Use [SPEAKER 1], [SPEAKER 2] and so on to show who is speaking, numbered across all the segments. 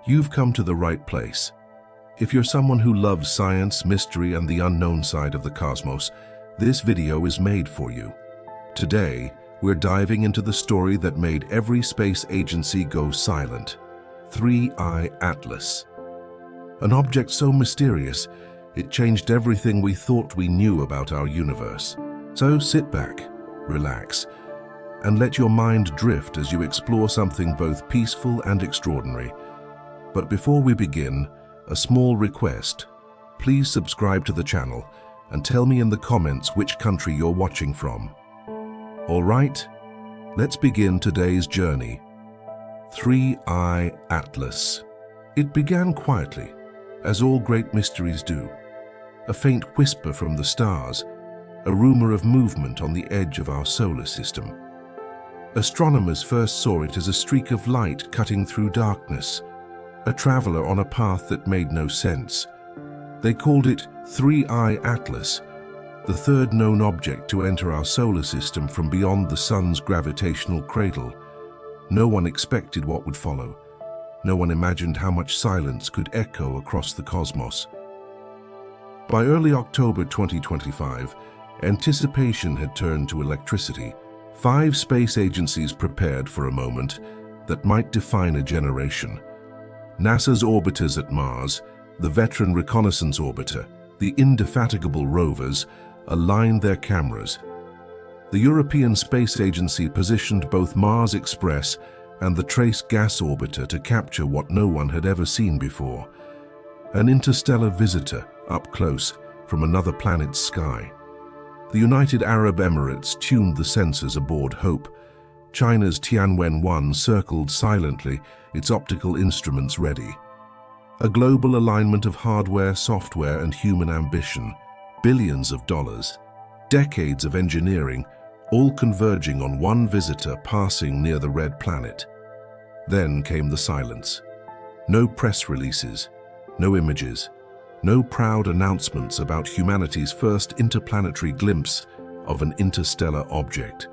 [SPEAKER 1] You've come to the right place. If you're someone who loves science, mystery, and the unknown side of the cosmos, this video is made for you. Today, we're diving into the story that made every space agency go silent. 3I Atlas. An object so mysterious, it changed everything we thought we knew about our universe. So sit back, relax, and let your mind drift as you explore something both peaceful and extraordinary. But before we begin, a small request. Please subscribe to the channel and tell me in the comments which country you're watching from. All right, let's begin today's journey. 3I Atlas. It began quietly, as all great mysteries do. A faint whisper from the stars, a rumor of movement on the edge of our solar system. Astronomers first saw it as a streak of light cutting through darkness, a traveler on a path that made no sense. They called it 3I Atlas, the third known object to enter our solar system from beyond the sun's gravitational cradle. No one expected what would follow. No one imagined how much silence could echo across the cosmos. By early October 2025, anticipation had turned to electricity. 5 space agencies prepared for a moment that might define a generation. NASA's orbiters at Mars, the Veteran Reconnaissance Orbiter, the indefatigable rovers, aligned their cameras. The European Space Agency positioned both Mars Express and the Trace Gas Orbiter to capture what no one had ever seen before. An interstellar visitor, up close, from another planet's sky. The United Arab Emirates tuned the sensors aboard Hope. China's Tianwen-1 circled silently, its optical instruments ready. A global alignment of hardware, software, and human ambition. Billions of dollars, decades of engineering, all converging on one visitor passing near the red planet. Then came the silence. No press releases, no images, no proud announcements about humanity's first interplanetary glimpse of an interstellar object.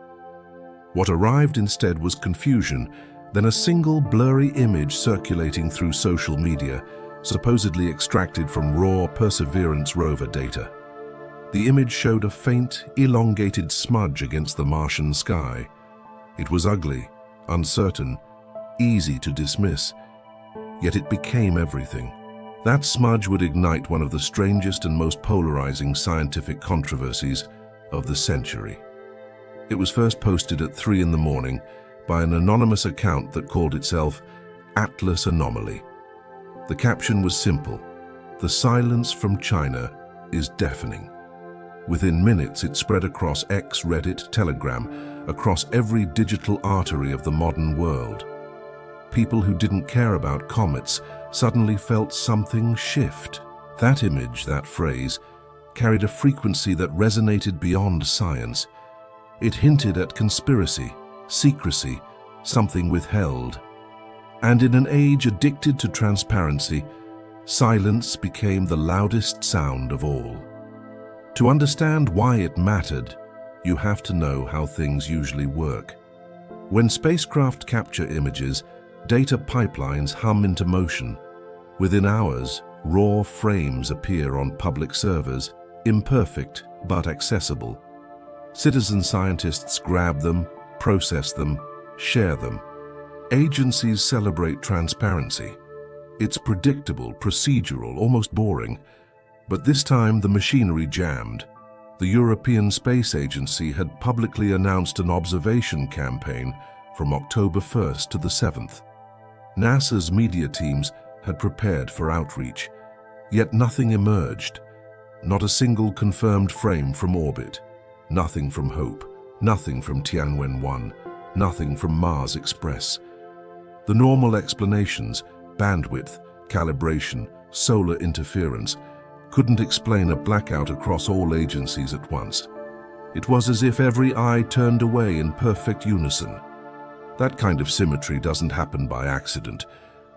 [SPEAKER 1] What arrived instead was confusion, then a single blurry image circulating through social media, supposedly extracted from raw Perseverance rover data. The image showed a faint, elongated smudge against the Martian sky. It was ugly, uncertain, easy to dismiss, yet it became everything. That smudge would ignite one of the strangest and most polarizing scientific controversies of the century. It was first posted at 3 in the morning by an anonymous account that called itself Atlas Anomaly. The caption was simple: "The silence from China is deafening." Within minutes, it spread across X, Reddit, Telegram, across every digital artery of the modern world. People who didn't care about comets suddenly felt something shift. That image, that phrase, carried a frequency that resonated beyond science. It hinted at conspiracy, secrecy, something withheld. And in an age addicted to transparency, silence became the loudest sound of all. To understand why it mattered, you have to know how things usually work. When spacecraft capture images, data pipelines hum into motion. Within hours, raw frames appear on public servers, imperfect but accessible. Citizen scientists grab them, process them, share them. Agencies celebrate transparency. It's predictable, procedural, almost boring. But this time the machinery jammed. The European Space Agency had publicly announced an observation campaign from October 1st to the 7th. NASA's media teams had prepared for outreach, yet nothing emerged. Not a single confirmed frame from orbit. Nothing from Hope, nothing from Tianwen-1, nothing from Mars Express. The normal explanations, bandwidth, calibration, solar interference, couldn't explain a blackout across all agencies at once. It was as if every eye turned away in perfect unison. That kind of symmetry doesn't happen by accident.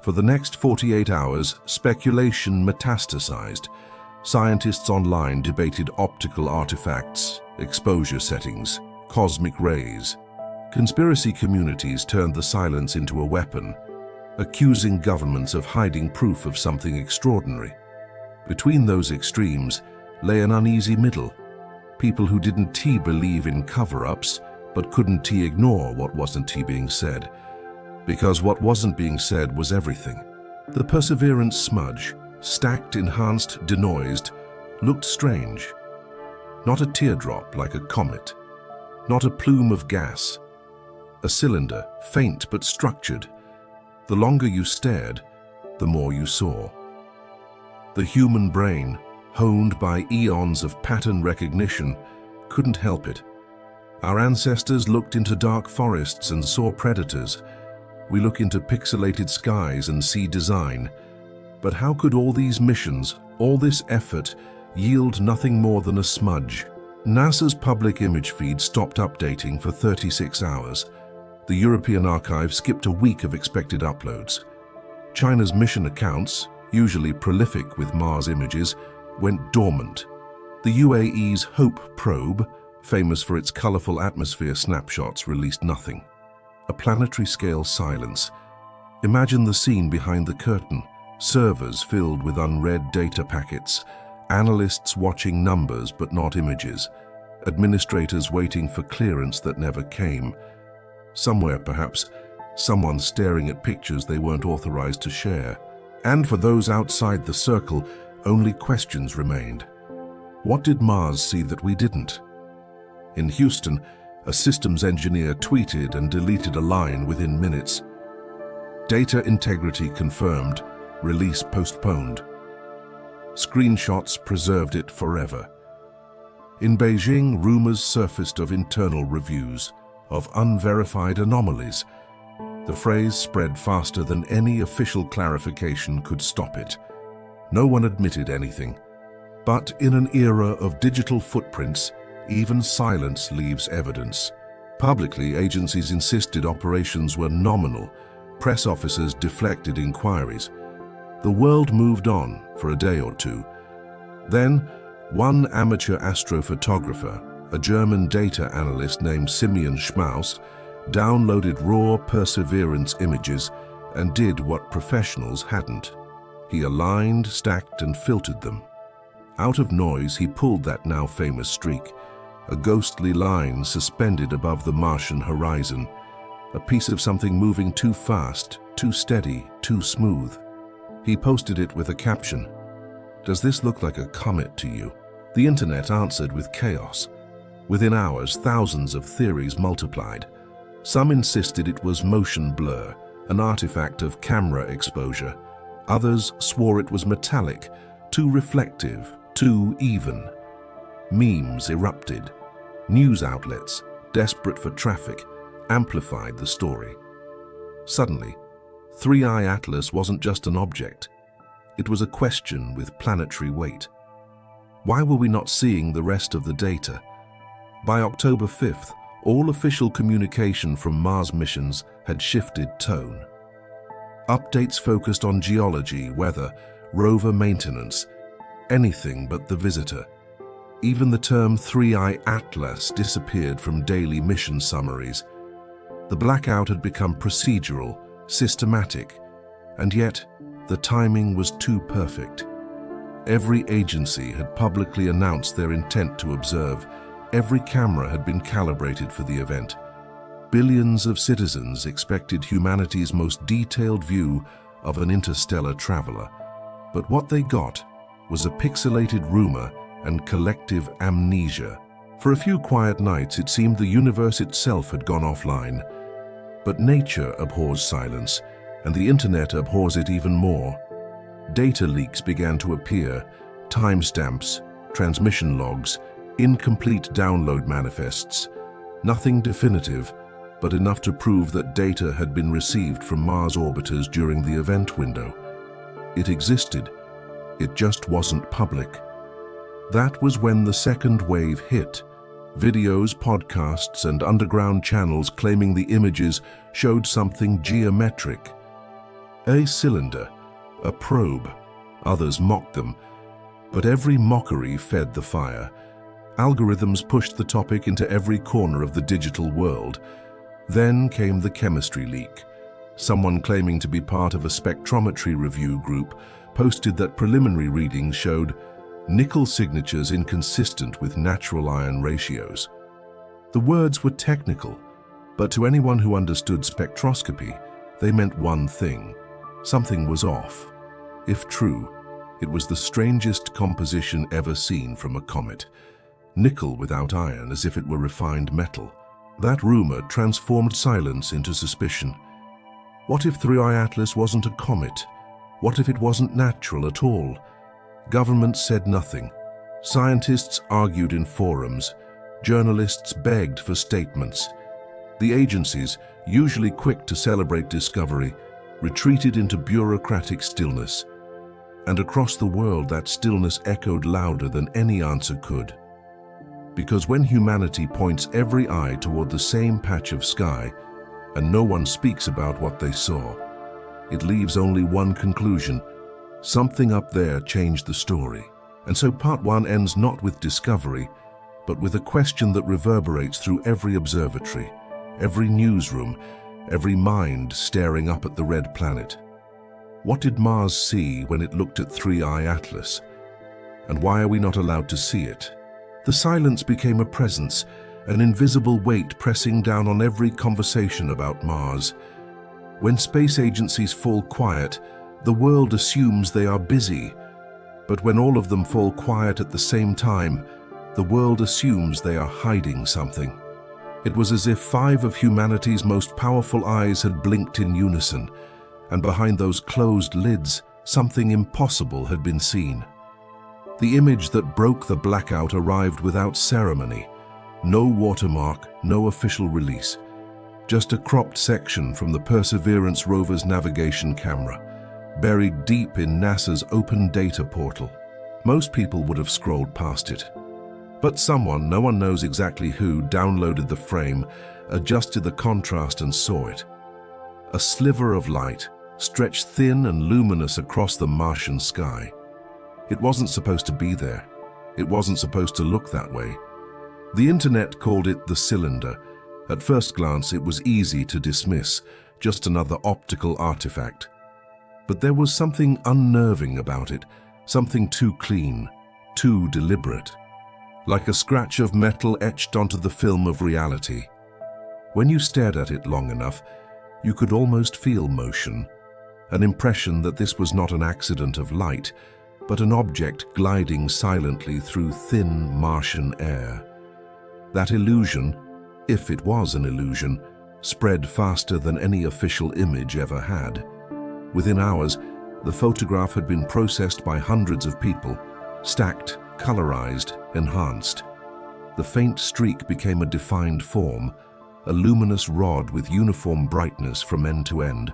[SPEAKER 1] For the next 48 hours, speculation metastasized. Scientists online debated optical artifacts, exposure settings, cosmic rays. Conspiracy communities turned the silence into a weapon. accusing governments of hiding proof of something extraordinary. Between those extremes lay an uneasy middle. People who didn't believe in cover-ups, but couldn't ignore what wasn't being said. Because what wasn't being said was everything. The Perseverance smudge, stacked, enhanced, denoised, looked strange. Not a teardrop like a comet. Not a plume of gas. A cylinder, faint but structured. The longer you stared, the more you saw. The human brain, honed by eons of pattern recognition, couldn't help it. Our ancestors looked into dark forests and saw predators. We look into pixelated skies and see design. But how could all these missions, all this effort, yield nothing more than a smudge? NASA's public image feed stopped updating for 36 hours. The European archive skipped a week of expected uploads. China's mission accounts, usually prolific with Mars images, went dormant. The UAE's Hope probe, famous for its colorful atmosphere snapshots, released nothing. A planetary-scale silence. Imagine the scene behind the curtain, servers filled with unread data packets, analysts watching numbers but not images, administrators waiting for clearance that never came. Somewhere, perhaps, someone staring at pictures they weren't authorized to share. And for those outside the circle, only questions remained. What did Mars see that we didn't? In Houston, a systems engineer tweeted and deleted a line within minutes. Data integrity confirmed, release postponed. Screenshots preserved it forever. In Beijing, rumors surfaced of internal reviews, of unverified anomalies. The phrase spread faster than any official clarification could stop it. No one admitted anything. But in an era of digital footprints, even silence leaves evidence. Publicly, agencies insisted operations were nominal. Press officers deflected inquiries. The world moved on for a day or two. Then, one amateur astrophotographer, a German data analyst named Simeon Schmaus, downloaded raw Perseverance images and did what professionals hadn't. He aligned, stacked, and filtered them. Out of noise, he pulled that now famous streak, a ghostly line suspended above the Martian horizon, a piece of something moving too fast, too steady, too smooth. He posted it with a caption, "Does this look like a comet to you?" The internet answered with chaos. Within hours, thousands of theories multiplied. Some insisted it was motion blur, an artifact of camera exposure. Others swore it was metallic, too reflective, too even. Memes erupted. News outlets, desperate for traffic, amplified the story. Suddenly, 3i Atlas wasn't just an object. It was a question with planetary weight. Why were we not seeing the rest of the data? By October 5th, all official communication from Mars missions had shifted tone. Updates focused on geology, weather, rover maintenance, anything but the visitor. Even the term 3i Atlas disappeared from daily mission summaries. The blackout had become procedural, systematic, and yet the timing was too perfect. Every agency had publicly announced their intent to observe. Every camera had been calibrated for the event. Billions of citizens expected humanity's most detailed view of an interstellar traveler. But what they got was a pixelated rumor and collective amnesia. For a few quiet nights, it seemed the universe itself had gone offline. But nature abhors silence, and the internet abhors it even more. Data leaks began to appear, timestamps, transmission logs, incomplete download manifests. Nothing definitive, but enough to prove that data had been received from Mars orbiters during the event window. It existed. It just wasn't public. That was when the second wave hit. Videos, podcasts, and underground channels claiming the images showed something geometric. A cylinder, a probe. Others mocked them, but every mockery fed the fire. Algorithms pushed the topic into every corner of the digital world. Then came the chemistry leak. Someone claiming to be part of a spectrometry review group posted that preliminary readings showed nickel signatures inconsistent with natural iron ratios. The words were technical, but to anyone who understood spectroscopy, they meant one thing: something was off. If true, it was the strangest composition ever seen from a comet. Nickel without iron, as if it were refined metal. That rumor transformed silence into suspicion. What if 3I Atlas wasn't a comet? What if it wasn't natural at all? Governments said nothing. Scientists argued in forums. Journalists begged for statements. The agencies, usually quick to celebrate discovery, retreated into bureaucratic stillness. And across the world, that stillness echoed louder than any answer could. Because when humanity points every eye toward the same patch of sky, and no one speaks about what they saw, it leaves only one conclusion: something up there changed the story. And so part one ends not with discovery, but with a question that reverberates through every observatory, every newsroom, every mind staring up at the red planet. What did Mars see when it looked at 3I Atlas? And why are we not allowed to see it? The silence became a presence, an invisible weight pressing down on every conversation about Mars. When space agencies fall quiet, the world assumes they are busy. But when all of them fall quiet at the same time, the world assumes they are hiding something. It was as if 5 of humanity's most powerful eyes had blinked in unison, and behind those closed lids, something impossible had been seen. The image that broke the blackout arrived without ceremony. No watermark, no official release. Just a cropped section from the Perseverance rover's navigation camera, buried deep in NASA's open data portal. Most people would have scrolled past it. But someone, no one knows exactly who, downloaded the frame, adjusted the contrast and saw it. A sliver of light, stretched thin and luminous across the Martian sky. It wasn't supposed to be there. It wasn't supposed to look that way. The internet called it the cylinder. At first glance, it was easy to dismiss, just another optical artifact. But there was something unnerving about it, something too clean, too deliberate. Like a scratch of metal etched onto the film of reality. When you stared at it long enough, you could almost feel motion, an impression that this was not an accident of light, but an object gliding silently through thin Martian air. That illusion, if it was an illusion, spread faster than any official image ever had. Within hours, the photograph had been processed by hundreds of people, stacked, colorized, enhanced. The faint streak became a defined form, a luminous rod with uniform brightness from end to end.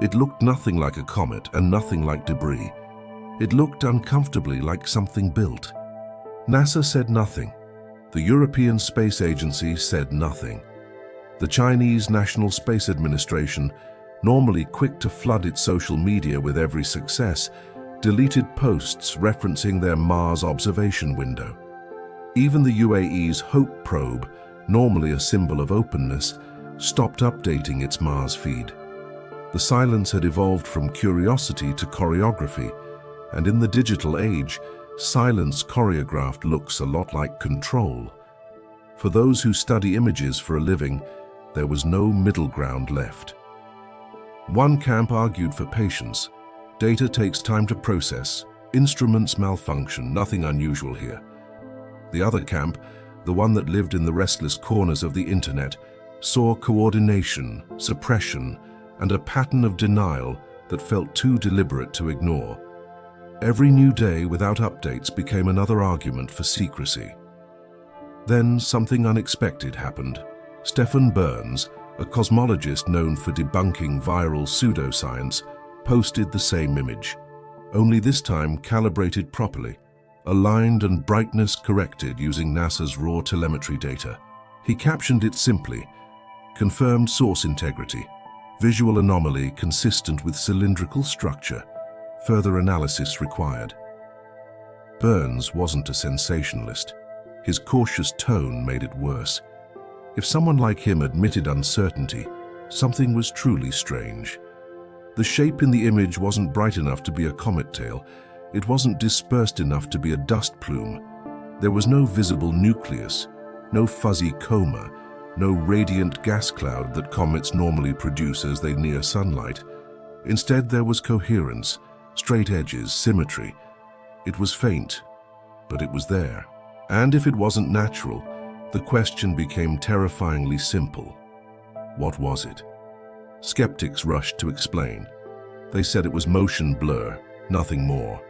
[SPEAKER 1] It looked nothing like a comet and nothing like debris. It looked uncomfortably like something built. NASA said nothing. The European Space Agency said nothing. The Chinese National Space Administration, normally quick to flood its social media with every success, deleted posts referencing their Mars observation window. Even the UAE's Hope probe, normally a symbol of openness, stopped updating its Mars feed. The silence had evolved from curiosity to choreography, and in the digital age, silence choreographed looks a lot like control. For those who study images for a living, there was no middle ground left. One camp argued for patience. Data takes time to process. Instruments malfunction, nothing unusual here. The other camp, the one that lived in the restless corners of the internet, saw coordination, suppression, and a pattern of denial that felt too deliberate to ignore. Every new day without updates became another argument for secrecy. Then something unexpected happened. Stephen Burns, a cosmologist known for debunking viral pseudoscience, posted the same image, only this time calibrated properly, aligned and brightness corrected using NASA's raw telemetry data. He captioned it simply, "Confirmed source integrity, visual anomaly consistent with cylindrical structure. Further analysis required." Burns wasn't a sensationalist. His cautious tone made it worse. If someone like him admitted uncertainty, something was truly strange. The shape in the image wasn't bright enough to be a comet tail. It wasn't dispersed enough to be a dust plume. There was no visible nucleus, no fuzzy coma, no radiant gas cloud that comets normally produce as they near sunlight. Instead, there was coherence, straight edges, symmetry. It was faint, but it was there. And if it wasn't natural, the question became terrifyingly simple. What was it? Skeptics rushed to explain. They said it was motion blur, nothing more.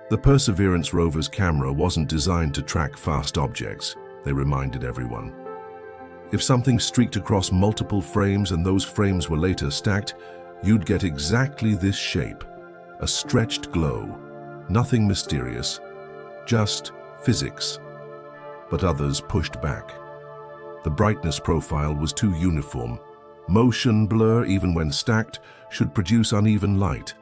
[SPEAKER 1] The Perseverance rover's camera wasn't designed to track fast objects, they reminded everyone. If something streaked across multiple frames and those frames were later stacked, you'd get exactly this shape, a stretched glow. Nothing mysterious, just physics. But others pushed back. The brightness profile was too uniform. Motion blur, even when stacked, should produce uneven light.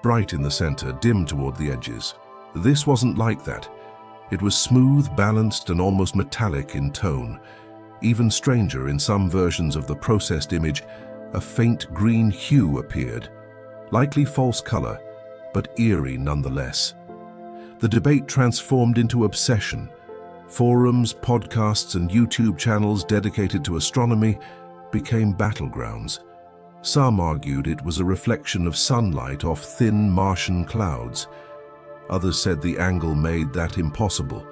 [SPEAKER 1] Bright in the center, dim toward the edges. This wasn't like that. It was smooth, balanced, and almost metallic in tone. Even stranger, in some versions of the processed image, a faint green hue appeared. Likely false color, but eerie nonetheless. The debate transformed into obsession. Forums, podcasts, and YouTube channels dedicated to astronomy became battlegrounds. Some argued it was a reflection of sunlight off thin Martian clouds. Others said the angle made that impossible.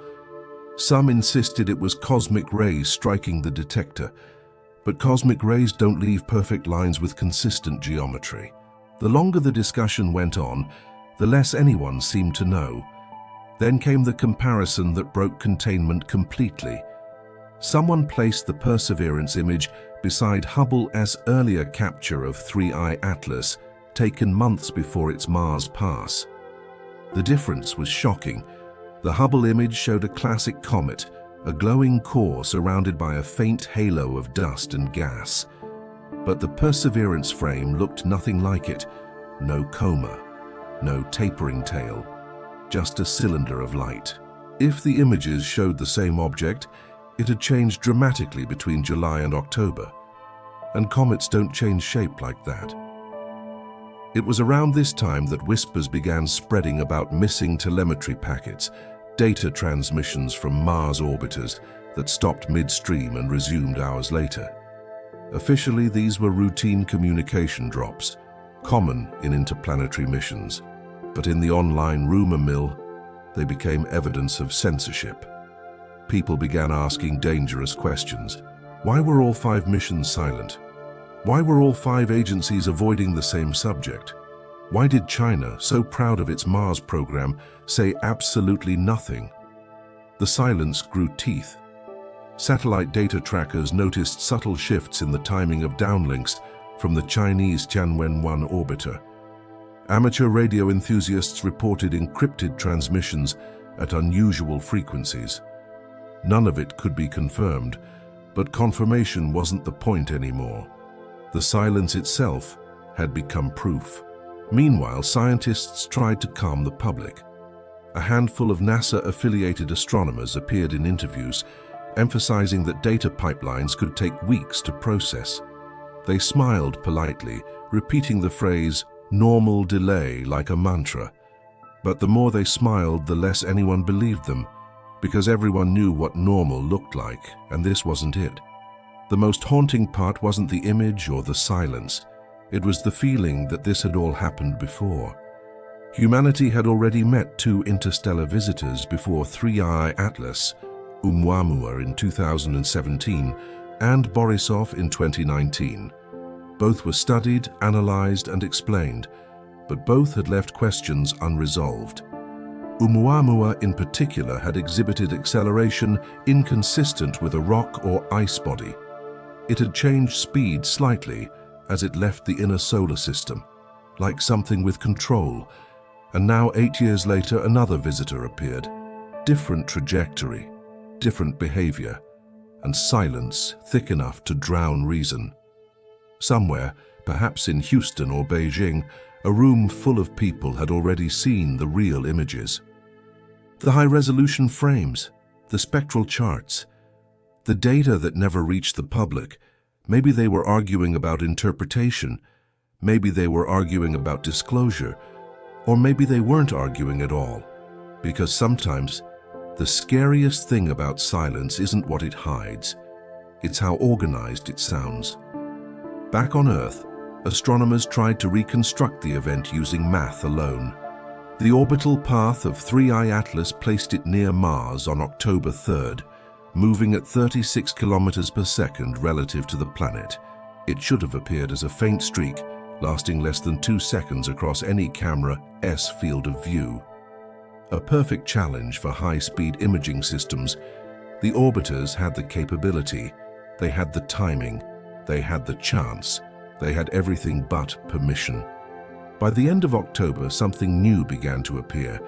[SPEAKER 1] Some insisted it was cosmic rays striking the detector, but cosmic rays don't leave perfect lines with consistent geometry. The longer the discussion went on, the less anyone seemed to know. Then came the comparison that broke containment completely. Someone placed the Perseverance image beside Hubble's earlier capture of 3I Atlas, taken months before its Mars pass. The difference was shocking. The Hubble image showed a classic comet, a glowing core surrounded by a faint halo of dust and gas. But the Perseverance frame looked nothing like it. No coma, no tapering tail, just a cylinder of light. If the images showed the same object, it had changed dramatically between July and October. And comets don't change shape like that. It was around this time that whispers began spreading about missing telemetry packets, data transmissions from Mars orbiters that stopped midstream and resumed hours later. Officially, these were routine communication drops, common in interplanetary missions. But in the online rumor mill, they became evidence of censorship. People began asking dangerous questions. Why were all 5 missions silent? Why were all 5 agencies avoiding the same subject? Why did China, so proud of its Mars program, say absolutely nothing? The silence grew teeth. Satellite data trackers noticed subtle shifts in the timing of downlinks from the Chinese Tianwen-1 orbiter. Amateur radio enthusiasts reported encrypted transmissions at unusual frequencies. None of it could be confirmed, but confirmation wasn't the point anymore. The silence itself had become proof. Meanwhile, scientists tried to calm the public. A handful of NASA-affiliated astronomers appeared in interviews, emphasizing that data pipelines could take weeks to process. They smiled politely, repeating the phrase, "normal delay," like a mantra. But the more they smiled, the less anyone believed them, because everyone knew what normal looked like, and this wasn't it. The most haunting part wasn't the image or the silence. It was the feeling that this had all happened before. Humanity had already met 2 interstellar visitors before 3I Atlas, Oumuamua in 2017 and Borisov in 2019. Both were studied, analyzed, and explained, but both had left questions unresolved. Oumuamua in particular had exhibited acceleration inconsistent with a rock or ice body. It had changed speed slightly as it left the inner solar system, like something with control. And now, 8 years later, another visitor appeared. Different trajectory, different behavior, and silence thick enough to drown reason. Somewhere, perhaps in Houston or Beijing, a room full of people had already seen the real images. The high-resolution frames, the spectral charts, the data that never reached the public, Maybe they were arguing about interpretation. Maybe they were arguing about disclosure. Or maybe they weren't arguing at all. Because sometimes, the scariest thing about silence isn't what it hides. It's how organized it sounds. Back on Earth, astronomers tried to reconstruct the event using math alone. The orbital path of 3I Atlas placed it near Mars on October 3rd, moving at 36 kilometers per second relative to the planet. It should have appeared as a faint streak, lasting less than 2 seconds across any camera's field of view. A perfect challenge for high-speed imaging systems. The orbiters had the capability, they had the timing, they had the chance, they had everything but permission. By the end of October, something new began to appear.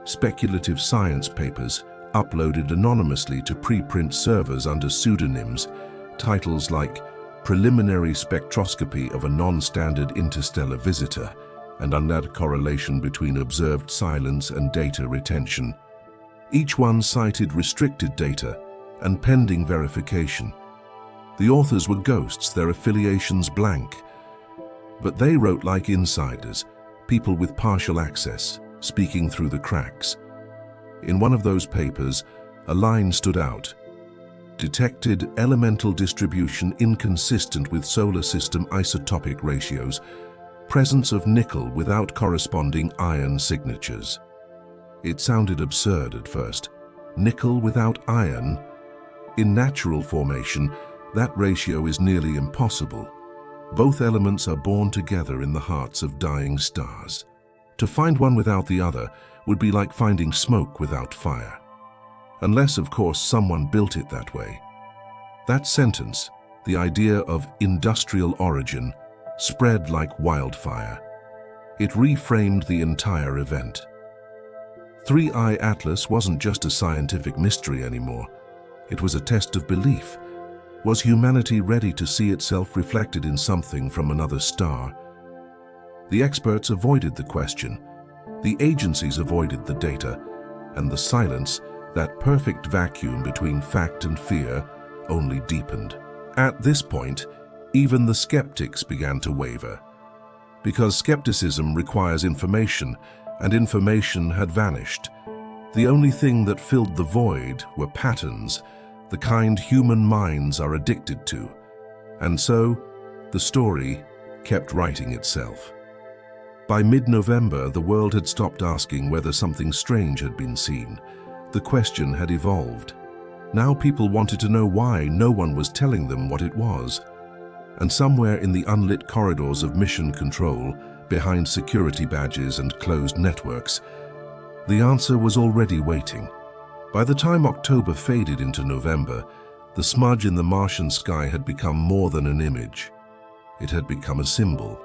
[SPEAKER 1] Speculative science papers, uploaded anonymously to preprint servers under pseudonyms, titles like Preliminary Spectroscopy of a Non-Standard Interstellar Visitor and Unknown Correlation Between Observed Silence and Data Retention. Each one cited restricted data and pending verification. The authors were ghosts, their affiliations blank. But they wrote like insiders, people with partial access, speaking through the cracks. In one of those papers, a line stood out. Detected elemental distribution inconsistent with solar system isotopic ratios, presence of nickel without corresponding iron signatures. It sounded absurd at first. Nickel without iron? In natural formation, that ratio is nearly impossible. Both elements are born together in the hearts of dying stars. To find one without the other would be like finding smoke without fire. Unless, of course, someone built it that way. That sentence, the idea of industrial origin, spread like wildfire. It reframed the entire event. 3I Atlas wasn't just a scientific mystery anymore. It was a test of belief. Was humanity ready to see itself reflected in something from another star? The experts avoided the question. The agencies avoided the data. And the silence, that perfect vacuum between fact and fear, only deepened. At this point, even the skeptics began to waver. Because skepticism requires information, and information had vanished. The only thing that filled the void were patterns, the kind human minds are addicted to. And so, the story kept writing itself. By mid-November, the world had stopped asking whether something strange had been seen. The question had evolved. Now people wanted to know why no one was telling them what it was. And somewhere in the unlit corridors of mission control, behind security badges and closed networks, the answer was already waiting. By the time October faded into November, the smudge in the Martian sky had become more than an image. It had become a symbol.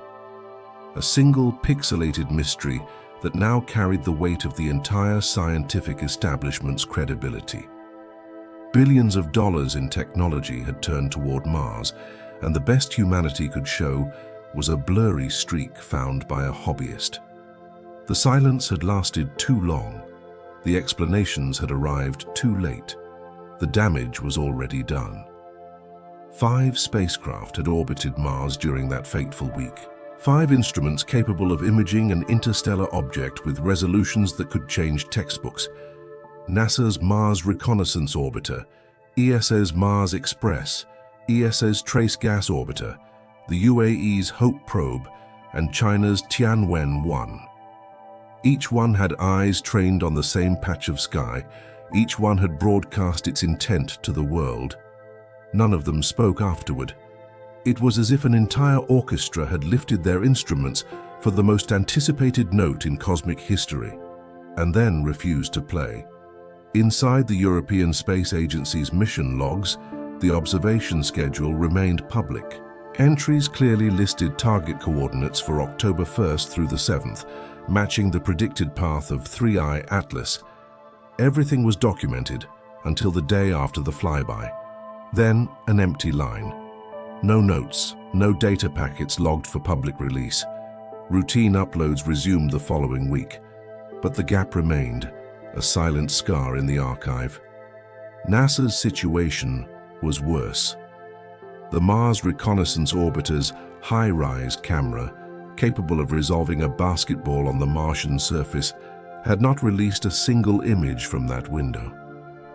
[SPEAKER 1] A single pixelated mystery that now carried the weight of the entire scientific establishment's credibility. Billions of dollars in technology had turned toward Mars, and the best humanity could show was a blurry streak found by a hobbyist. The silence had lasted too long. The explanations had arrived too late. The damage was already done. 5 spacecraft had orbited Mars during that fateful week. 5 instruments capable of imaging an interstellar object with resolutions that could change textbooks. NASA's Mars Reconnaissance Orbiter, ESA's Mars Express, ESA's Trace Gas Orbiter, the UAE's Hope Probe, and China's Tianwen-1. Each one had eyes trained on the same patch of sky. Each one had broadcast its intent to the world. None of them spoke afterward. It was as if an entire orchestra had lifted their instruments for the most anticipated note in cosmic history, and then refused to play. Inside the European Space Agency's mission logs, the observation schedule remained public. Entries clearly listed target coordinates for October 1st through the 7th, matching the predicted path of 3I Atlas. Everything was documented until the day after the flyby. Then, an empty line. No notes, no data packets logged for public release. Routine uploads resumed the following week, but the gap remained, a silent scar in the archive. NASA's situation was worse. The the Mars Reconnaissance Orbiter's high-rise camera, capable of resolving a basketball on the Martian surface, had not released a single image from that window.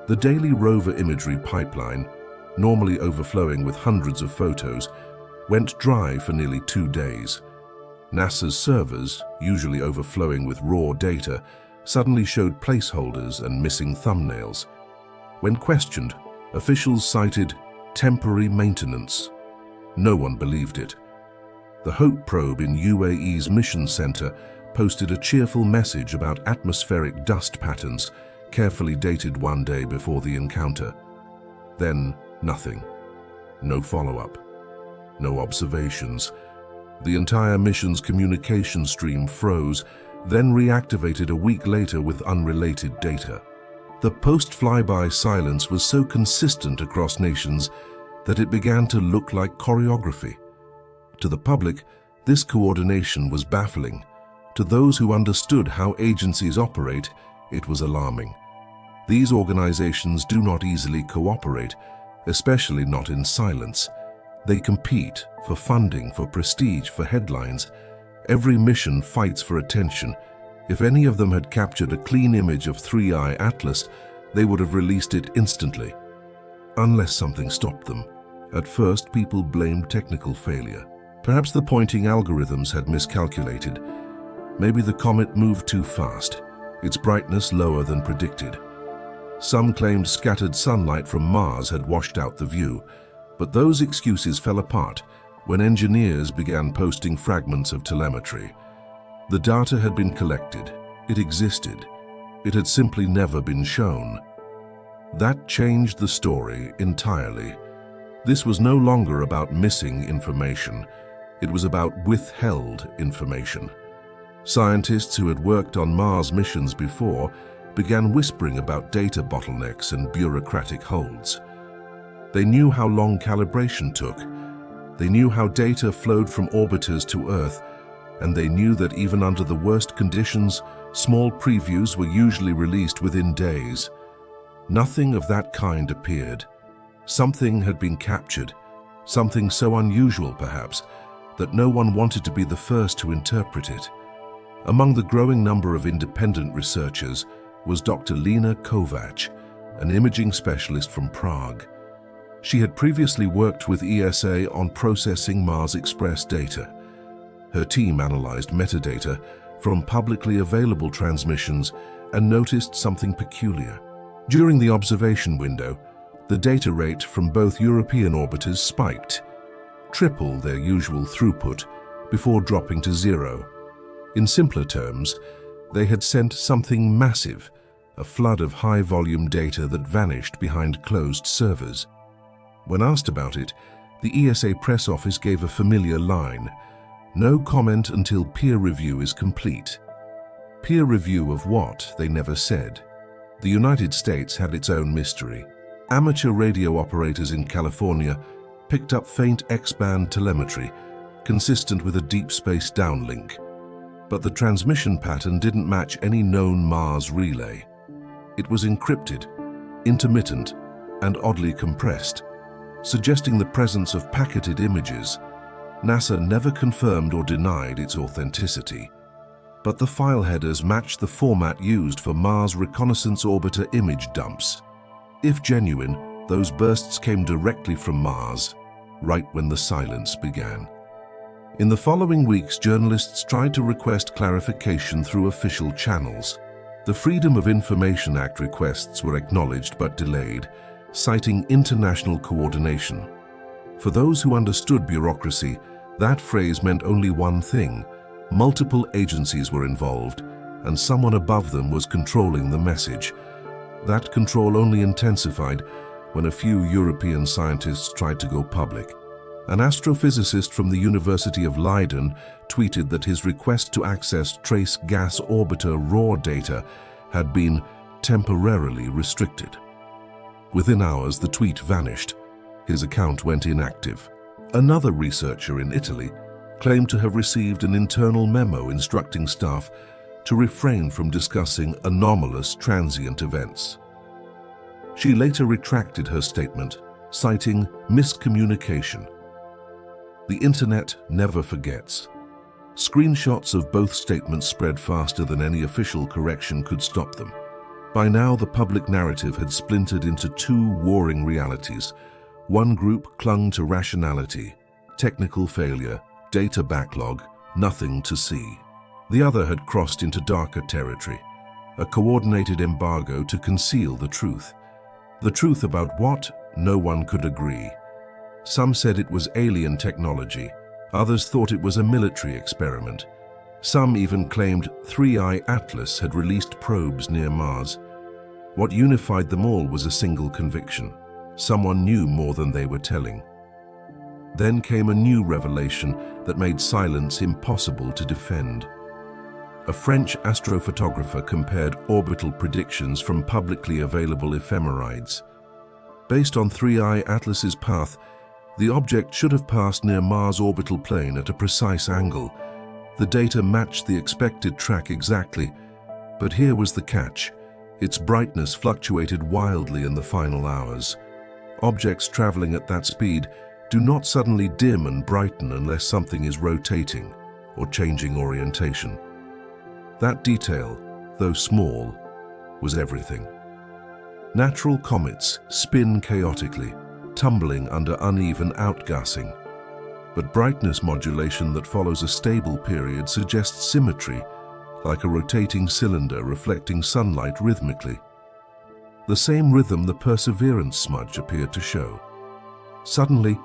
[SPEAKER 1] The daily rover imagery pipeline, normally overflowing with hundreds of photos, went dry for nearly 2 days. NASA's servers, usually overflowing with raw data, suddenly showed placeholders and missing thumbnails. When questioned, officials cited temporary maintenance. No one believed it. The Hope probe in UAE's mission center posted a cheerful message about atmospheric dust patterns, carefully dated 1 day before the encounter. Then, nothing. No follow-up. No observations. The entire mission's communication stream froze, then reactivated a week later with unrelated data. The post-flyby silence was so consistent across nations that it began to look like choreography. To the public, this coordination was baffling. To those who understood how agencies operate, it was alarming. These organizations do not easily cooperate, especially not in silence. They compete for funding, for prestige, for headlines. Every mission fights for attention. If any of them had captured a clean image of 3i Atlas, they would have released it instantly. Unless something stopped them. At first, people blamed technical failure. Perhaps the pointing algorithms had miscalculated. Maybe the comet moved too fast, its brightness lower than predicted. Some claimed scattered sunlight from Mars had washed out the view, but those excuses fell apart when engineers began posting fragments of telemetry. The data had been collected, it existed, it had simply never been shown. That changed the story entirely. This was no longer about missing information, it was about withheld information. Scientists who had worked on Mars missions before began whispering about data bottlenecks and bureaucratic holds. They knew how long calibration took. They knew how data flowed from orbiters to Earth, and they knew that even under the worst conditions, small previews were usually released within days. Nothing of that kind appeared. Something had been captured, something so unusual perhaps, that no one wanted to be the first to interpret it. Among the growing number of independent researchers was Dr. Lena Kovac, an imaging specialist from Prague. She had previously worked with ESA on processing Mars Express data. Her team analyzed metadata from publicly available transmissions and noticed something peculiar. During the observation window, the data rate from both European orbiters spiked, triple their usual throughput, before dropping to 0. In simpler terms, they had sent something massive, a flood of high-volume data that vanished behind closed servers. When asked about it, the ESA press office gave a familiar line: "No comment until peer review is complete." Peer review of what, they never said. The United States had its own mystery. Amateur radio operators in California picked up faint X-band telemetry, consistent with a deep space downlink. But the transmission pattern didn't match any known Mars relay. It was encrypted, intermittent, and oddly compressed, suggesting the presence of packeted images. NASA never confirmed or denied its authenticity. But the file headers matched the format used for Mars Reconnaissance Orbiter image dumps. If genuine, those bursts came directly from Mars, right when the silence began. In the following weeks, journalists tried to request clarification through official channels. The Freedom of Information Act requests were acknowledged but delayed, citing international coordination. For those who understood bureaucracy, that phrase meant only one thing: multiple agencies were involved, and someone above them was controlling the message. That control only intensified when a few European scientists tried to go public. An astrophysicist from the University of Leiden tweeted that his request to access Trace Gas Orbiter raw data had been temporarily restricted. Within hours, the tweet vanished. His account went inactive. Another researcher in Italy claimed to have received an internal memo instructing staff to refrain from discussing anomalous transient events. She later retracted her statement, citing miscommunication. The internet never forgets. Screenshots of both statements spread faster than any official correction could stop them. By now, the public narrative had splintered into two warring realities. One group clung to rationality, technical failure, data backlog, nothing to see. The other had crossed into darker territory, a coordinated embargo to conceal the truth. The truth about what? No one could agree. Some said it was alien technology. Others thought it was a military experiment. Some even claimed 3i Atlas had released probes near Mars. What unified them all was a single conviction. Someone knew more than they were telling. Then came a new revelation that made silence impossible to defend. A French astrophotographer compared orbital predictions from publicly available ephemerides. Based on 3i Atlas's path, the object should have passed near Mars' orbital plane at a precise angle. The data matched the expected track exactly, but here was the catch. Its brightness fluctuated wildly in the final hours. Objects traveling at that speed do not suddenly dim and brighten unless something is rotating or changing orientation. That detail, though small, was everything. Natural comets spin chaotically, tumbling under uneven outgassing. But brightness modulation that follows a stable period suggests symmetry, like a rotating cylinder reflecting sunlight rhythmically. The same rhythm the Perseverance smudge appeared to show. Suddenly,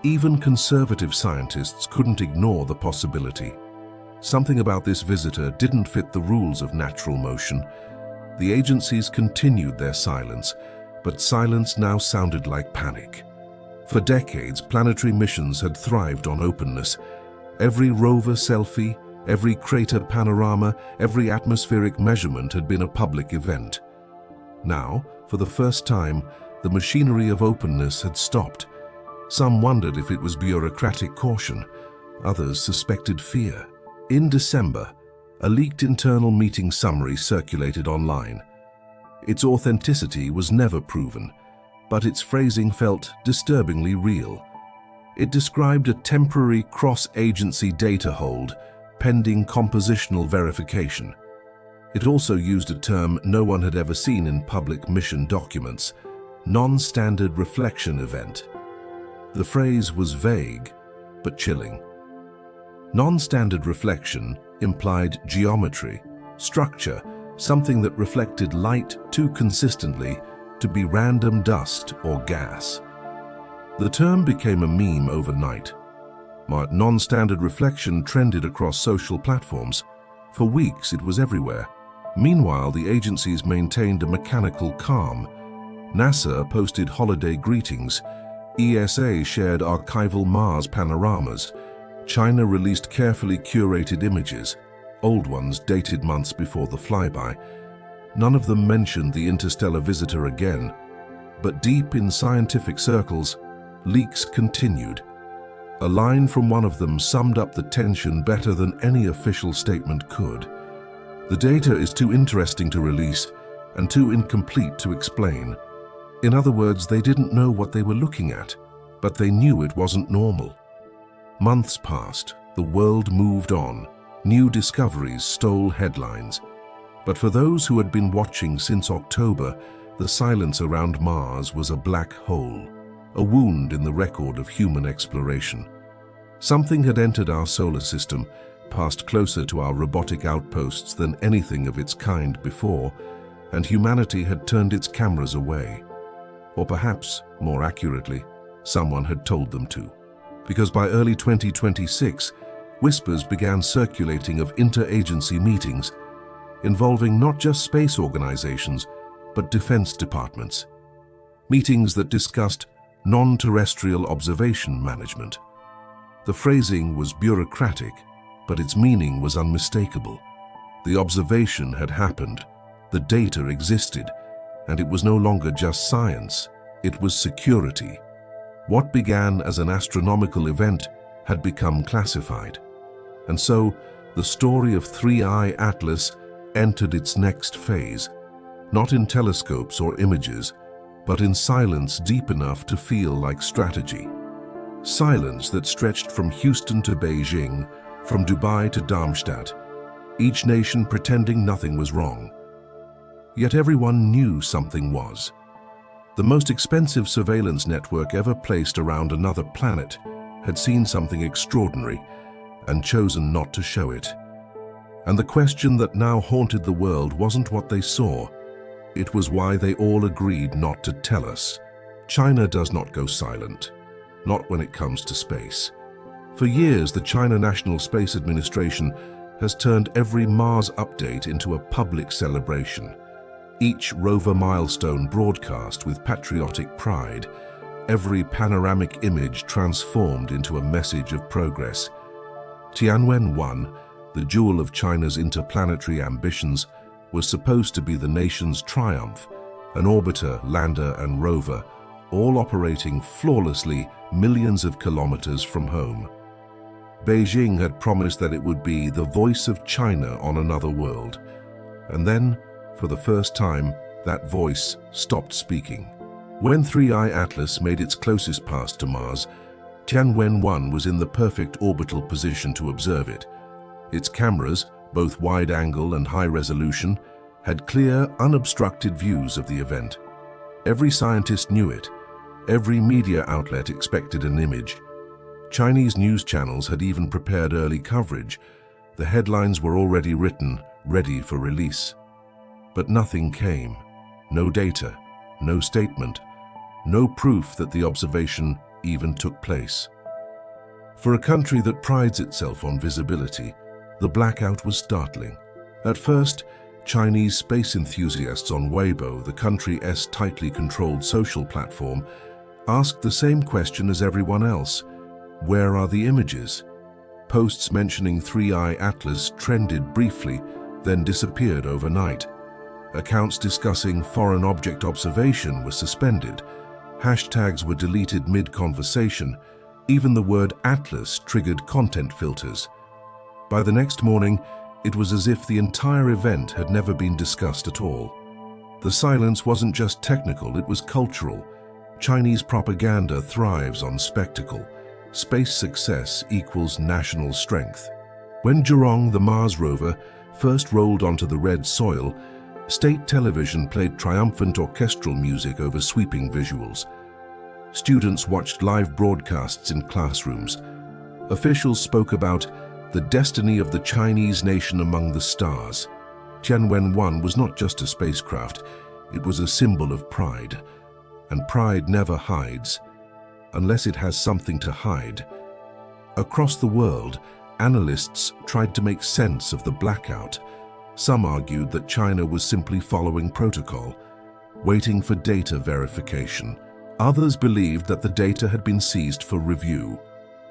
[SPEAKER 1] even conservative scientists couldn't ignore the possibility. Something about this visitor didn't fit the rules of natural motion. The agencies continued their silence, but silence now sounded like panic. For decades, planetary missions had thrived on openness. Every rover selfie, every crater panorama, every atmospheric measurement had been a public event. Now, for the first time, the machinery of openness had stopped. Some wondered if it was bureaucratic caution. Others suspected fear. In December, a leaked internal meeting summary circulated online. Its authenticity was never proven, but its phrasing felt disturbingly real. It described a temporary cross-agency data hold pending compositional verification. It also used a term no one had ever seen in public mission documents: non-standard reflection event. The phrase was vague, but chilling. Non-standard reflection implied geometry, structure, something that reflected light too consistently to be random dust or gas. The term became a meme overnight. Non-standard reflection trended across social platforms. For weeks it was everywhere. Meanwhile, the agencies maintained a mechanical calm. NASA posted holiday greetings. ESA shared archival Mars panoramas. China released carefully curated images, old ones dated months before the flyby. None of them mentioned the interstellar visitor again, but deep in scientific circles, leaks continued. A line from one of them summed up the tension better than any official statement could. The data is too interesting to release and too incomplete to explain. In other words, they didn't know what they were looking at, but they knew it wasn't normal. Months passed, the world moved on, new discoveries stole headlines. But for those who had been watching since October, the silence around Mars was a black hole, a wound in the record of human exploration. Something had entered our solar system, passed closer to our robotic outposts than anything of its kind before, and humanity had turned its cameras away. Or perhaps, more accurately, someone had told them to. Because by early 2026, whispers began circulating of interagency meetings involving not just space organizations, but defense departments. Meetings that discussed non-terrestrial observation management. The phrasing was bureaucratic, but its meaning was unmistakable. The observation had happened, the data existed, and it was no longer just science, it was security. What began as an astronomical event had become classified. And so, the story of 3i Atlas entered its next phase, not in telescopes or images, but in silence deep enough to feel like strategy. Silence that stretched from Houston to Beijing, from Dubai to Darmstadt, each nation pretending nothing was wrong. Yet everyone knew something was. The most expensive surveillance network ever placed around another planet had seen something extraordinary and chosen not to show it. And the question that now haunted the world wasn't what they saw. It was why they all agreed not to tell us. China does not go silent, not when it comes to space. For years, the China National Space Administration has turned every Mars update into a public celebration. Each rover milestone broadcast with patriotic pride, every panoramic image transformed into a message of progress. Tianwen-1, the jewel of China's interplanetary ambitions, was supposed to be the nation's triumph, an orbiter, lander and rover, all operating flawlessly millions of kilometers from home. Beijing had promised that it would be the voice of China on another world. And then, for the first time, that voice stopped speaking. When 3I Atlas made its closest pass to Mars, Tianwen-1 was in the perfect orbital position to observe it. Its cameras, both wide-angle and high-resolution, had clear, unobstructed views of the event. Every scientist knew it. Every media outlet expected an image. Chinese news channels had even prepared early coverage. The headlines were already written, ready for release. But nothing came. No data, no statement, no proof that the observation even took place. For a country that prides itself on visibility, the blackout was startling. At first, Chinese space enthusiasts on Weibo, the country's tightly controlled social platform, asked the same question as everyone else. Where are the images? Posts mentioning 3I Atlas trended briefly, then disappeared overnight. Accounts discussing foreign object observation were suspended. Hashtags were deleted mid-conversation. Even the word Atlas triggered content filters. By the next morning, it was as if the entire event had never been discussed at all. The silence wasn't just technical, it was cultural. Chinese propaganda thrives on spectacle. Space success equals national strength. When Zhurong, the Mars rover, first rolled onto the red soil, state television played triumphant orchestral music over sweeping visuals. Students watched live broadcasts in classrooms. Officials spoke about the destiny of the Chinese nation among the stars. Tianwen-1 was not just a spacecraft, it was a symbol of pride. And pride never hides, unless it has something to hide. Across the world, analysts tried to make sense of the blackout. Some argued that China was simply following protocol, waiting for data verification. Others believed that the data had been seized for review,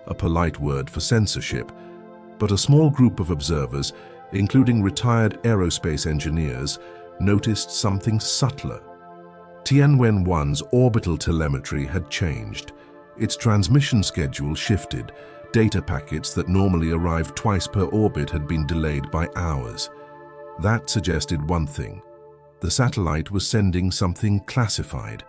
[SPEAKER 1] a polite word for censorship. But a small group of observers, including retired aerospace engineers, noticed something subtler. Tianwen-1's orbital telemetry had changed. Its transmission schedule shifted. Data packets that normally arrived twice per orbit had been delayed by hours. That suggested one thing. The satellite was sending something classified.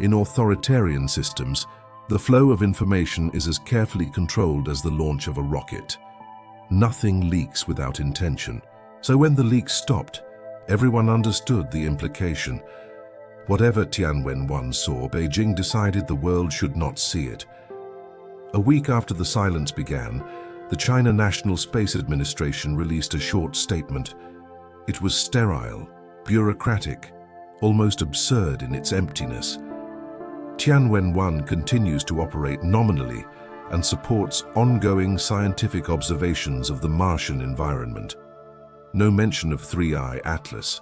[SPEAKER 1] In authoritarian systems, the flow of information is as carefully controlled as the launch of a rocket. Nothing leaks without intention. So when the leak stopped, everyone understood the implication. Whatever Tianwen-1 saw, Beijing decided the world should not see it. A week after the silence began, the China National Space Administration released a short statement. It was sterile, bureaucratic, almost absurd in its emptiness. Tianwen-1 continues to operate nominally and supports ongoing scientific observations of the Martian environment. No mention of 3I Atlas,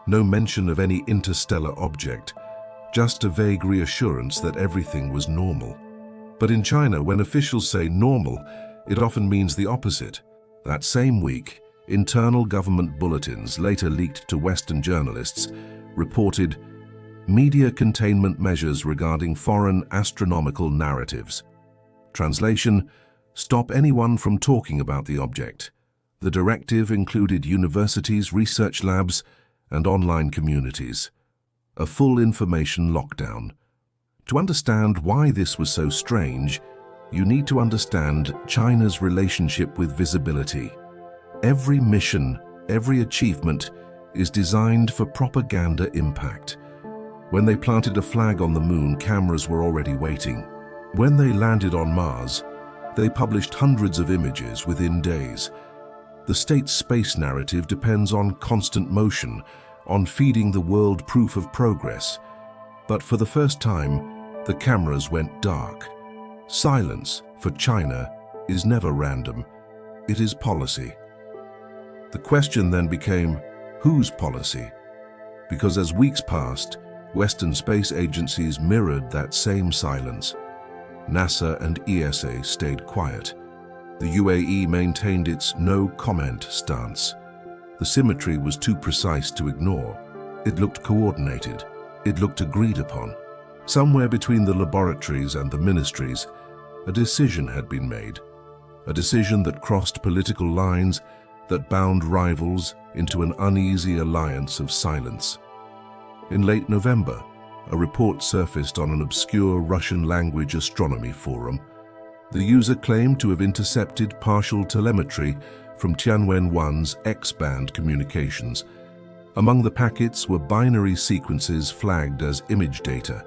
[SPEAKER 1] no mention of any interstellar object, just a vague reassurance that everything was normal. But in China, when officials say normal, it often means the opposite. That same week, internal government bulletins, later leaked to Western journalists, reported media containment measures regarding foreign astronomical narratives. Translation: stop anyone from talking about the object. The directive included universities, research labs, and online communities. a full information lockdown. To understand why this was so strange, you need to understand China's relationship with visibility. Every mission, every achievement is designed for propaganda impact. When they planted a flag on the moon, cameras were already waiting. When they landed on Mars, they published hundreds of images within days. The state's space narrative depends on constant motion, on feeding the world proof of progress. But for the first time, the cameras went dark. Silence, for China, is never random. It is policy. The question then became, whose policy? Because as weeks passed, Western space agencies mirrored that same silence. NASA and ESA stayed quiet. The UAE maintained its no-comment stance. The symmetry was too precise to ignore. It looked coordinated. It looked agreed upon. Somewhere between the laboratories and the ministries, a decision had been made. A decision that crossed political lines, that bound rivals into an uneasy alliance of silence. In late November, a report surfaced on an obscure Russian-language astronomy forum. The user claimed to have intercepted partial telemetry from Tianwen-1's X-band communications. Among the packets were binary sequences flagged as image data.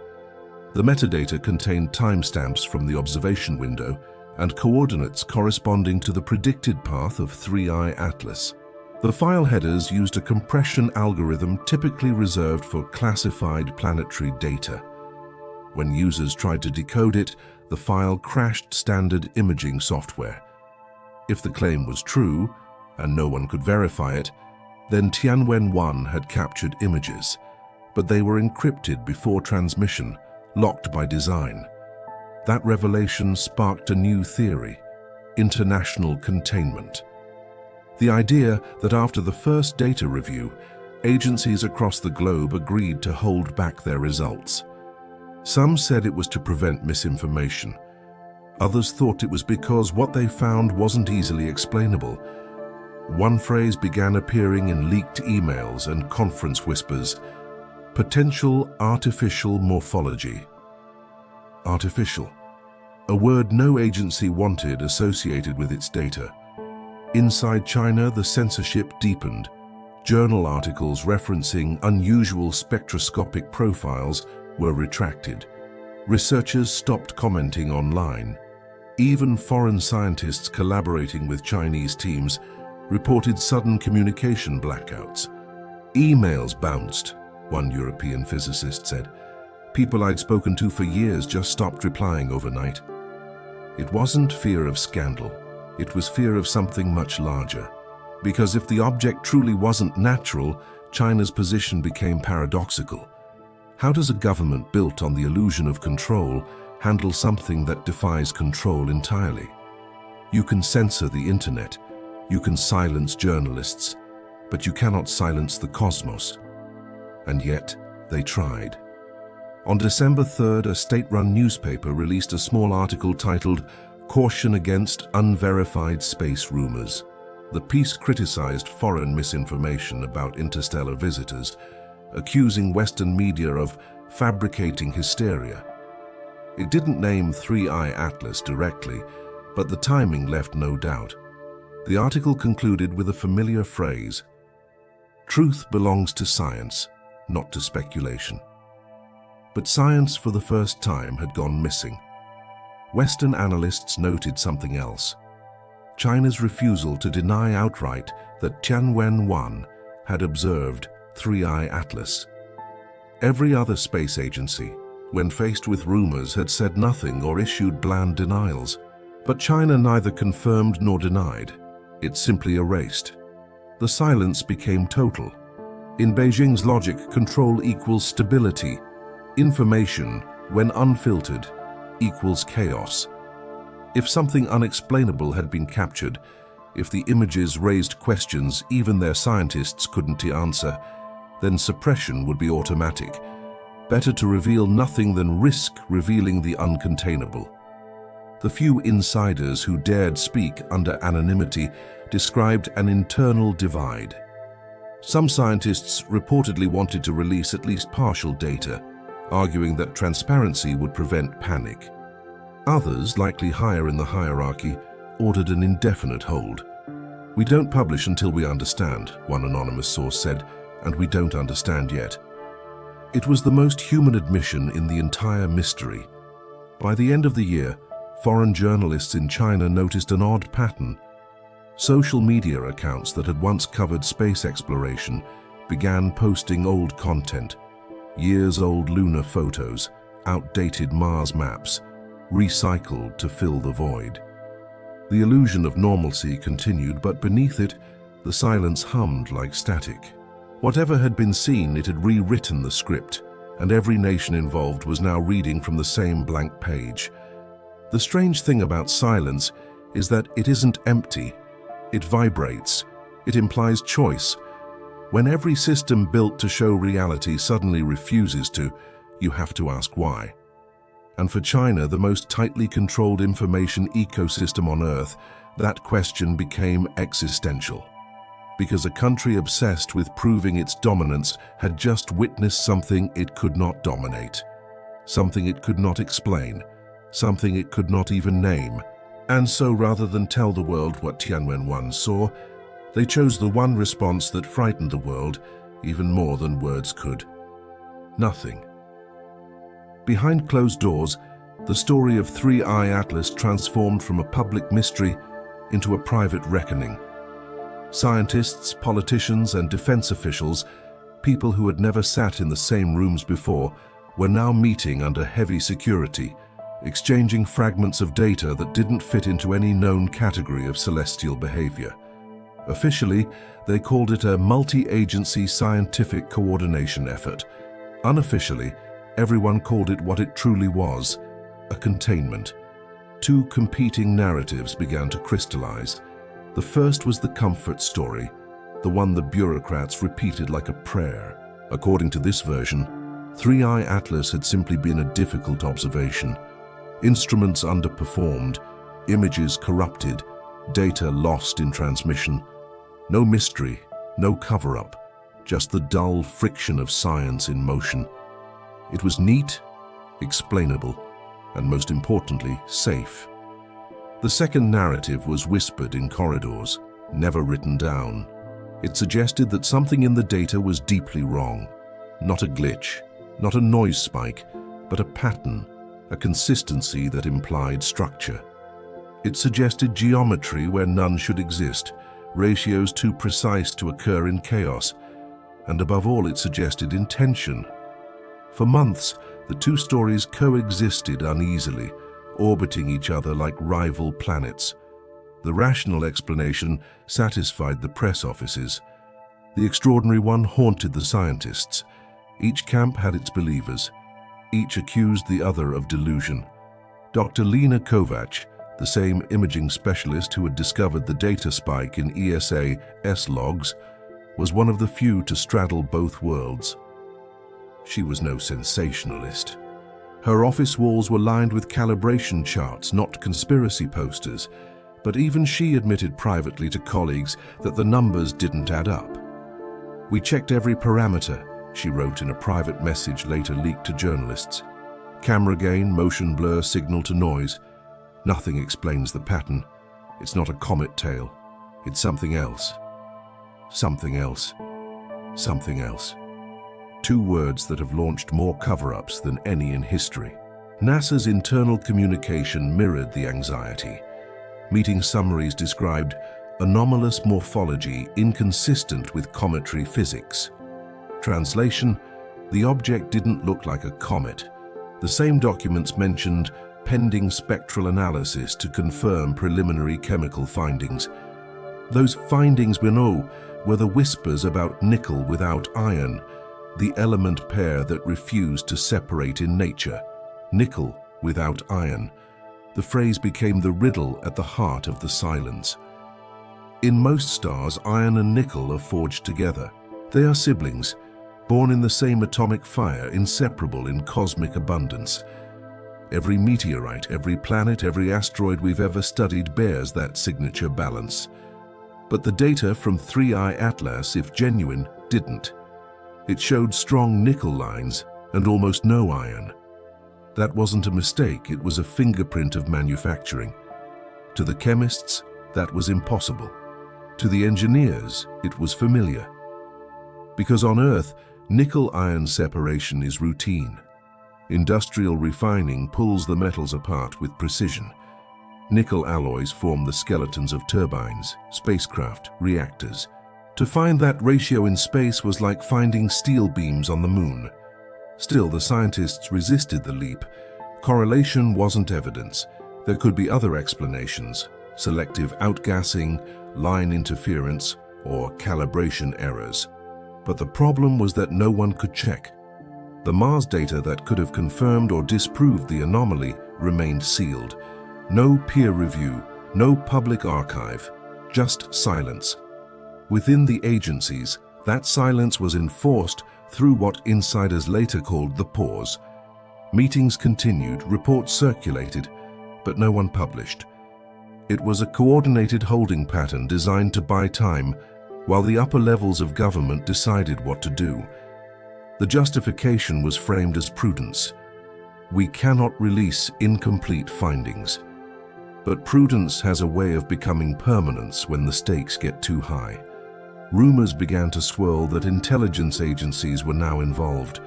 [SPEAKER 1] The metadata contained timestamps from the observation window and coordinates corresponding to the predicted path of 3I Atlas. The file headers used a compression algorithm typically reserved for classified planetary data. When users tried to decode it, the file crashed standard imaging software. If the claim was true, and no one could verify it, then Tianwen-1 had captured images, but they were encrypted before transmission, locked by design. That revelation sparked a new theory: international containment. The idea that after the first data review, agencies across the globe agreed to hold back their results. Some said it was to prevent misinformation. Others thought it was because what they found wasn't easily explainable. One phrase began appearing in leaked emails and conference whispers: potential artificial morphology. Artificial, a word no agency wanted associated with its data. Inside China, the censorship deepened. Journal articles referencing unusual spectroscopic profiles were retracted. Researchers stopped commenting online. Even foreign scientists collaborating with Chinese teams reported sudden communication blackouts. Emails bounced, one European physicist said. People I'd spoken to for years just stopped replying overnight. It wasn't fear of scandal. It was fear of something much larger. Because if the object truly wasn't natural, China's position became paradoxical. How does a government built on the illusion of control handle something that defies control entirely? You can censor the internet, you can silence journalists, but you cannot silence the cosmos. And yet, they tried. On December 3rd, a state-run newspaper released a small article titled "Caution Against Unverified Space Rumors." The piece criticized foreign misinformation about interstellar visitors, accusing Western media of fabricating hysteria. It didn't name 3I Atlas directly, but the timing left no doubt. The article concluded with a familiar phrase: "Truth belongs to science, not to speculation." But science for the first time had gone missing. Western analysts noted something else: China's refusal to deny outright that Tianwen-1 had observed 3I Atlas. Every other space agency, when faced with rumors, had said nothing or issued bland denials. But China neither confirmed nor denied. It simply erased. The silence became total. In Beijing's logic, control equals stability. Information, when unfiltered, equals chaos. If something unexplainable had been captured, if the images raised questions even their scientists couldn't answer, then suppression would be automatic. Better to reveal nothing than risk revealing the uncontainable. The few insiders who dared speak under anonymity described an internal divide. Some scientists reportedly wanted to release at least partial data, arguing that transparency would prevent panic. Others, likely higher in the hierarchy, ordered an indefinite hold. "We don't publish until we understand," one anonymous source said, "and we don't understand yet." It was the most human admission in the entire mystery. By the end of the year, foreign journalists in China noticed an odd pattern. Social media accounts that had once covered space exploration began posting old content, years-old lunar photos, outdated Mars maps, recycled to fill the void. The illusion of normalcy continued, but beneath it, the silence hummed like static. Whatever had been seen, it had rewritten the script, and every nation involved was now reading from the same blank page. The strange thing about silence is that it isn't empty. It vibrates. It implies choice. When every system built to show reality suddenly refuses to, you have to ask why. And for China, the most tightly controlled information ecosystem on Earth, that question became existential. Because a country obsessed with proving its dominance had just witnessed something it could not dominate, something it could not explain, something it could not even name. And so, rather than tell the world what Tianwen-1 saw, they chose the one response that frightened the world even more than words could. Nothing. Behind closed doors, the story of 3I Atlas transformed from a public mystery into a private reckoning. Scientists, politicians, and defense officials, people who had never sat in the same rooms before, were now meeting under heavy security, exchanging fragments of data that didn't fit into any known category of celestial behavior. Officially, they called it a multi-agency scientific coordination effort. Unofficially, everyone called it what it truly was, a containment. Two competing narratives began to crystallize. The first was the comfort story, the one the bureaucrats repeated like a prayer. According to this version, 3I Atlas had simply been a difficult observation. Instruments underperformed, images corrupted, data lost in transmission. No mystery, no cover-up, just the dull friction of science in motion. It was neat, explainable, and most importantly, safe. The second narrative was whispered in corridors, never written down. It suggested that something in the data was deeply wrong. Not a glitch, not a noise spike, but a pattern, a consistency that implied structure. It suggested geometry where none should exist, ratios too precise to occur in chaos, and above all it suggested intention. For months, the two stories coexisted uneasily, orbiting each other like rival planets. The rational explanation satisfied the press offices. The extraordinary one haunted the scientists. Each camp had its believers. Each accused the other of delusion. Dr. Lena Kovac, the same imaging specialist who had discovered the data spike in ESA S-logs, was one of the few to straddle both worlds. She was no sensationalist. Her office walls were lined with calibration charts, not conspiracy posters, but even she admitted privately to colleagues that the numbers didn't add up. "We checked every parameter," she wrote in a private message later leaked to journalists. "Camera gain, motion blur, signal to noise. Nothing explains the pattern. It's not a comet tail. It's something else. Something else. Something else." Two words that have launched more cover-ups than any in history. NASA's internal communication mirrored the anxiety. Meeting summaries described anomalous morphology inconsistent with cometary physics. Translation: the object didn't look like a comet. The same documents mentioned pending spectral analysis to confirm preliminary chemical findings. Those findings were the whispers about nickel without iron, the element pair that refused to separate in nature. Nickel without iron. The phrase became the riddle at the heart of the silence. In most stars, iron and nickel are forged together. They are siblings, born in the same atomic fire, inseparable in cosmic abundance. Every meteorite, every planet, every asteroid we've ever studied bears that signature balance. But the data from 3I Atlas, if genuine, didn't. It showed strong nickel lines and almost no iron. That wasn't a mistake, it was a fingerprint of manufacturing. To the chemists, that was impossible. To the engineers, it was familiar. Because on Earth, nickel-iron separation is routine. Industrial refining pulls the metals apart with precision. Nickel alloys form the skeletons of turbines, spacecraft, reactors. To find that ratio in space was like finding steel beams on the moon. Still, the scientists resisted the leap. Correlation wasn't evidence. There could be other explanations: selective outgassing, line interference, or calibration errors. But the problem was that no one could check. The Mars data that could have confirmed or disproved the anomaly remained sealed. No peer review, no public archive, just silence. Within the agencies, that silence was enforced through what insiders later called the pause. Meetings continued, reports circulated, but no one published. It was a coordinated holding pattern designed to buy time, while the upper levels of government decided what to do. The justification was framed as prudence. We cannot release incomplete findings. But prudence has a way of becoming permanence when the stakes get too high. Rumors began to swirl that intelligence agencies were now involved.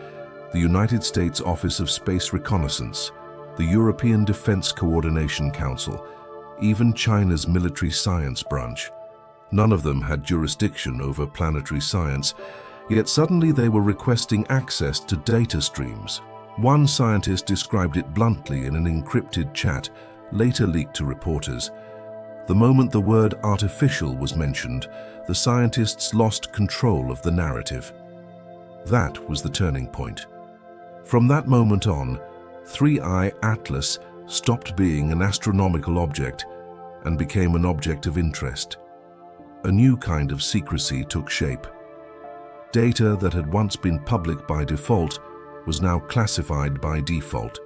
[SPEAKER 1] The United States Office of Space Reconnaissance, the European Defense Coordination Council, even China's military science branch. None of them had jurisdiction over planetary science, yet suddenly they were requesting access to data streams. One scientist described it bluntly in an encrypted chat, later leaked to reporters. The moment the word artificial was mentioned, the scientists lost control of the narrative. That was the turning point. From that moment on, 3I Atlas stopped being an astronomical object and became an object of interest. A new kind of secrecy took shape. Data that had once been public by default was now classified by default.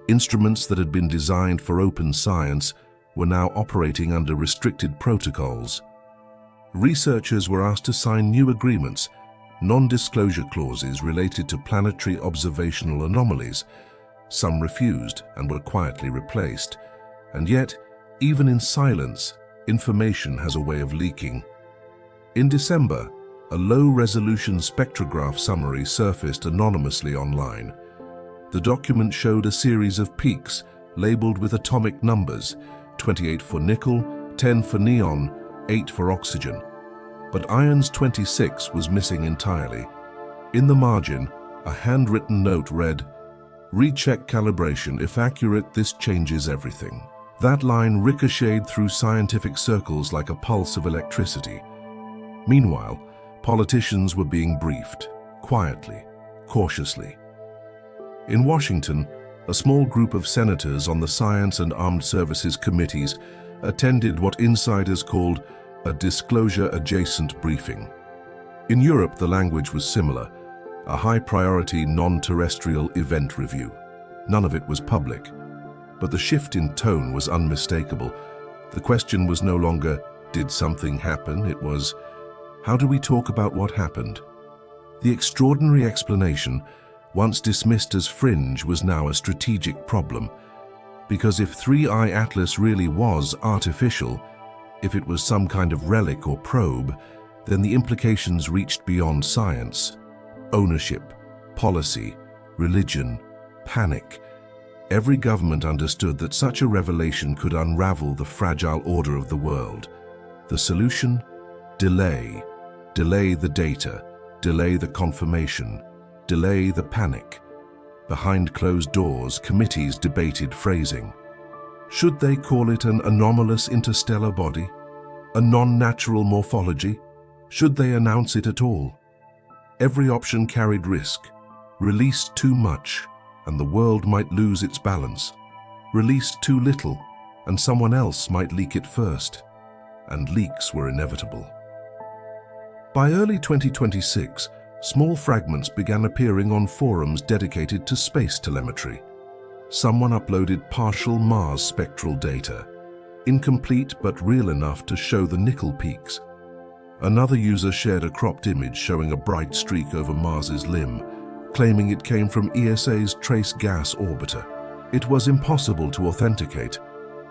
[SPEAKER 1] Instruments that had been designed for open science were now operating under restricted protocols. Researchers were asked to sign new agreements, non-disclosure clauses related to planetary observational anomalies. Some refused and were quietly replaced. And yet, even in silence, information has a way of leaking. In December, a low-resolution spectrograph summary surfaced anonymously online. The document showed a series of peaks labeled with atomic numbers: 28 for nickel, 10 for neon, 8 for oxygen. But iron's 26 was missing entirely. In the margin, a handwritten note read, "Recheck calibration. If accurate, this changes everything." That line ricocheted through scientific circles like a pulse of electricity. Meanwhile, politicians were being briefed, quietly, cautiously. In Washington, a small group of senators on the Science and Armed Services Committees attended what insiders called a disclosure-adjacent briefing. In Europe, the language was similar, a high-priority non-terrestrial event review. None of it was public, but the shift in tone was unmistakable. The question was no longer, did something happen? It was, how do we talk about what happened? The extraordinary explanation, once dismissed as fringe, was now a strategic problem. Because if 3I Atlas really was artificial, if it was some kind of relic or probe, then the implications reached beyond science. Ownership, policy, religion, panic. Every government understood that such a revelation could unravel the fragile order of the world. The solution? Delay. Delay the data. Delay the confirmation. Delay the panic. Behind closed doors, committees debated phrasing. Should they call it an anomalous interstellar body? A non-natural morphology? Should they announce it at all? Every option carried risk. Release too much, and the world might lose its balance. Release too little, and someone else might leak it first. And leaks were inevitable. By early 2026, small fragments began appearing on forums dedicated to space telemetry. Someone uploaded partial Mars spectral data. incomplete but real enough to show the nickel peaks. Another user shared a cropped image showing a bright streak over Mars's limb, claiming it came from ESA's trace gas orbiter. It was impossible to authenticate,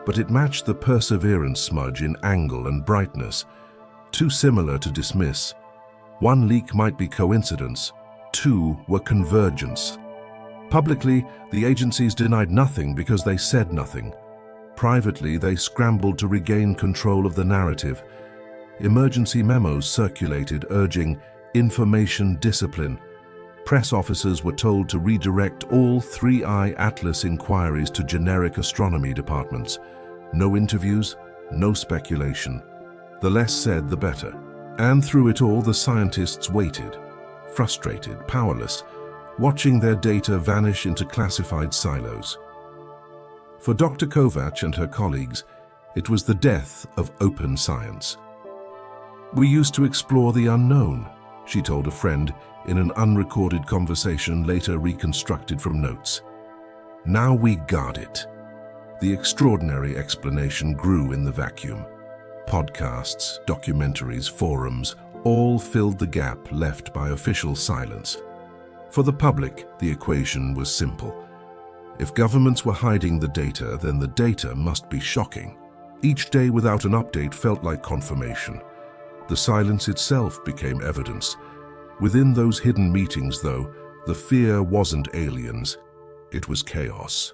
[SPEAKER 1] but it matched the Perseverance smudge in angle and brightness, too similar to dismiss. One leak might be coincidence, two were convergence. Publicly, the agencies denied nothing because they said nothing. Privately, they scrambled to regain control of the narrative. Emergency memos circulated urging information discipline. Press officers were told to redirect all 3i Atlas inquiries to generic astronomy departments. No interviews, no speculation. The less said, the better. And through it all, the scientists waited, frustrated, powerless, watching their data vanish into classified silos. For Dr. Kovacs and her colleagues, it was the death of open science. "We used to explore the unknown," she told a friend in an unrecorded conversation later reconstructed from notes. "Now we guard it." The extraordinary explanation grew in the vacuum. Podcasts, documentaries, forums, all filled the gap left by official silence. For the public, the equation was simple. If governments were hiding the data, then the data must be shocking. Each day without an update felt like confirmation. The silence itself became evidence. Within those hidden meetings, though, the fear wasn't aliens, it was chaos.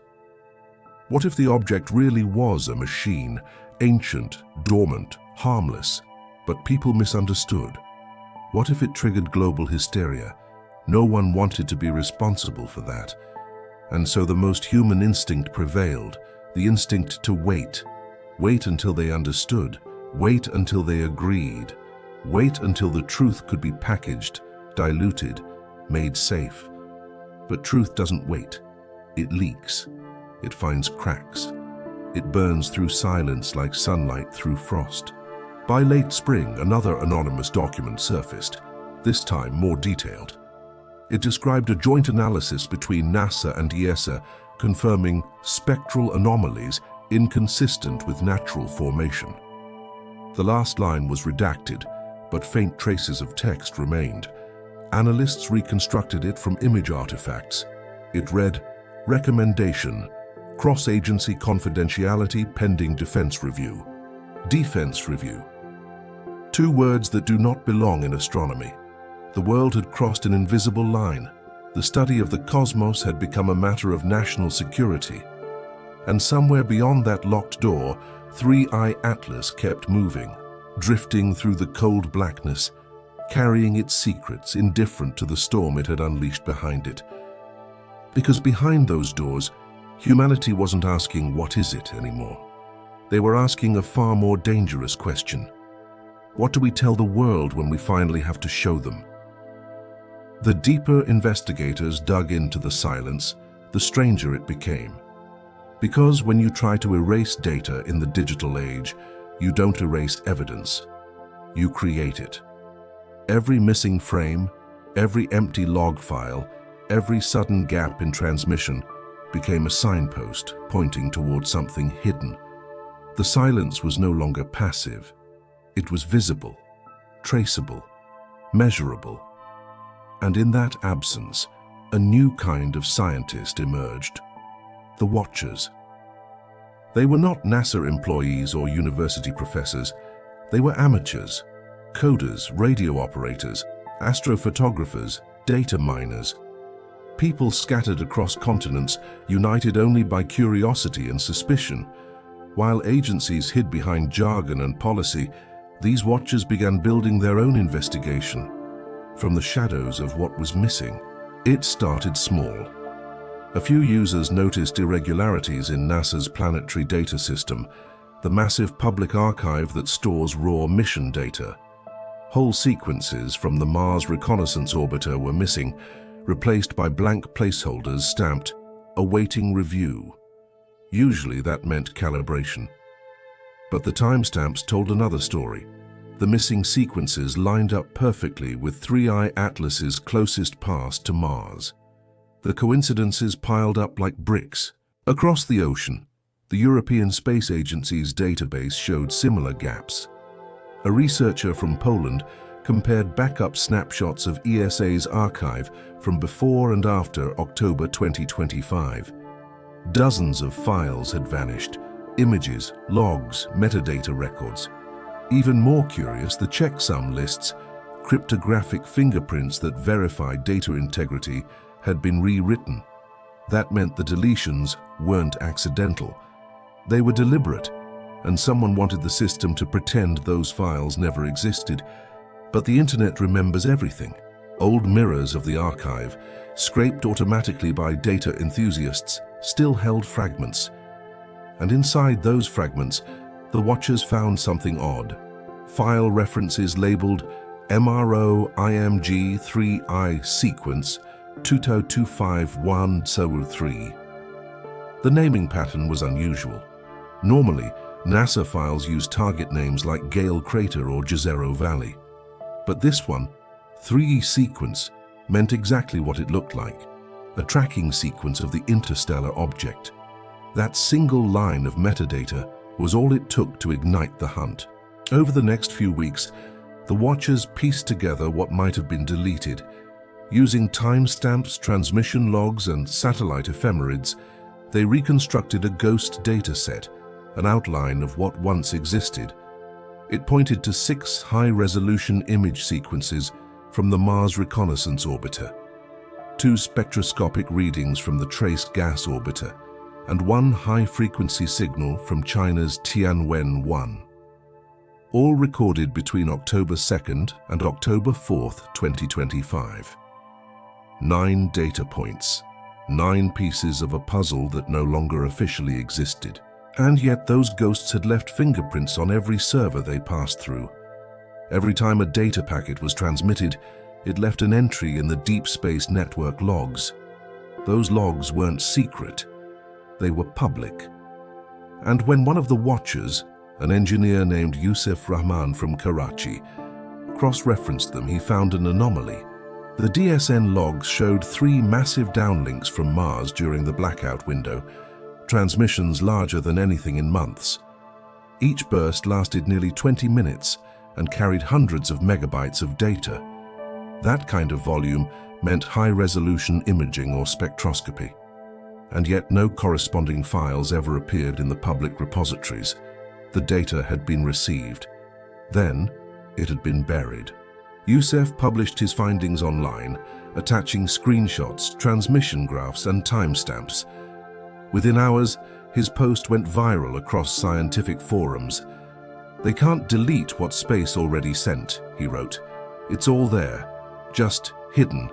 [SPEAKER 1] What if the object really was a machine, ancient, dormant, harmless, but people misunderstood? What if it triggered global hysteria? No one wanted to be responsible for that. And so the most human instinct prevailed, the instinct to wait. Wait until they understood. Wait until they agreed. Wait until the truth could be packaged, diluted, made safe. But truth doesn't wait. It leaks. It finds cracks. It burns through silence like sunlight through frost. By late spring, another anonymous document surfaced, this time more detailed. It described a joint analysis between NASA and ESA confirming spectral anomalies inconsistent with natural formation. The last line was redacted, but faint traces of text remained. Analysts reconstructed it from image artifacts. It read, "Recommendation, cross-agency confidentiality pending defense review." Defense review. Two words that do not belong in astronomy. The world had crossed an invisible line. The study of the cosmos had become a matter of national security. And somewhere beyond that locked door, 3i Atlas kept moving, drifting through the cold blackness, carrying its secrets, indifferent to the storm it had unleashed behind it. Because behind those doors, humanity wasn't asking "what is it" anymore. They were asking a far more dangerous question. What do we tell the world when we finally have to show them? The deeper investigators dug into the silence, the stranger it became. Because when you try to erase data in the digital age, you don't erase evidence. You create it. Every missing frame, every empty log file, every sudden gap in transmission became a signpost pointing toward something hidden. The silence was no longer passive. It was visible, traceable, measurable. And in that absence, a new kind of scientist emerged. The Watchers. They were not NASA employees or university professors. They were amateurs, coders, radio operators, astrophotographers, data miners. People scattered across continents, united only by curiosity and suspicion. While agencies hid behind jargon and policy, these watchers began building their own investigation. From the shadows of what was missing, it started small. A few users noticed irregularities in NASA's planetary data system, the massive public archive that stores raw mission data. Whole sequences from the Mars Reconnaissance Orbiter were missing, replaced by blank placeholders stamped "Awaiting Review." Usually that meant calibration. But the timestamps told another story. The missing sequences lined up perfectly with 3i Atlas's closest pass to Mars. The coincidences piled up like bricks. Across the ocean, The European Space Agency's database showed similar gaps. A researcher from Poland compared backup snapshots of ESA's archive from before and after October 2025. Dozens of files had vanished: images, logs, metadata records. Even more curious, the checksum lists, cryptographic fingerprints that verified data integrity, had been rewritten. That meant the deletions weren't accidental. They were deliberate, and someone wanted the system to pretend those files never existed. But the internet remembers everything. Old mirrors of the archive, scraped automatically by data enthusiasts, still held fragments. And inside those fragments, the watchers found something odd. File references labeled MRO IMG 3I sequence 2025103. The naming pattern was unusual. Normally, NASA files use target names like Gale Crater or Jezero Valley. But this one, 3E sequence, meant exactly what it looked like: a tracking sequence of the interstellar object. That single line of metadata was all it took to ignite the hunt. Over the next few weeks, the watchers pieced together what might have been deleted. Using timestamps, transmission logs, and satellite ephemerids, they reconstructed a ghost data set, an outline of what once existed. It pointed to 6 high-resolution image sequences from the Mars Reconnaissance Orbiter, 2 spectroscopic readings from the Trace Gas Orbiter, and 1 high-frequency signal from China's Tianwen-1. All recorded between October 2nd and October 4th, 2025. 9 data points, 9 pieces of a puzzle that no longer officially existed. And yet those ghosts had left fingerprints on every server they passed through. Every time a data packet was transmitted, it left an entry in the Deep Space Network logs. Those logs weren't secret, they were public. And when one of the watchers, an engineer named Yusuf Rahman from Karachi, cross-referenced them, he found an anomaly. The DSN logs showed 3 massive downlinks from Mars during the blackout window, transmissions larger than anything in months. Each burst lasted nearly 20 minutes and carried hundreds of megabytes of data. That kind of volume meant high-resolution imaging or spectroscopy. And yet no corresponding files ever appeared in the public repositories. The data had been received. Then, it had been buried. Yusuf published his findings online, attaching screenshots, transmission graphs, and timestamps. Within hours, his post went viral across scientific forums. "They can't delete what space already sent," he wrote. "It's all there, just hidden."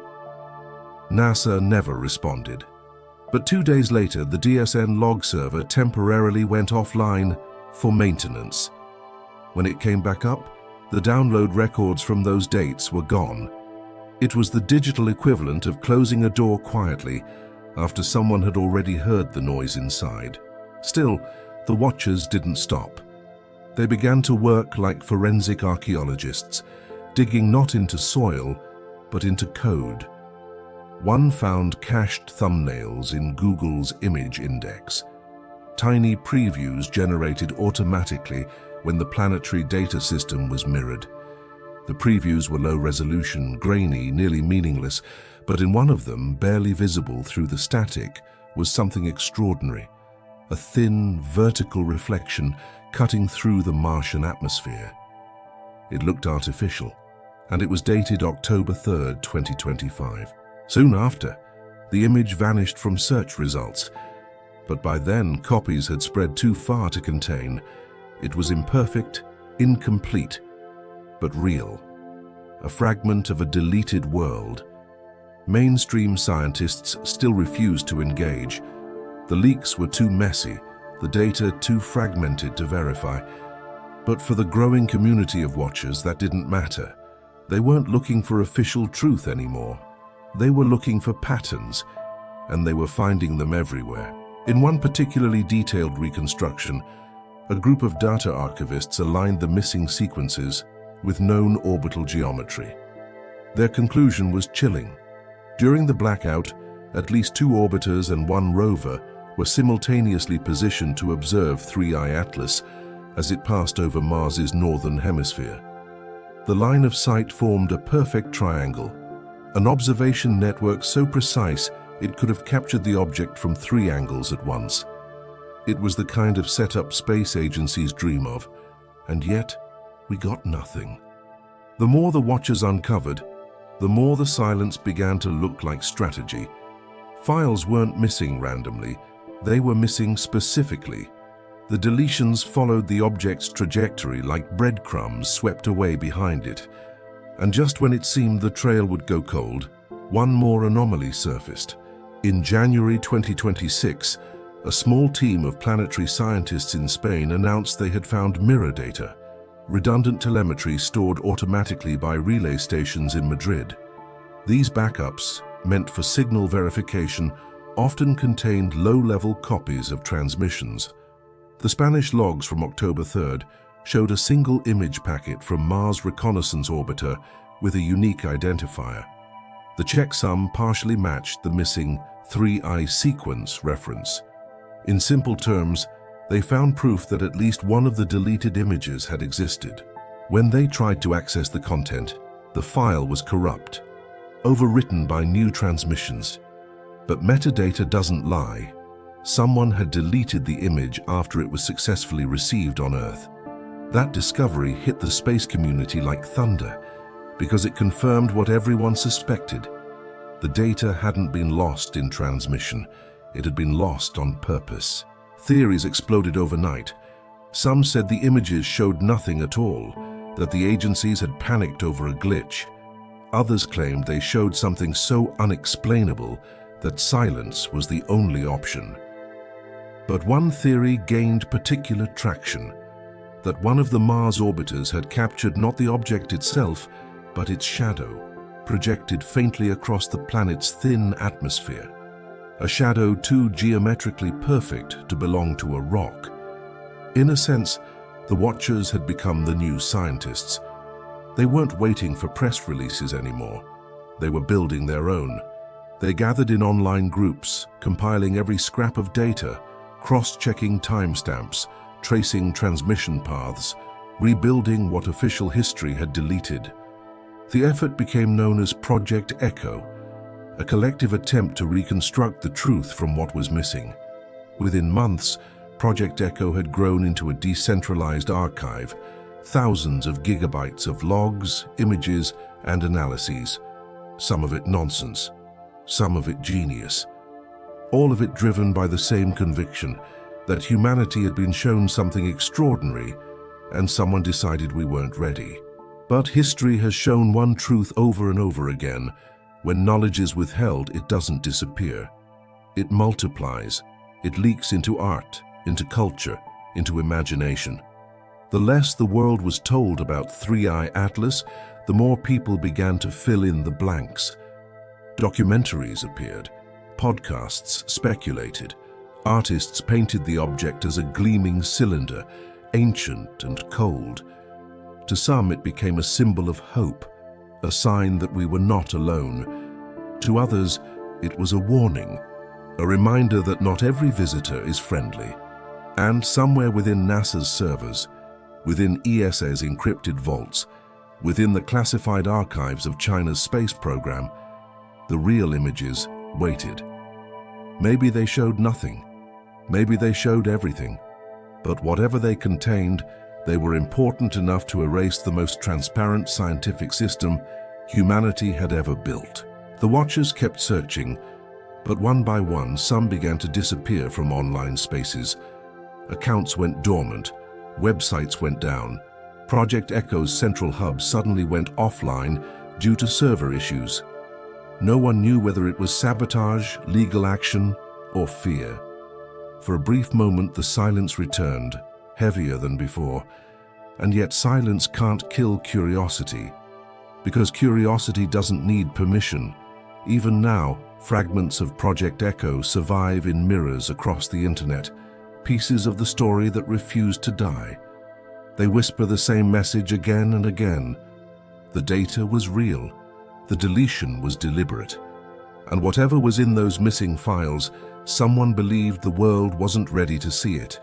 [SPEAKER 1] NASA never responded. But 2 days later, the DSN log server temporarily went offline for maintenance. When it came back up, the download records from those dates were gone. It was the digital equivalent of closing a door quietly after someone had already heard the noise inside. Still, the watchers didn't stop. They began to work like forensic archaeologists, digging not into soil, but into code. One found cached thumbnails in Google's image index, tiny previews generated automatically when the planetary data system was mirrored. The previews were low resolution, grainy, nearly meaningless, but in one of them, barely visible through the static, was something extraordinary: a thin, vertical reflection cutting through the Martian atmosphere. It looked artificial, and it was dated October 3rd, 2025. Soon after, the image vanished from search results, but by then copies had spread too far to contain. It was imperfect, incomplete, but real. A fragment of a deleted world. Mainstream scientists still refused to engage. The leaks were too messy, the data too fragmented to verify. But for the growing community of watchers, that didn't matter. They weren't looking for official truth anymore. They were looking for patterns, and they were finding them everywhere. In one particularly detailed reconstruction, a group of data archivists aligned the missing sequences with known orbital geometry. Their conclusion was chilling. During the blackout, at least 2 orbiters and 1 rover were simultaneously positioned to observe 3I Atlas as it passed over Mars's northern hemisphere. The line of sight formed a perfect triangle, an observation network so precise it could have captured the object from 3 angles at once. It was the kind of setup space agencies dream of, and yet we got nothing. The more the watchers uncovered, the more the silence began to look like strategy. Files weren't missing randomly, they were missing specifically. The deletions followed the object's trajectory like breadcrumbs swept away behind it. And just when it seemed the trail would go cold, one more anomaly surfaced. In January 2026, a small team of planetary scientists in Spain announced they had found mirror data, redundant telemetry stored automatically by relay stations in Madrid. These backups, meant for signal verification, often contained low-level copies of transmissions. The Spanish logs from October 3rd showed a single image packet from Mars Reconnaissance Orbiter with a unique identifier. The checksum partially matched the missing 3I sequence reference. In simple terms, they found proof that at least one of the deleted images had existed. When they tried to access the content, the file was corrupt, overwritten by new transmissions. But metadata doesn't lie. Someone had deleted the image after it was successfully received on Earth. That discovery hit the space community like thunder, because it confirmed what everyone suspected. The data hadn't been lost in transmission, it had been lost on purpose. Theories exploded overnight. Some said the images showed nothing at all, that the agencies had panicked over a glitch. Others claimed they showed something so unexplainable that silence was the only option. But one theory gained particular traction, that one of the Mars orbiters had captured not the object itself, but its shadow, projected faintly across the planet's thin atmosphere. A shadow too geometrically perfect to belong to a rock. In a sense, the Watchers had become the new scientists. They weren't waiting for press releases anymore. They were building their own. They gathered in online groups, compiling every scrap of data, cross-checking timestamps, tracing transmission paths, rebuilding what official history had deleted. The effort became known as Project Echo, a collective attempt to reconstruct the truth from what was missing. Within months, Project Echo had grown into a decentralized archive, thousands of gigabytes of logs, images, and analyses, some of it nonsense, some of it genius. All of it driven by the same conviction that humanity had been shown something extraordinary and someone decided we weren't ready. But history has shown one truth over and over again. When knowledge is withheld, it doesn't disappear. It multiplies. It leaks into art, into culture, into imagination. The less the world was told about 3I Atlas, the more people began to fill in the blanks. Documentaries appeared. Podcasts speculated. Artists painted the object as a gleaming cylinder, ancient and cold. To some, it became a symbol of hope, a sign that we were not alone. To others, it was a warning, a reminder that not every visitor is friendly. And somewhere within NASA's servers, within ESA's encrypted vaults, within the classified archives of China's space program, the real images waited. Maybe they showed nothing. Maybe they showed everything. But whatever they contained, they were important enough to erase the most transparent scientific system humanity had ever built. The Watchers kept searching, but one by one, some began to disappear from online spaces. Accounts went dormant, websites went down. Project Echo's central hub suddenly went offline due to server issues. No one knew whether it was sabotage, legal action, or fear. For a brief moment, the silence returned, heavier than before. And yet silence can't kill curiosity, because curiosity doesn't need permission. Even now, fragments of Project Echo survive in mirrors across the internet, pieces of the story that refuse to die. They whisper the same message again and again. The data was real. The deletion was deliberate. And whatever was in those missing files, someone believed the world wasn't ready to see it.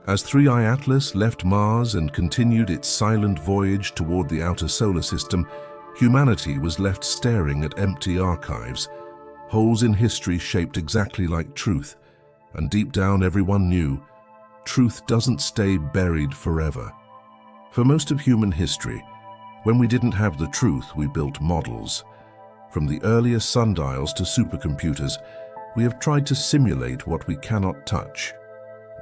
[SPEAKER 1] As 3i Atlas left Mars and continued its silent voyage toward the outer solar system, humanity was left staring at empty archives, holes in history shaped exactly like truth, and deep down everyone knew, truth doesn't stay buried forever. For most of human history, when we didn't have the truth, we built models. From the earliest sundials to supercomputers, we have tried to simulate what we cannot touch.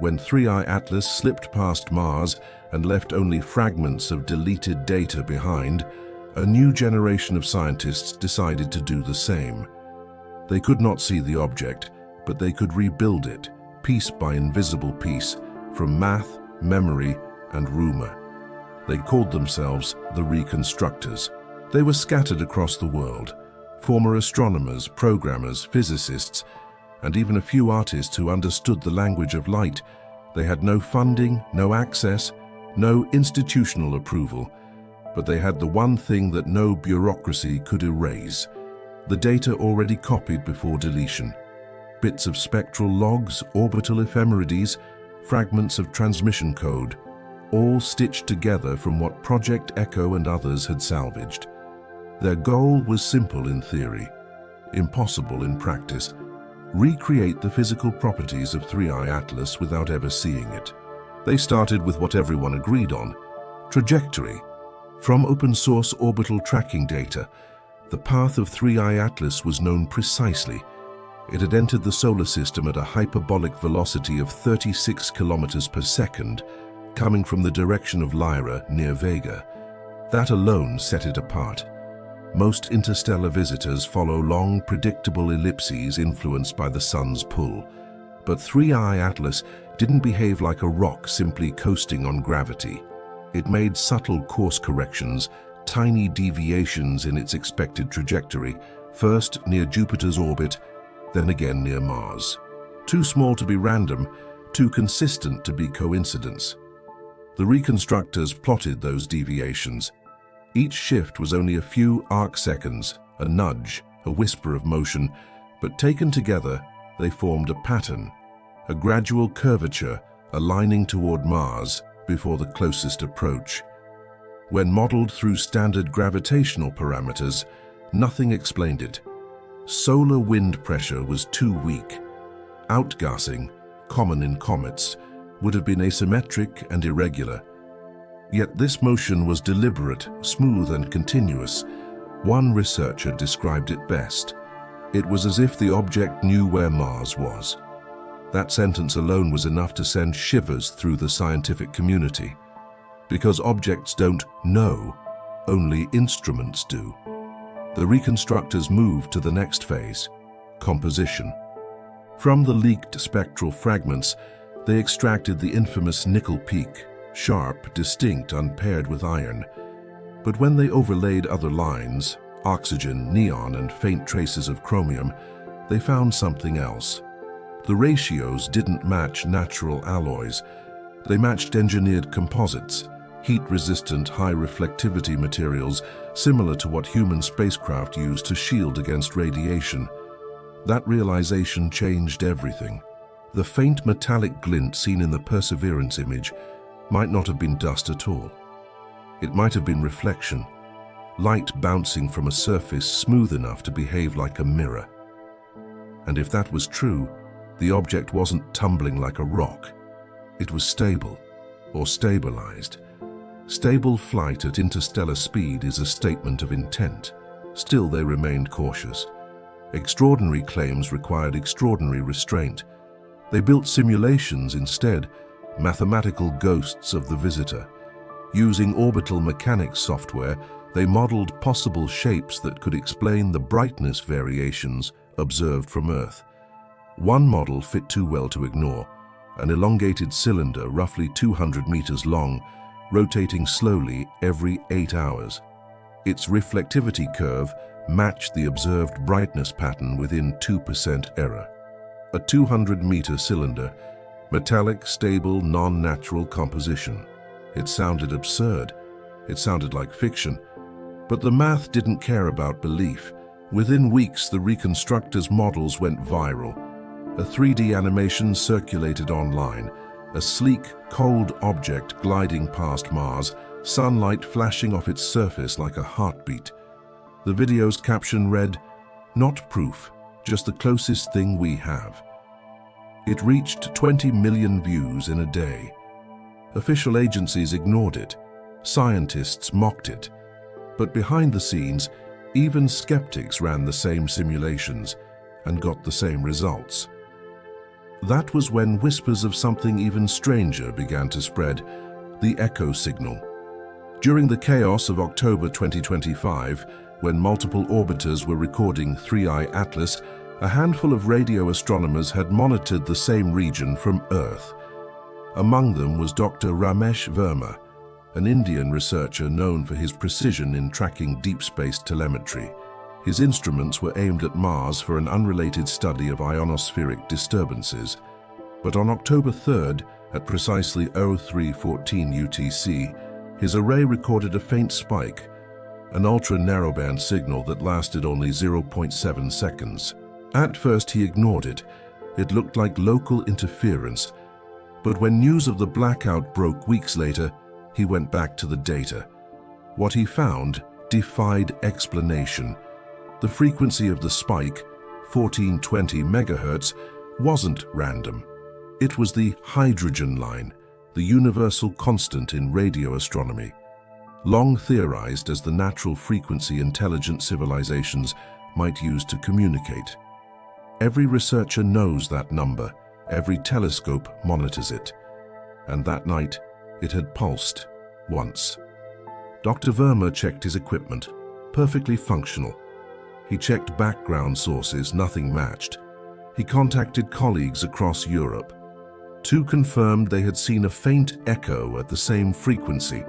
[SPEAKER 1] When 3i Atlas slipped past Mars and left only fragments of deleted data behind, a new generation of scientists decided to do the same. They could not see the object, but they could rebuild it, piece by invisible piece, from math, memory, and rumor. They called themselves the Reconstructors. They were scattered across the world, former astronomers, programmers, physicists, and even a few artists who understood the language of light. They had no funding, no access, no institutional approval, but they had the one thing that no bureaucracy could erase: the data already copied before deletion. Bits of spectral logs, orbital ephemerides, fragments of transmission code, all stitched together from what Project Echo and others had salvaged. Their goal was simple in theory, impossible in practice: recreate the physical properties of 3i Atlas without ever seeing it. They started with what everyone agreed on: trajectory. From open-source orbital tracking data, the path of 3i Atlas was known precisely. It had entered the solar system at a hyperbolic velocity of 36 kilometers per second, coming from the direction of Lyra near Vega. That alone set it apart. Most interstellar visitors follow long, predictable ellipses influenced by the sun's pull. But 3i Atlas didn't behave like a rock simply coasting on gravity. It made subtle course corrections, tiny deviations in its expected trajectory, first near Jupiter's orbit, then again near Mars. Too small to be random, too consistent to be coincidence. The reconstructors plotted those deviations. Each shift was only a few arc-seconds, a nudge, a whisper of motion, but taken together, they formed a pattern, a gradual curvature aligning toward Mars before the closest approach. When modeled through standard gravitational parameters, nothing explained it. Solar wind pressure was too weak. Outgassing, common in comets, would have been asymmetric and irregular. Yet this motion was deliberate, smooth and continuous. One researcher described it best: it was as if the object knew where Mars was. That sentence alone was enough to send shivers through the scientific community. Because objects don't know, only instruments do. The reconstructors moved to the next phase: composition. From the leaked spectral fragments, they extracted the infamous nickel peak, sharp, distinct, unpaired with iron. But when they overlaid other lines, oxygen, neon, and faint traces of chromium, they found something else. The ratios didn't match natural alloys. They matched engineered composites, heat-resistant, high-reflectivity materials similar to what human spacecraft use to shield against radiation. That realization changed everything. The faint metallic glint seen in the Perseverance image might not have been dust at all. It might have been reflection, light bouncing from a surface smooth enough to behave like a mirror. And if that was true, the object wasn't tumbling like a rock. It was stable, or stabilized. Stable flight at interstellar speed is a statement of intent. Still, they remained cautious. Extraordinary claims required extraordinary restraint. They built simulations instead, mathematical ghosts of the visitor. Using orbital mechanics software, they modeled possible shapes that could explain the brightness variations observed from Earth. One model fit too well to ignore: an elongated cylinder roughly 200 meters long, rotating slowly every 8 hours. Its reflectivity curve matched the observed brightness pattern within 2% error. A 200-meter cylinder, metallic, stable, non-natural composition. It sounded absurd. It sounded like fiction. But the math didn't care about belief. Within weeks, the reconstructors' models went viral. A 3D animation circulated online, a sleek, cold object gliding past Mars, sunlight flashing off its surface like a heartbeat. The video's caption read, "Not proof, just the closest thing we have." It reached 20 million views in a day. Official agencies ignored it. Scientists mocked it. But behind the scenes, even skeptics ran the same simulations and got the same results. That was when whispers of something even stranger began to spread, the echo signal. During the chaos of October 2025, when multiple orbiters were recording 3I Atlas, a handful of radio astronomers had monitored the same region from Earth. Among them was Dr. Ramesh Verma, an Indian researcher known for his precision in tracking deep space telemetry. His instruments were aimed at Mars for an unrelated study of ionospheric disturbances. But on October 3rd, at precisely 03:14 UTC, his array recorded a faint spike, an ultra-narrowband signal that lasted only 0.7 seconds. At first he ignored it. It looked like local interference. But when news of the blackout broke weeks later, he went back to the data. What he found defied explanation. The frequency of the spike, 1420 megahertz, wasn't random. It was the hydrogen line, the universal constant in radio astronomy, long theorized as the natural frequency intelligent civilizations might use to communicate. Every researcher knows that number, every telescope monitors it. And that night, it had pulsed once. Dr. Verma checked his equipment, perfectly functional. He checked background sources, nothing matched. He contacted colleagues across Europe. Two confirmed they had seen a faint echo at the same frequency,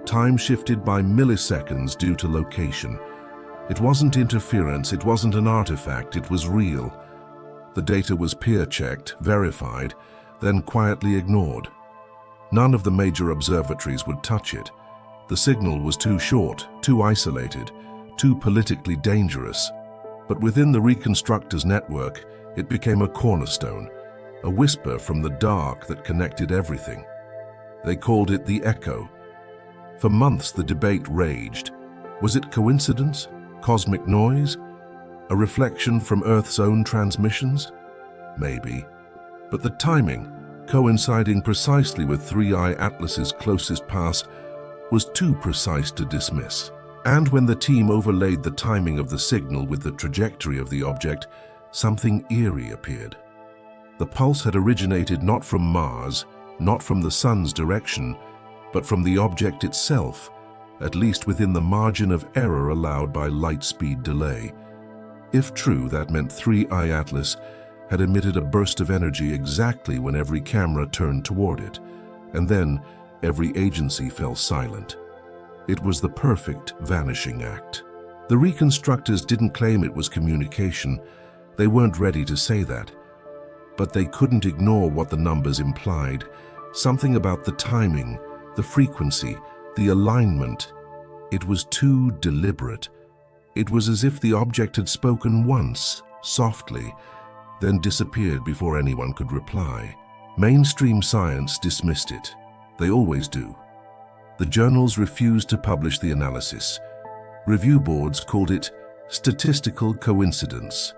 [SPEAKER 1] time shifted by milliseconds due to location. It wasn't interference, it wasn't an artifact, it was real. The data was peer-checked, verified, then quietly ignored. None of the major observatories would touch it. The signal was too short, too isolated, too politically dangerous. But within the reconstructors' network, it became a cornerstone, a whisper from the dark that connected everything. They called it the echo. For months the debate raged. Was it coincidence? Cosmic noise? A reflection from Earth's own transmissions? Maybe. But the timing, coinciding precisely with 3I Atlas's closest pass, was too precise to dismiss. And when the team overlaid the timing of the signal with the trajectory of the object, something eerie appeared. The pulse had originated not from Mars, not from the Sun's direction, but from the object itself, at least within the margin of error allowed by light-speed delay. If true, that meant 3I Atlas had emitted a burst of energy exactly when every camera turned toward it, and then every agency fell silent. It was the perfect vanishing act. The reconstructors didn't claim it was communication. They weren't ready to say that. But they couldn't ignore what the numbers implied. Something about the timing, the frequency, the alignment. It was too deliberate. It was as if the object had spoken once, softly, then disappeared before anyone could reply. Mainstream science dismissed it. They always do. The journals refused to publish the analysis. Review boards called it statistical coincidence.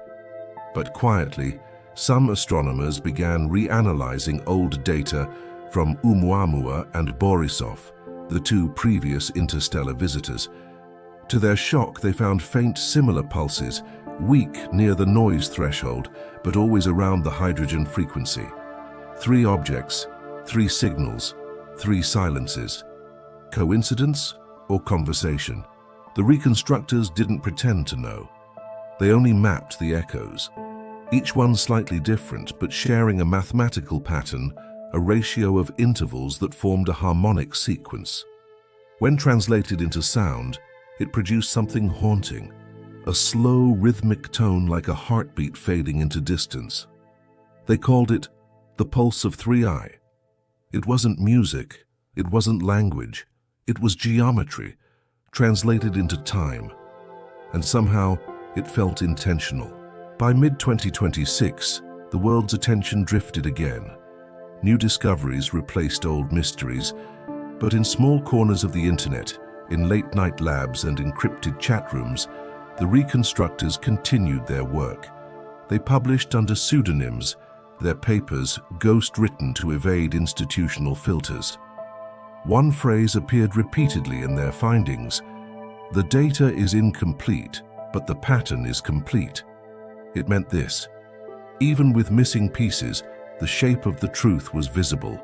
[SPEAKER 1] But quietly, some astronomers began reanalyzing old data from Oumuamua and Borisov, the two previous interstellar visitors. To their shock, they found faint similar pulses, weak near the noise threshold, but always around the hydrogen frequency. 3 objects, 3 signals, 3 silences. Coincidence or conversation? The reconstructors didn't pretend to know. They only mapped the echoes. Each one slightly different, but sharing a mathematical pattern, a ratio of intervals that formed a harmonic sequence. When translated into sound, it produced something haunting, a slow rhythmic tone like a heartbeat fading into distance. They called it the pulse of 3I. It wasn't music, it wasn't language, it was geometry, translated into time. And somehow, It felt intentional. By mid-2026, the world's attention drifted again. New discoveries replaced old mysteries, but in small corners of the internet, in late-night labs and encrypted chat rooms, the reconstructors continued their work. They published under pseudonyms, their papers ghost-written to evade institutional filters. One phrase appeared repeatedly in their findings: "The data is incomplete, but the pattern is complete." It meant this: even with missing pieces, the shape of the truth was visible.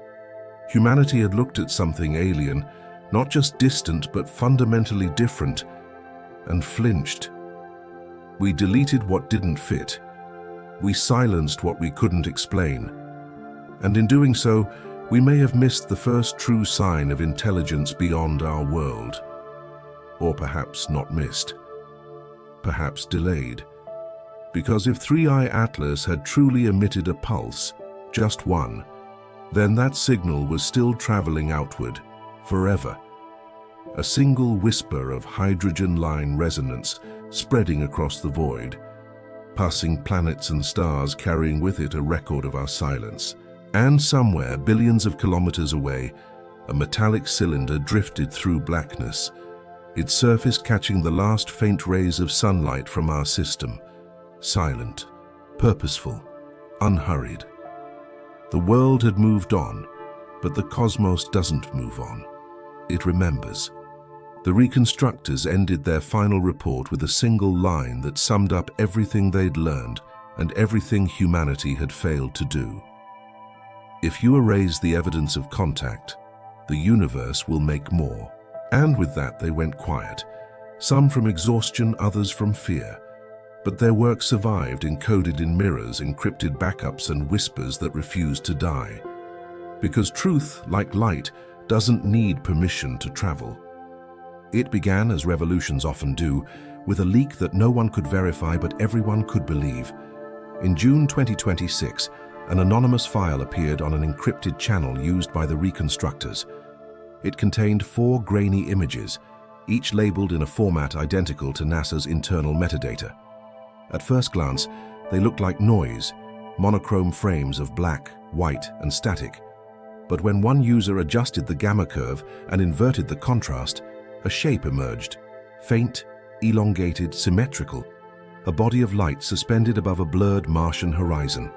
[SPEAKER 1] Humanity had looked at something alien, not just distant but fundamentally different, and flinched. We deleted what didn't fit. We silenced what we couldn't explain. And in doing so, we may have missed the first true sign of intelligence beyond our world. Or perhaps not missed. Perhaps delayed. Because if 3i Atlas had truly emitted a pulse, just one, then that signal was still traveling outward, forever. A single whisper of hydrogen line resonance spreading across the void, passing planets and stars, carrying with it a record of our silence. And somewhere, billions of kilometers away, a metallic cylinder drifted through blackness, its surface catching the last faint rays of sunlight from our system. Silent, purposeful, unhurried. The world had moved on, but the cosmos doesn't move on. It remembers. The reconstructors ended their final report with a single line that summed up everything they'd learned and everything humanity had failed to do. If you erase the evidence of contact, the universe will make more. And with that they went quiet, some from exhaustion, others from fear. But their work survived, encoded in mirrors, encrypted backups, and whispers that refused to die. Because truth, like light, doesn't need permission to travel. It began, as revolutions often do, with a leak that no one could verify but everyone could believe. In June 2026, an anonymous file appeared on an encrypted channel used by the reconstructors. It contained 4 grainy images, each labeled in a format identical to NASA's internal metadata. At first glance, they looked like noise, monochrome frames of black, white, and static. But when one user adjusted the gamma curve and inverted the contrast, a shape emerged, faint, elongated, symmetrical, a body of light suspended above a blurred Martian horizon.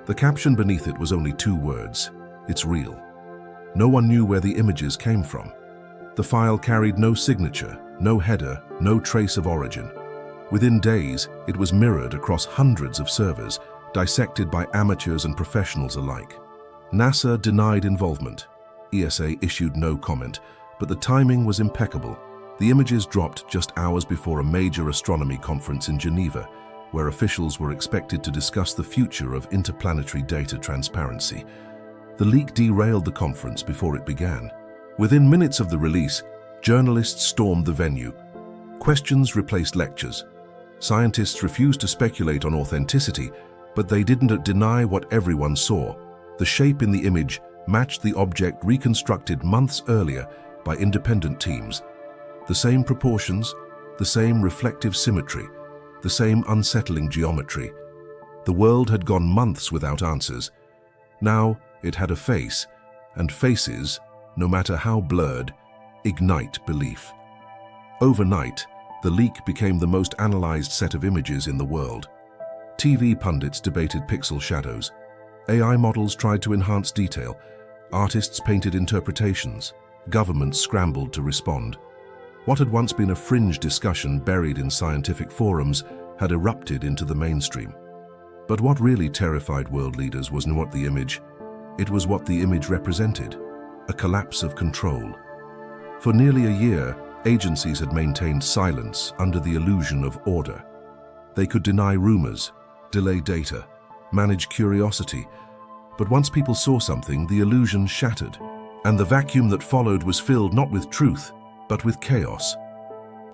[SPEAKER 1] The caption beneath it was only 2 words: "It's real." No one knew where the images came from. The file carried no signature, no header, no trace of origin. Within days, it was mirrored across hundreds of servers, dissected by amateurs and professionals alike. NASA denied involvement. ESA issued no comment, but the timing was impeccable. The images dropped just hours before a major astronomy conference in Geneva, where officials were expected to discuss the future of interplanetary data transparency. The leak derailed the conference before it began. Within minutes of the release, journalists stormed the venue. Questions replaced lectures. Scientists refused to speculate on authenticity, but they didn't deny what everyone saw. The shape in the image matched the object reconstructed months earlier by independent teams. The same proportions, the same reflective symmetry, the same unsettling geometry. The world had gone months without answers. Now it had a face, and faces, no matter how blurred, ignite belief. Overnight, the leak became the most analyzed set of images in the world. TV pundits debated pixel shadows. AI models tried to enhance detail. Artists painted interpretations. Governments scrambled to respond. What had once been a fringe discussion buried in scientific forums had erupted into the mainstream. But what really terrified world leaders wasn't what the image, it was what the image represented: a collapse of control. For nearly a year, agencies had maintained silence under the illusion of order. They could deny rumors, delay data, manage curiosity. But once people saw something, the illusion shattered, and the vacuum that followed was filled not with truth, but with chaos.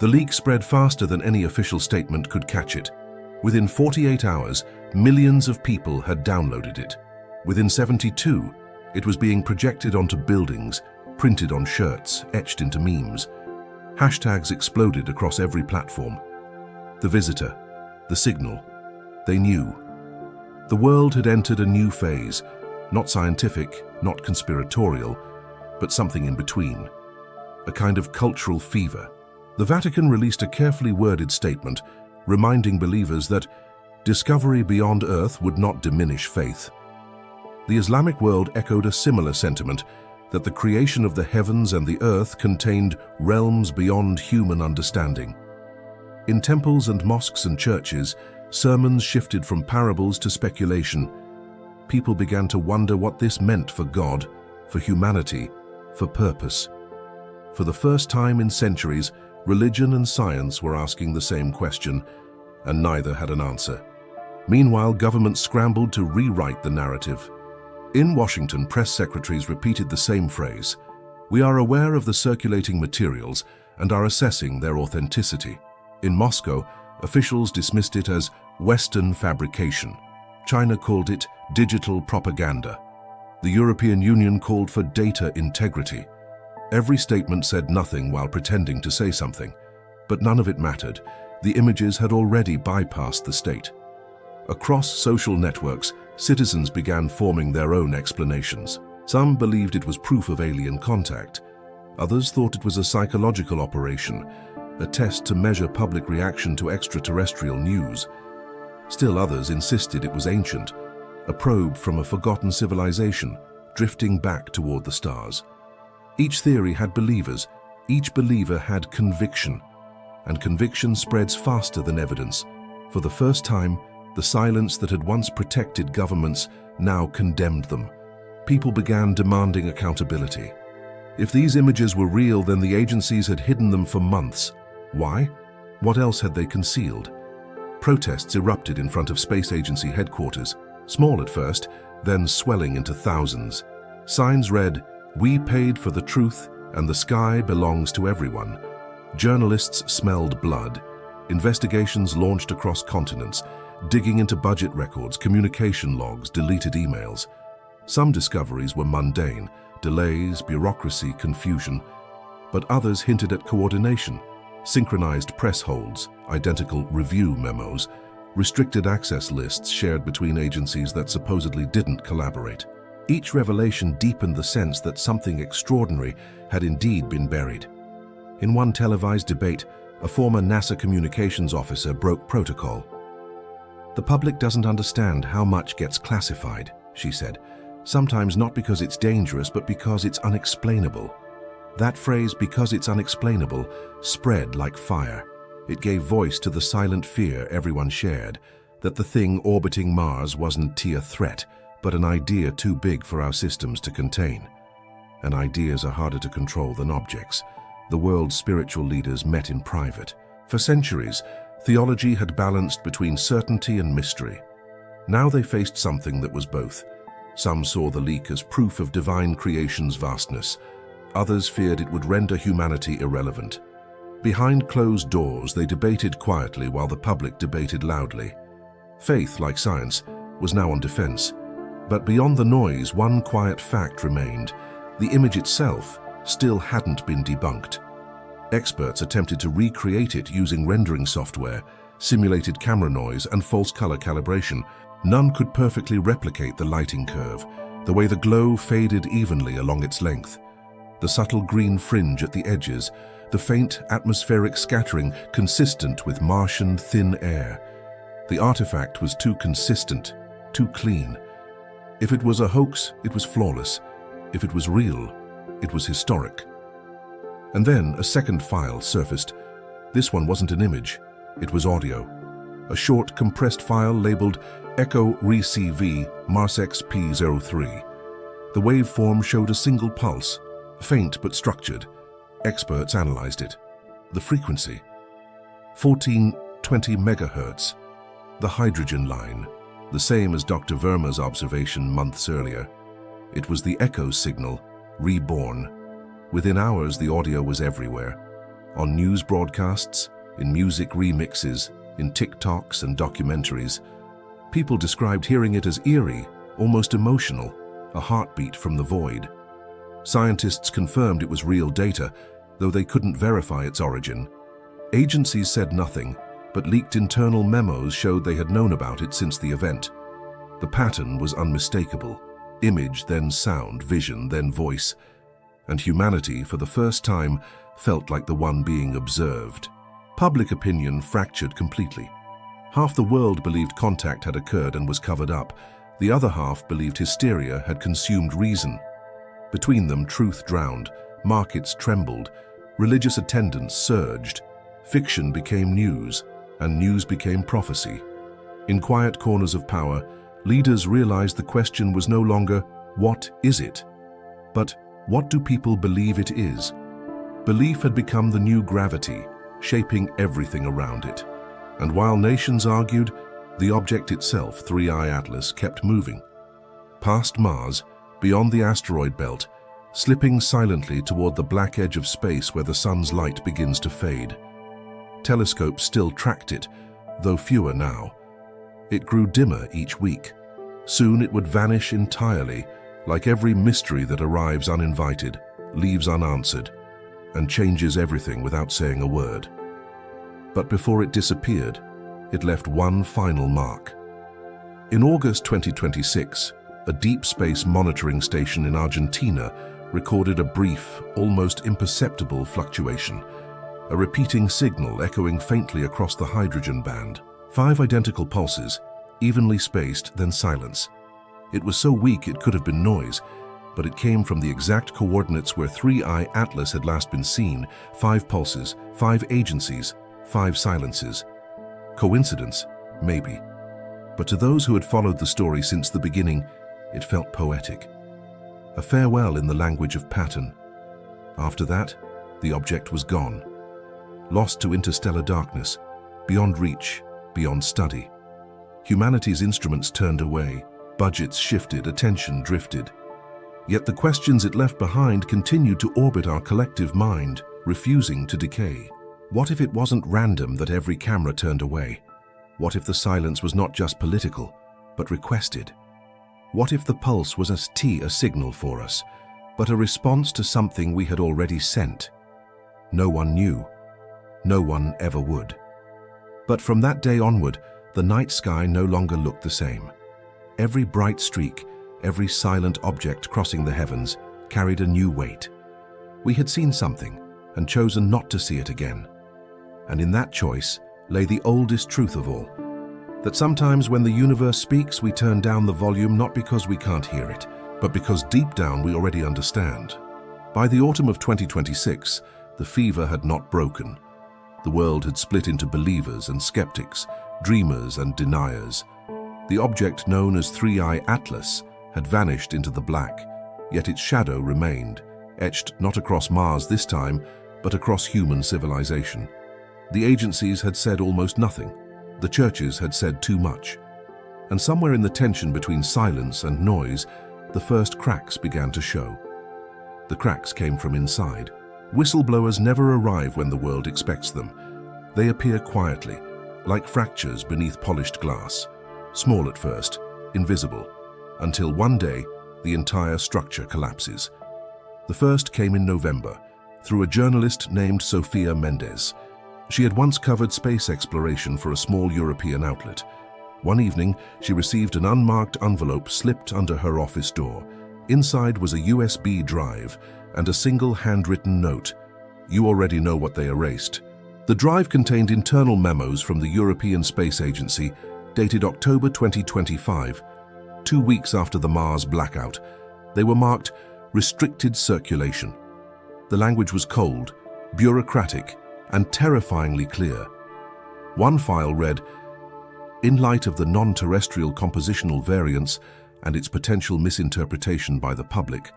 [SPEAKER 1] The leak spread faster than any official statement could catch it. Within 48 hours, millions of people had downloaded it. Within 72, it was being projected onto buildings, printed on shirts, etched into memes. Hashtags exploded across every platform. The visitor, The signal. They knew. The world had entered a new phase, not scientific, not conspiratorial, but something in between. A kind of cultural fever. The Vatican released a carefully worded statement reminding believers that discovery beyond Earth would not diminish faith. The Islamic world echoed a similar sentiment, that the creation of the heavens and the earth contained realms beyond human understanding. In temples and mosques and churches, sermons shifted from parables to speculation. People began to wonder what this meant for God, for humanity, for purpose. For the first time in centuries, religion and science were asking the same question, and neither had an answer. Meanwhile, governments scrambled to rewrite the narrative. In Washington, press secretaries repeated the same phrase: "We are aware of the circulating materials and are assessing their authenticity." In Moscow, officials dismissed it as Western fabrication. China called it digital propaganda. The European Union called for data integrity. Every statement said nothing while pretending to say something, but none of it mattered. The images had already bypassed the state. Across social networks, citizens began forming their own explanations. Some believed it was proof of alien contact. Others thought it was a psychological operation, a test to measure public reaction to extraterrestrial news. Still others insisted it was ancient, a probe from a forgotten civilization, drifting back toward the stars. Each theory had believers, each believer had conviction, and conviction spreads faster than evidence. For the first time, the silence that had once protected governments now condemned them. People began demanding accountability. If these images were real, then the agencies had hidden them for months. Why? What else had they concealed? Protests erupted in front of Space Agency headquarters, small at first, then swelling into thousands. Signs read, "We paid for the truth, and the sky belongs to everyone." Journalists smelled blood. Investigations launched across continents, digging into budget records, communication logs, deleted emails. Some discoveries were mundane, delays, bureaucracy, confusion, but others hinted at coordination, synchronized press holds, identical review memos, restricted access lists shared between agencies that supposedly didn't collaborate. Each revelation deepened the sense that something extraordinary had indeed been buried. In one televised debate, a former NASA communications officer broke protocol. "The public doesn't understand how much gets classified," she said, "sometimes not because it's dangerous, but because it's unexplainable." That phrase, "because it's unexplainable," spread like fire. It gave voice to the silent fear everyone shared, that the thing orbiting Mars wasn't a threat, but an idea too big for our systems to contain. And ideas are harder to control than objects. The world's spiritual leaders met in private. For centuries, theology had balanced between certainty and mystery. Now they faced something that was both. Some saw the leak as proof of divine creation's vastness. Others feared it would render humanity irrelevant. Behind closed doors, they debated quietly while the public debated loudly. Faith, like science, was now on defense. But beyond the noise, one quiet fact remained. The image itself still hadn't been debunked. Experts attempted to recreate it using rendering software, simulated camera noise, and false color calibration. None could perfectly replicate the lighting curve, the way the glow faded evenly along its length. The subtle green fringe at the edges, the faint atmospheric scattering consistent with Martian thin air. The artifact was too consistent, too clean. If it was a hoax, it was flawless. If it was real, it was historic. And then a second file surfaced. This one wasn't an image, it was audio. A short, compressed file labeled Echo ReCV Marsex P03. The waveform showed a single pulse, faint but structured. Experts analyzed it. The frequency, 1420 megahertz. The hydrogen line, the same as Dr. Verma's observation months earlier. It was the echo signal, reborn. Within hours, the audio was everywhere. On news broadcasts, in music remixes, in TikToks and documentaries. People described hearing it as eerie, almost emotional, a heartbeat from the void. Scientists confirmed it was real data, though they couldn't verify its origin. Agencies said nothing, but leaked internal memos showed they had known about it since the event. The pattern was unmistakable: image, then sound, vision, then voice, and humanity, for the first time, felt like the one being observed. Public opinion fractured completely. Half the world believed contact had occurred and was covered up. The other half believed hysteria had consumed reason. Between them, truth drowned, markets trembled, religious attendance surged, fiction became news, and news became prophecy. In quiet corners of power, leaders realized the question was no longer, "What is it?" but "What do people believe it is?" Belief had become the new gravity, shaping everything around it. And while nations argued, the object itself, 3I Atlas, kept moving. Past Mars, beyond the asteroid belt, slipping silently toward the black edge of space where the sun's light begins to fade. Telescopes still tracked it, though fewer now. It grew dimmer each week. Soon it would vanish entirely, like every mystery that arrives uninvited, leaves unanswered, and changes everything without saying a word. But before it disappeared, it left one final mark. In August 2026, a deep space monitoring station in Argentina recorded a brief, almost imperceptible fluctuation, a repeating signal echoing faintly across the hydrogen band. 5 identical pulses, evenly spaced, then silence. It was so weak it could have been noise, but it came from the exact coordinates where 3I Atlas had last been seen. 5 pulses, 5 agencies, 5 silences. Coincidence? Maybe. But to those who had followed the story since the beginning, it felt poetic. A farewell in the language of pattern. After that, the object was gone. Lost to interstellar darkness, beyond reach, beyond study. Humanity's instruments turned away, budgets shifted, attention drifted. Yet the questions it left behind continued to orbit our collective mind, refusing to decay. What if it wasn't random that every camera turned away? What if the silence was not just political, but requested? What if the pulse was a signal for us, but a response to something we had already sent? No one knew. No one ever would. But from that day onward, the night sky no longer looked the same. Every bright streak, every silent object crossing the heavens, carried a new weight. We had seen something and chosen not to see it again. And in that choice lay the oldest truth of all, that sometimes when the universe speaks, we turn down the volume not because we can't hear it, but because deep down we already understand. By the autumn of 2026, the fever had not broken. The world had split into believers and skeptics, dreamers and deniers. The object known as 3I Atlas had vanished into the black, yet its shadow remained, etched not across Mars this time, but across human civilization. The agencies had said almost nothing. The churches had said too much. And somewhere in the tension between silence and noise, the first cracks began to show. The cracks came from inside. Whistleblowers never arrive when the world expects them. They appear quietly, like fractures beneath polished glass, small at first, invisible, until one day the entire structure collapses. The first came in November, through a journalist named Sofia Mendes. She had once covered space exploration for a small European outlet. One evening, she received an unmarked envelope slipped under her office door. Inside was a USB drive and a single handwritten note. You already know what they erased. The drive contained internal memos from the European Space Agency, dated October 2025, 2 weeks after the Mars blackout. They were marked restricted circulation. The language was cold, bureaucratic, and terrifyingly clear. One file read, "In light of the non-terrestrial compositional variance and its potential misinterpretation by the public,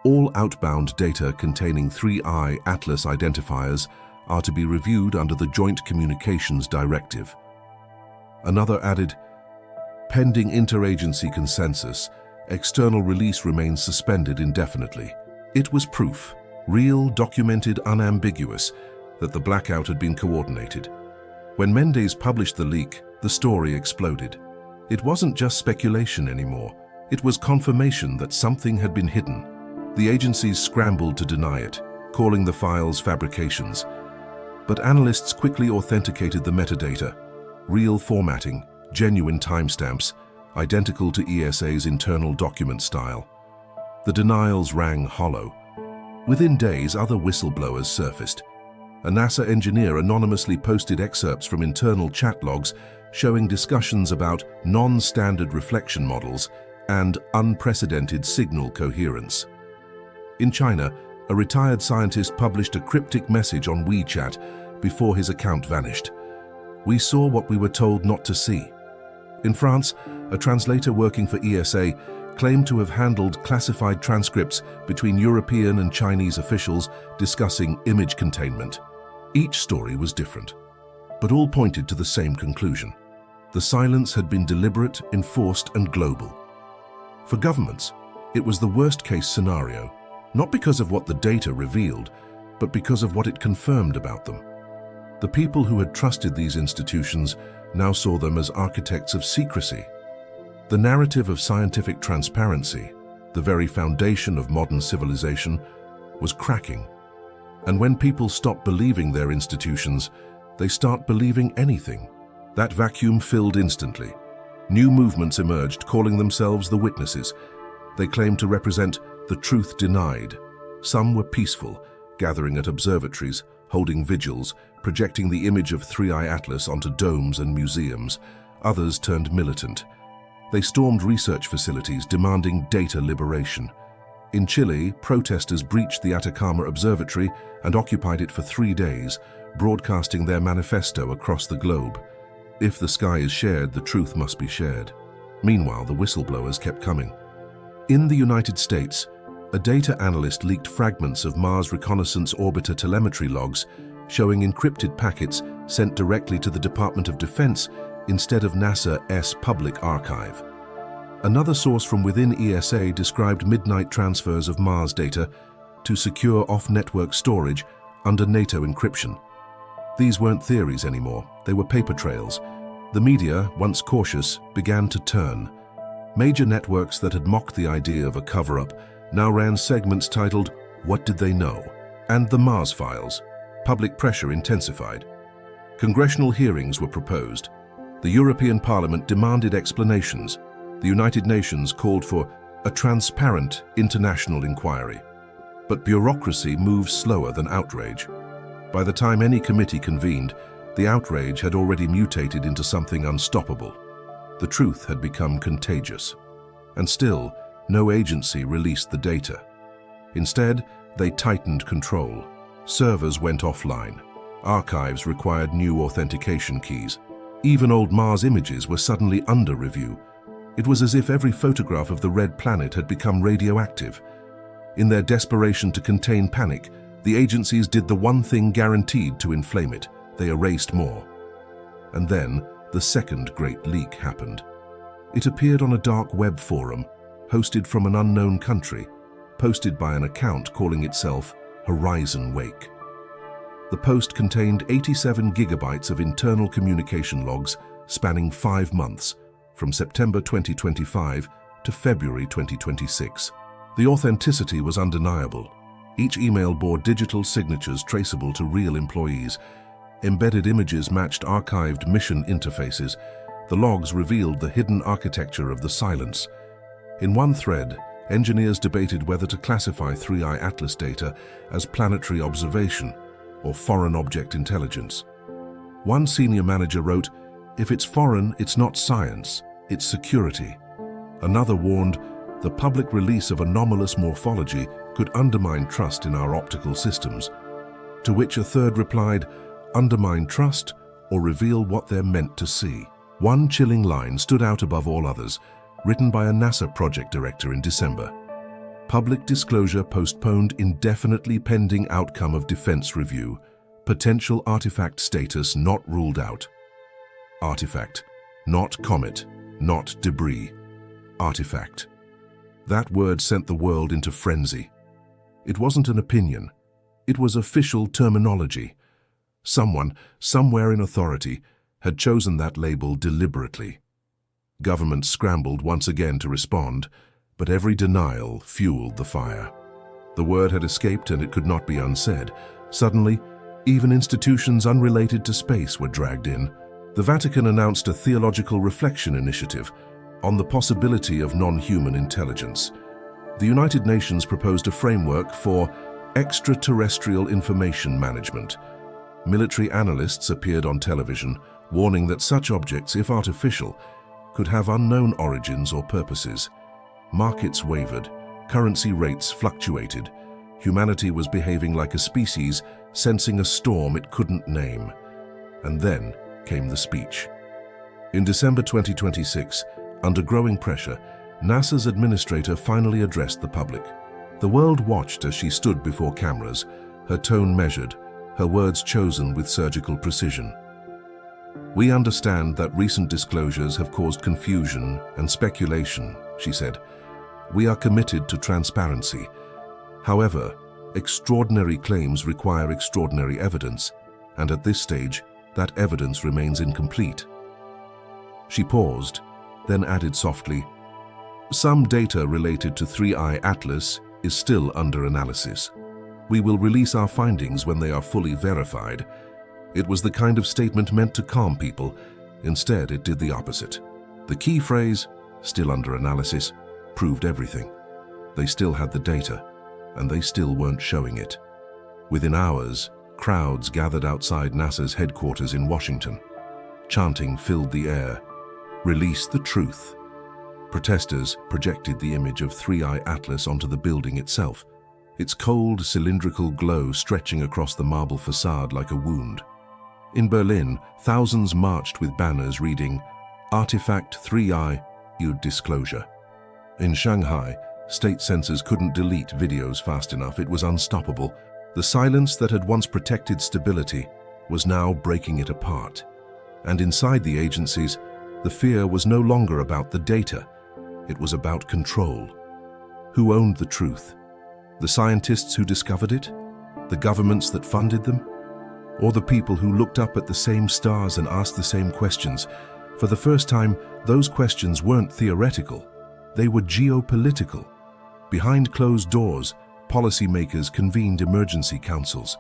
[SPEAKER 1] all outbound data containing 3I Atlas identifiers are to be reviewed under the Joint Communications Directive." Another added, "Pending interagency consensus, external release remains suspended indefinitely." It was proof, real, documented, unambiguous, that the blackout had been coordinated. When Mendes published the leak, the story exploded. It wasn't just speculation anymore. It was confirmation that something had been hidden. The agencies scrambled to deny it, calling the files fabrications. But analysts quickly authenticated the metadata, real formatting, genuine timestamps, identical to ESA's internal document style. The denials rang hollow. Within days, other whistleblowers surfaced. A NASA engineer anonymously posted excerpts from internal chat logs showing discussions about non-standard reflection models and unprecedented signal coherence. In China, a retired scientist published a cryptic message on WeChat before his account vanished. "We saw what we were told not to see." In France, a translator working for ESA claimed to have handled classified transcripts between European and Chinese officials discussing image containment. Each story was different, but all pointed to the same conclusion. The silence had been deliberate, enforced, and global. For governments, it was the worst-case scenario, not because of what the data revealed, but because of what it confirmed about them. The people who had trusted these institutions now saw them as architects of secrecy. The narrative of scientific transparency, the very foundation of modern civilization, was cracking. And when people stop believing their institutions, they start believing anything. That vacuum filled instantly. New movements emerged, calling themselves the Witnesses. They claimed to represent the truth denied. Some were peaceful, gathering at observatories, holding vigils, projecting the image of Three-Eye Atlas onto domes and museums. Others turned militant. They stormed research facilities, demanding data liberation. In Chile, protesters breached the Atacama Observatory and occupied it for 3 days, broadcasting their manifesto across the globe. If the sky is shared, the truth must be shared. Meanwhile, the whistleblowers kept coming. In the United States, a data analyst leaked fragments of Mars Reconnaissance Orbiter telemetry logs showing encrypted packets sent directly to the Department of Defense instead of NASA's public archive. Another source from within ESA described midnight transfers of Mars data to secure off-network storage under NATO encryption. These weren't theories anymore, they were paper trails. The media, once cautious, began to turn. Major networks that had mocked the idea of a cover-up now ran segments titled, "What Did They Know?" and "The Mars Files." Public pressure intensified. Congressional hearings were proposed. The European Parliament demanded explanations. The United Nations called for a transparent international inquiry. But bureaucracy moves slower than outrage. By the time any committee convened, the outrage had already mutated into something unstoppable. The truth had become contagious. And still, no agency released the data. Instead, they tightened control. Servers went offline. Archives required new authentication keys. Even old Mars images were suddenly under review. It was as if every photograph of the red planet had become radioactive. In their desperation to contain panic, the agencies did the one thing guaranteed to inflame it. They erased more. And then, the second great leak happened. It appeared on a dark web forum, hosted from an unknown country, posted by an account calling itself Horizon Wake. The post contained 87 gigabytes of internal communication logs spanning 5 months, from September 2025 to February 2026. The authenticity was undeniable. Each email bore digital signatures traceable to real employees. Embedded images matched archived mission interfaces. The logs revealed the hidden architecture of the silence. In one thread, engineers debated whether to classify Three-Eye Atlas data as planetary observation or foreign object intelligence. One senior manager wrote, "If it's foreign, it's not science, it's security." Another warned, "The public release of anomalous morphology could undermine trust in our optical systems." To which a third replied, "Undermine trust or reveal what they're meant to see." One chilling line stood out above all others, written by a NASA project director in December. Public disclosure postponed indefinitely pending outcome of defense review. Potential artifact status not ruled out. Artifact, not comet, not debris. Artifact. That word sent the world into frenzy. It wasn't an opinion. It was official terminology. Someone, somewhere in authority, had chosen that label deliberately. Governments scrambled once again to respond, but every denial fueled the fire. The word had escaped and it could not be unsaid. Suddenly, Even institutions unrelated to space were dragged in. The Vatican announced a theological reflection initiative on the possibility of non-human intelligence. The United Nations proposed a framework for extraterrestrial information management. Military analysts appeared on television, warning that such objects, if artificial, could have unknown origins or purposes. Markets wavered, currency rates fluctuated. Humanity was behaving like a species, sensing a storm it couldn't name. And then came the speech. In December 2026, under growing pressure, NASA's administrator finally addressed the public. The world watched as she stood before cameras, her tone measured, her words chosen with surgical precision. "We understand that recent disclosures have caused confusion and speculation," she said. "We are committed to transparency. However, extraordinary claims require extraordinary evidence, and at this stage, that evidence remains incomplete." She paused, then added softly, "Some data related to 3I Atlas is still under analysis. We will release our findings when they are fully verified." It was the kind of statement meant to calm people. Instead, it did the opposite. The key phrase, "still under analysis," proved everything. They still had the data, and they still weren't showing it. Within hours, crowds gathered outside NASA's headquarters in Washington. Chanting filled the air, "Release the truth." Protesters projected the image of 3I Atlas onto the building itself, its cold, cylindrical glow stretching across the marble facade like a wound. In Berlin, thousands marched with banners reading, "Artifact 3I, your disclosure." In Shanghai, state censors couldn't delete videos fast enough. It was unstoppable. The silence that had once protected stability was now breaking it apart. And inside the agencies, the fear was no longer about the data. It was about control. Who owned the truth? The scientists who discovered it? The governments that funded them? Or the people who looked up at the same stars and asked the same questions? For the first time, those questions weren't theoretical. They were geopolitical. Behind closed doors, policymakers convened emergency councils.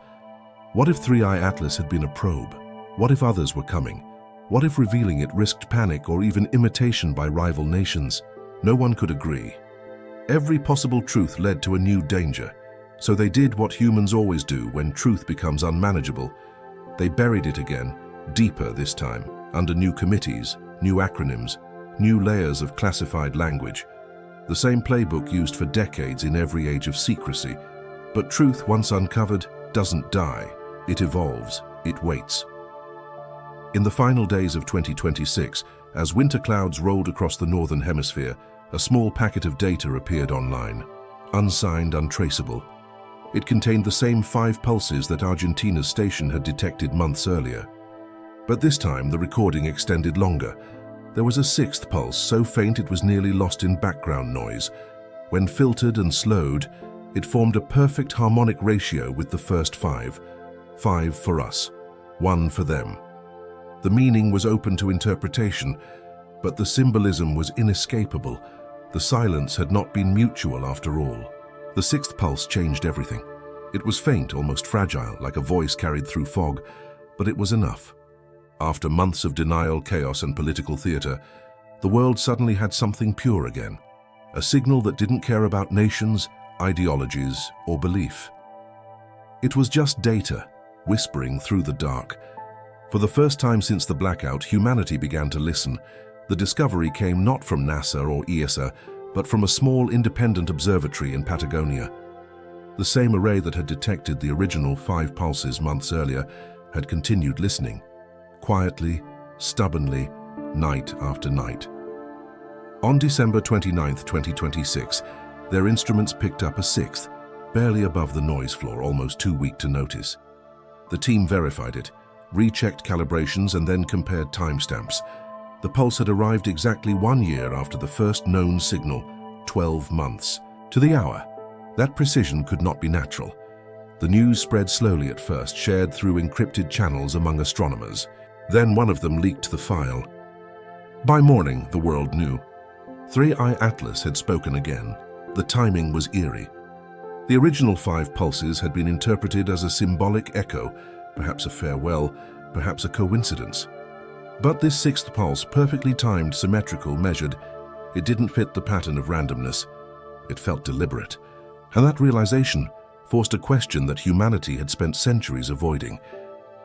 [SPEAKER 1] What if 3I Atlas had been a probe? What if others were coming? What if revealing it risked panic or even imitation by rival nations? No one could agree. Every possible truth led to a new danger. So they did what humans always do when truth becomes unmanageable. They buried it again, deeper this time, under new committees, new acronyms, new layers of classified language. The same playbook used for decades in every age of secrecy. But truth, once uncovered, doesn't die. It evolves. It waits. In the final days of 2026, as winter clouds rolled across the northern hemisphere, a small packet of data appeared online. Unsigned, untraceable. It contained the same 5 pulses that Argentina's station had detected months earlier. But this time, the recording extended longer. There was a 6th pulse, so faint it was nearly lost in background noise. When filtered and slowed, it formed a perfect harmonic ratio with the first 5. 5 for us, 1 for them. The meaning was open to interpretation, but the symbolism was inescapable. The silence had not been mutual after all. The 6th pulse changed everything. It was faint, almost fragile, like a voice carried through fog, but it was enough. After months of denial, chaos, and political theater, the world suddenly had something pure again. A signal that didn't care about nations, ideologies, or belief. It was just data, whispering through the dark. For the first time since the blackout, humanity began to listen. The discovery came not from NASA or ESA, but from a small independent observatory in Patagonia. The same array that had detected the original 5 pulses months earlier had continued listening, quietly, stubbornly, night after night. On December 29, 2026, their instruments picked up a 6th, barely above the noise floor, almost too weak to notice. The team verified it, rechecked calibrations, and then compared timestamps. The pulse had arrived exactly 1 year after the first known signal, 12 months. To the hour. That precision could not be natural. The news spread slowly at first, shared through encrypted channels among astronomers. Then one of them leaked the file. By morning, the world knew. 3I Atlas had spoken again. The timing was eerie. The original 5 pulses had been interpreted as a symbolic echo, perhaps a farewell, perhaps a coincidence. But this sixth pulse, perfectly timed, symmetrical, measured, it didn't fit the pattern of randomness. It felt deliberate. And that realization forced a question that humanity had spent centuries avoiding.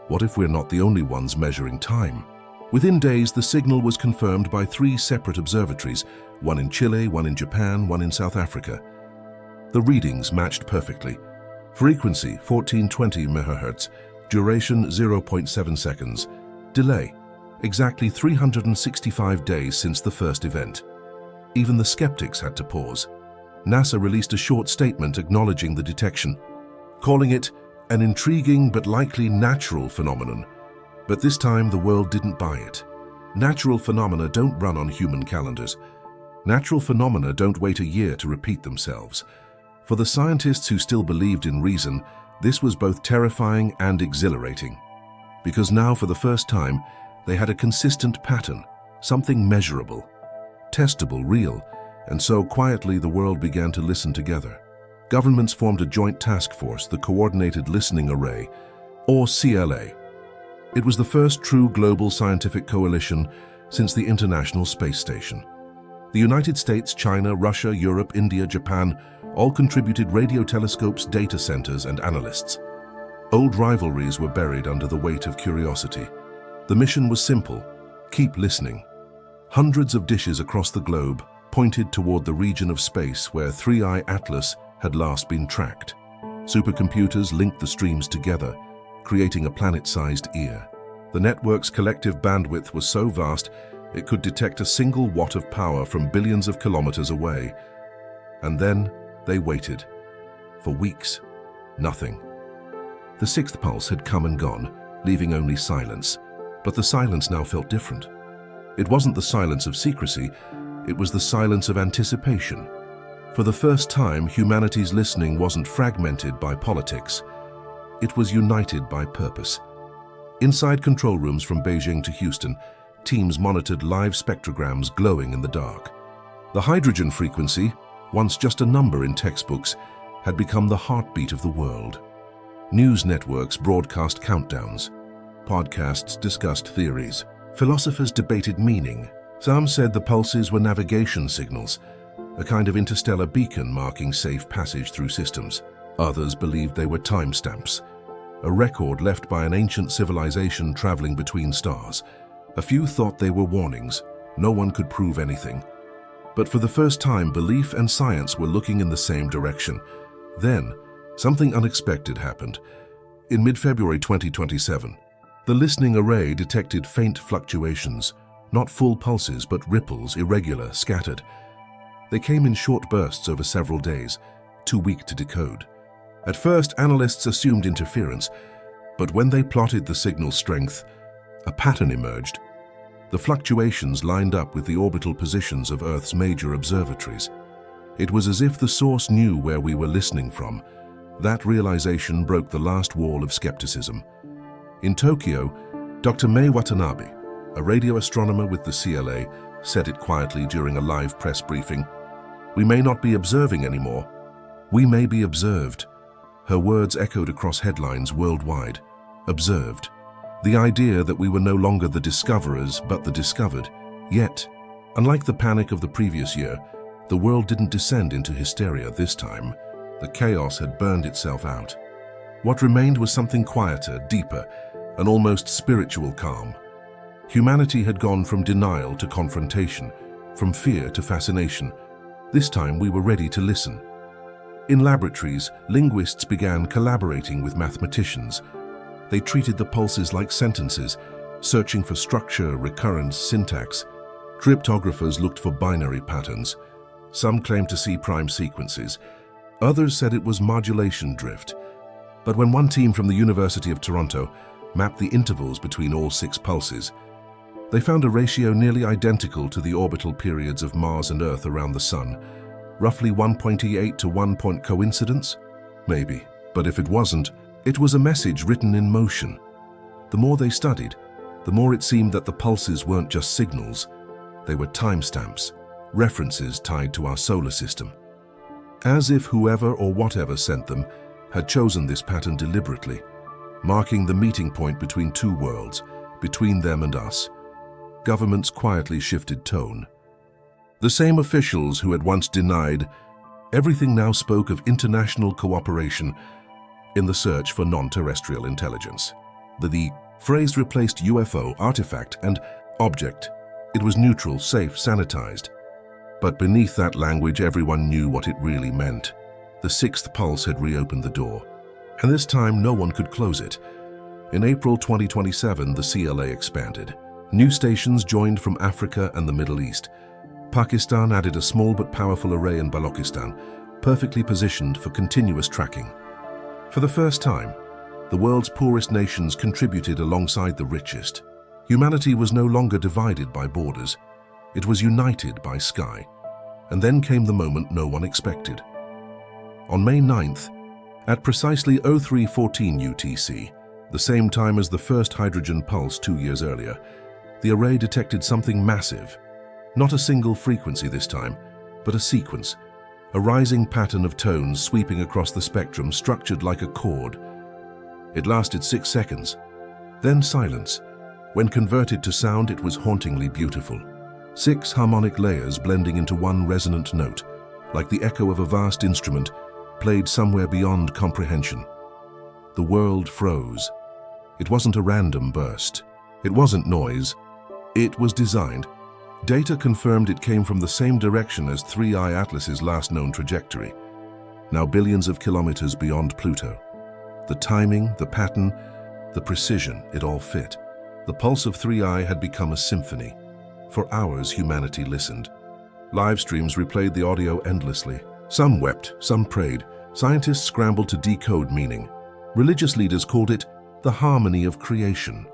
[SPEAKER 1] What if we're not the only ones measuring time? Within days, the signal was confirmed by 3 separate observatories, one in Chile, one in Japan, one in South Africa. The readings matched perfectly. Frequency 1420 MHz, duration 0.7 seconds, delay exactly 365 days since the first event. Even the skeptics had to pause. NASA released a short statement acknowledging the detection, calling it an intriguing but likely natural phenomenon. But this time the world didn't buy it. Natural phenomena don't run on human calendars. Natural phenomena don't wait a year to repeat themselves. For the scientists who still believed in reason, this was both terrifying and exhilarating. Because now, for the first time, they had a consistent pattern, something measurable, testable, real, and so quietly the world began to listen together. Governments formed a joint task force, the Coordinated Listening Array, or CLA. It was the first true global scientific coalition since the International Space Station. The United States, China, Russia, Europe, India, Japan all contributed radio telescopes, data centers, and analysts. Old rivalries were buried under the weight of curiosity. The mission was simple: keep listening. Hundreds of dishes across the globe pointed toward the region of space where 3i Atlas had last been tracked. Supercomputers linked the streams together, creating a planet-sized ear. The network's collective bandwidth was so vast it could detect a single watt of power from billions of kilometers away. And then they waited. For weeks, nothing. The sixth pulse had come and gone, leaving only silence. But the silence now felt different. It wasn't the silence of secrecy, it was the silence of anticipation. For the first time, humanity's listening wasn't fragmented by politics. It was united by purpose. Inside control rooms from Beijing to Houston, teams monitored live spectrograms glowing in the dark. The hydrogen frequency, once just a number in textbooks, had become the heartbeat of the world. News networks broadcast countdowns. Podcasts discussed theories. Philosophers debated meaning. Some said the pulses were navigation signals, a kind of interstellar beacon marking safe passage through systems. Others believed they were timestamps, a record left by an ancient civilization traveling between stars. A few thought they were warnings. No one could prove anything. But for the first time, belief and science were looking in the same direction. Then, something unexpected happened. In mid-February 2027, the listening array detected faint fluctuations, not full pulses, but ripples, irregular, scattered. They came in short bursts over several days, too weak to decode. At first, analysts assumed interference, but when they plotted the signal's strength, a pattern emerged. The fluctuations lined up with the orbital positions of Earth's major observatories. It was as if the source knew where we were listening from. That realization broke the last wall of skepticism. In Tokyo, Dr. Mei Watanabe, a radio astronomer with the CLA, said it quietly during a live press briefing. "We may not be observing anymore. We may be observed." Her words echoed across headlines worldwide. Observed. The idea that we were no longer the discoverers, but the discovered. Yet, unlike the panic of the previous year, the world didn't descend into hysteria this time. The chaos had burned itself out. What remained was something quieter, deeper, an almost spiritual calm. Humanity had gone from denial to confrontation, from fear to fascination. This time we were ready to listen. In laboratories, linguists began collaborating with mathematicians. They treated the pulses like sentences, searching for structure, recurrence, syntax. Cryptographers looked for binary patterns. Some claimed to see prime sequences. Others said it was modulation drift. But when one team from the University of Toronto mapped the intervals between all 6 pulses, they found a ratio nearly identical to the orbital periods of Mars and Earth around the Sun. Roughly 1.8 to 1 point coincidence? Maybe. But if it wasn't, it was a message written in motion. The more they studied, the more it seemed that the pulses weren't just signals. They were timestamps, references tied to our solar system. As if whoever or whatever sent them had chosen this pattern deliberately, marking the meeting point between two worlds, between them and us. Governments quietly shifted tone. The same officials who had once denied everything now spoke of international cooperation in the search for non-terrestrial intelligence. The phrase replaced UFO, artifact, and object. It was neutral, safe, sanitized. But beneath that language, everyone knew what it really meant. The sixth pulse had reopened the door, and this time no one could close it. In April 2027, the CLA expanded. New stations joined from Africa and the Middle East. Pakistan added a small but powerful array in Balochistan, perfectly positioned for continuous tracking. For the first time, the world's poorest nations contributed alongside the richest. Humanity was no longer divided by borders. It was united by sky. And then came the moment no one expected. On May 9th, at precisely 03:14 UTC, the same time as the first hydrogen pulse 2 years earlier, the array detected something massive. Not a single frequency this time, but a sequence, a rising pattern of tones sweeping across the spectrum, structured like a chord. It lasted 6 seconds, then silence. When converted to sound, it was hauntingly beautiful. 6 harmonic layers blending into one resonant note, like the echo of a vast instrument played somewhere beyond comprehension. The world froze. It wasn't a random burst. It wasn't noise. It was designed. Data confirmed it came from the same direction as 3I Atlas's last known trajectory, now billions of kilometers beyond Pluto. The timing, the pattern, the precision, it all fit. The pulse of 3I had become a symphony. For hours, humanity listened. Live streams replayed the audio endlessly. Some wept, some prayed. Scientists scrambled to decode meaning. Religious leaders called it the harmony of creation.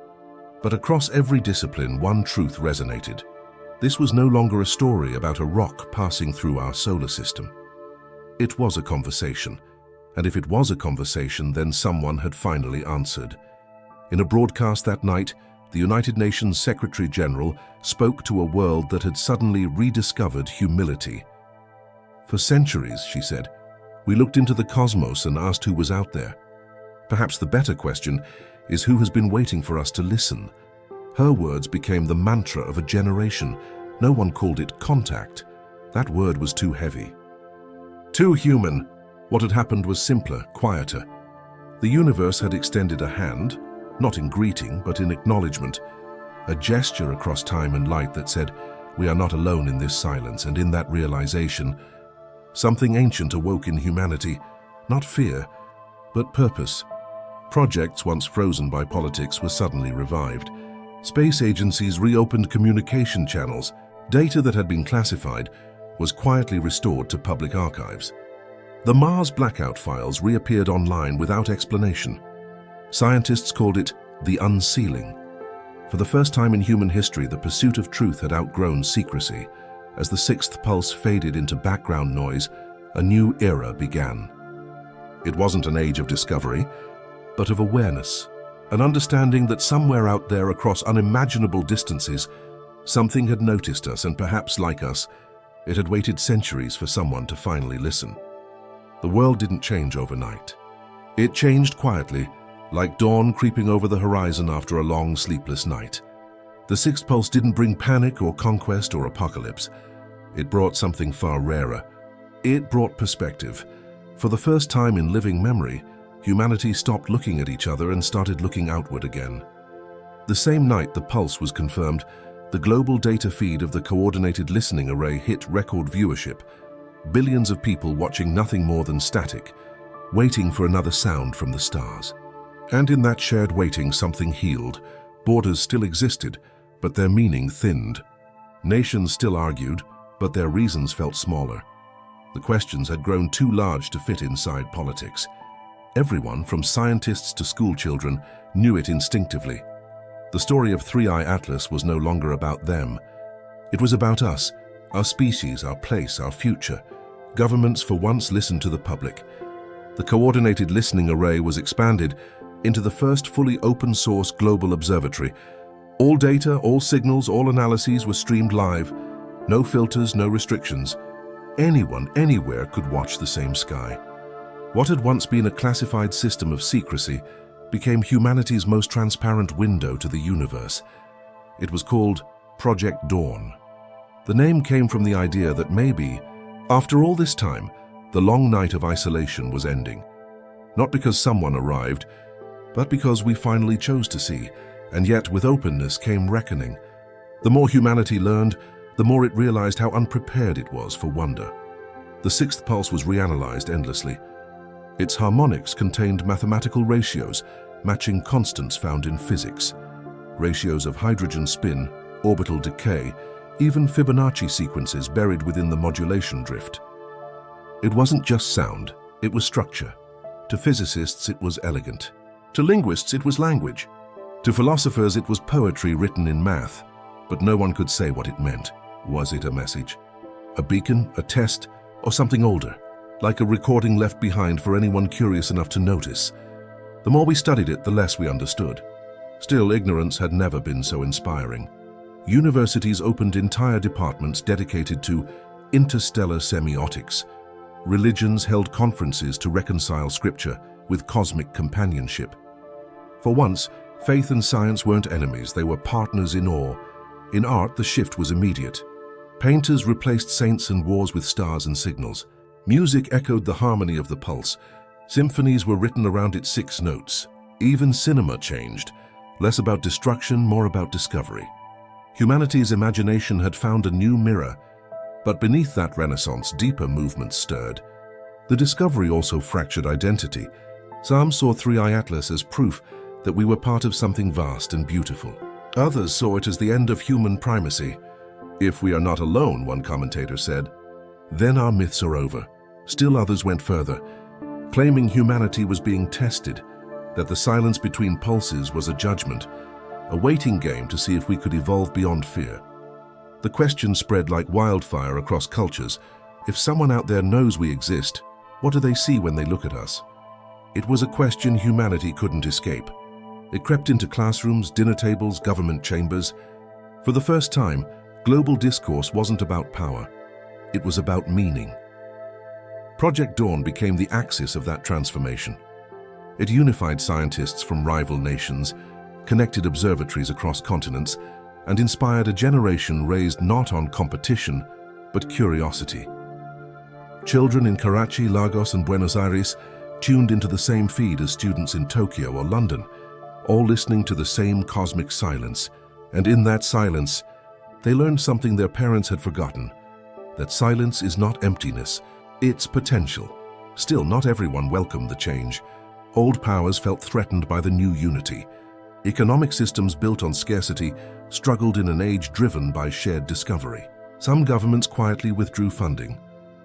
[SPEAKER 1] But across every discipline, one truth resonated. This was no longer a story about a rock passing through our solar system. It was a conversation. And if it was a conversation, then someone had finally answered. In a broadcast that night, the United Nations Secretary General spoke to a world that had suddenly rediscovered humility. For centuries, she said, we looked into the cosmos and asked who was out there. Perhaps the better question is who has been waiting for us to listen. Her words became the mantra of a generation. No one called it contact. That word was too heavy. Too human. What had happened was simpler, quieter. The universe had extended a hand, not in greeting, but in acknowledgement, a gesture across time and light that said, we are not alone in this silence. And in that realization, something ancient awoke in humanity, not fear, but purpose. Projects once frozen by politics were suddenly revived. Space agencies reopened communication channels. Data that had been classified was quietly restored to public archives. The Mars blackout files reappeared online without explanation. Scientists called it the unsealing. For the first time in human history, the pursuit of truth had outgrown secrecy. As the sixth pulse faded into background noise, a new era began. It wasn't an age of discovery, but of awareness, an understanding that somewhere out there across unimaginable distances, something had noticed us, and perhaps like us, it had waited centuries for someone to finally listen. The world didn't change overnight. It changed quietly, like dawn creeping over the horizon after a long, sleepless night. The sixth pulse didn't bring panic or conquest or apocalypse. It brought something far rarer. It brought perspective. For the first time in living memory, humanity stopped looking at each other and started looking outward again. The same night the pulse was confirmed, the global data feed of the Coordinated Listening Array hit record viewership. Billions of people watching nothing more than static, waiting for another sound from the stars. And in that shared waiting, something healed. Borders still existed, but their meaning thinned. Nations still argued, but their reasons felt smaller. The questions had grown too large to fit inside politics. Everyone, from scientists to school children, knew it instinctively. The story of 3I Atlas was no longer about them. It was about us, our species, our place, our future. Governments for once listened to the public. The Coordinated Listening Array was expanded into the first fully open-source global observatory. All data, all signals, all analyses were streamed live. No filters, no restrictions. Anyone, anywhere could watch the same sky. What had once been a classified system of secrecy became humanity's most transparent window to the universe. It was called Project Dawn. The name came from the idea that maybe, after all this time, the long night of isolation was ending. Not because someone arrived, but because we finally chose to see, and yet with openness came reckoning. The more humanity learned, the more it realized how unprepared it was for wonder. The sixth pulse was reanalyzed endlessly. Its harmonics contained mathematical ratios, matching constants found in physics. Ratios of hydrogen spin, orbital decay, even Fibonacci sequences buried within the modulation drift. It wasn't just sound, it was structure. To physicists, it was elegant. To linguists, it was language. To philosophers, it was poetry written in math. But no one could say what it meant. Was it a message? A beacon, a test, or something older? Like a recording left behind for anyone curious enough to notice. The more we studied it, the less we understood. Still, ignorance had never been so inspiring. Universities opened entire departments dedicated to interstellar semiotics. Religions held conferences to reconcile scripture with cosmic companionship. For once, faith and science weren't enemies, they were partners in awe. In art, the shift was immediate. Painters replaced saints and wars with stars and signals. Music echoed the harmony of the pulse. Symphonies were written around its 6 notes. Even cinema changed, less about destruction, more about discovery. Humanity's imagination had found a new mirror, but beneath that renaissance, deeper movements stirred. The discovery also fractured identity. Some saw 3i Atlas as proof that we were part of something vast and beautiful. Others saw it as the end of human primacy. If we are not alone, one commentator said, then our myths are over. Still others went further, claiming humanity was being tested, that the silence between pulses was a judgment, a waiting game to see if we could evolve beyond fear. The question spread like wildfire across cultures. If someone out there knows we exist, what do they see when they look at us? It was a question humanity couldn't escape. It crept into classrooms, dinner tables, government chambers. For the first time, global discourse wasn't about power. It was about meaning. Project Dawn became the axis of that transformation. It unified scientists from rival nations, connected observatories across continents, and inspired a generation raised not on competition, but curiosity. Children in Karachi, Lagos, and Buenos Aires tuned into the same feed as students in Tokyo or London, all listening to the same cosmic silence. And in that silence, they learned something their parents had forgotten, that silence is not emptiness, it's potential. Still, not everyone welcomed the change. Old powers felt threatened by the new unity. Economic systems built on scarcity struggled in an age driven by shared discovery. Some governments quietly withdrew funding,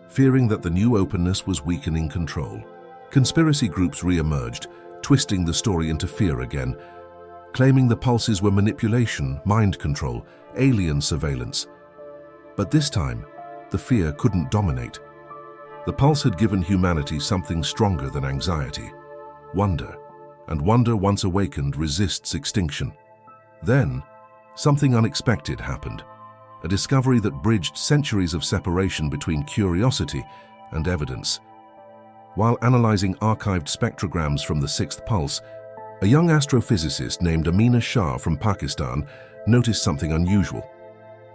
[SPEAKER 1] fearing that the new openness was weakening control. Conspiracy groups re-emerged, twisting the story into fear again, claiming the pulses were manipulation, mind control, alien surveillance. But this time, the fear couldn't dominate. The pulse had given humanity something stronger than anxiety: wonder. And wonder, once awakened, resists extinction. Then, something unexpected happened, a discovery that bridged centuries of separation between curiosity and evidence. While analyzing archived spectrograms from the sixth pulse, a young astrophysicist named Amina Shah from Pakistan noticed something unusual.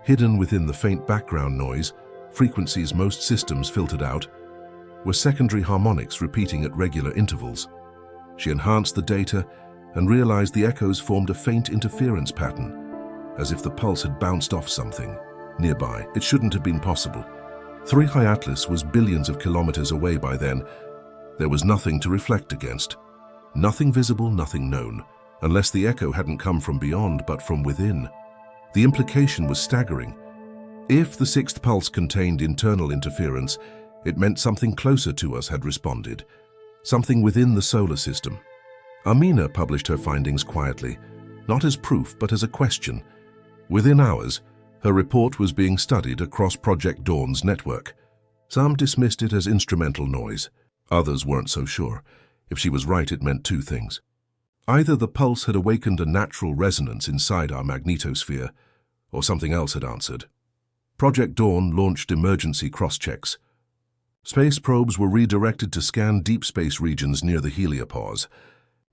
[SPEAKER 1] Hidden within the faint background noise, frequencies most systems filtered out, were secondary harmonics repeating at regular intervals. She enhanced the data and realized the echoes formed a faint interference pattern, as if the pulse had bounced off something nearby. It shouldn't have been possible. 3i Atlas was billions of kilometers away by then. There was nothing to reflect against. Nothing visible, nothing known, unless the echo hadn't come from beyond but from within. The implication was staggering. If the sixth pulse contained internal interference, it meant something closer to us had responded. Something within the solar system. Amina published her findings quietly, not as proof but as a question. Within hours, her report was being studied across Project Dawn's network. Some dismissed it as instrumental noise. Others weren't so sure. If she was right, it meant two things. Either the pulse had awakened a natural resonance inside our magnetosphere, or something else had answered. Project Dawn launched emergency cross-checks. Space probes were redirected to scan deep space regions near the heliopause.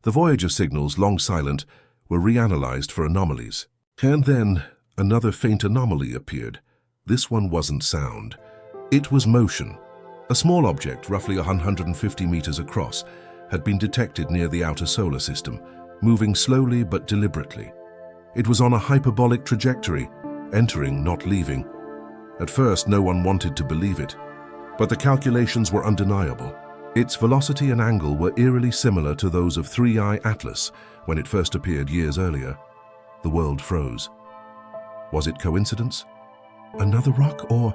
[SPEAKER 1] The Voyager signals, long silent, were reanalyzed for anomalies. And then another faint anomaly appeared. This one wasn't sound. It was motion. A small object, roughly 150 meters across, had been detected near the outer solar system, moving slowly but deliberately. It was on a hyperbolic trajectory, entering, not leaving. At first, no one wanted to believe it, but the calculations were undeniable. Its velocity and angle were eerily similar to those of 3I Atlas when it first appeared years earlier. The world froze. Was it coincidence? Another rock, or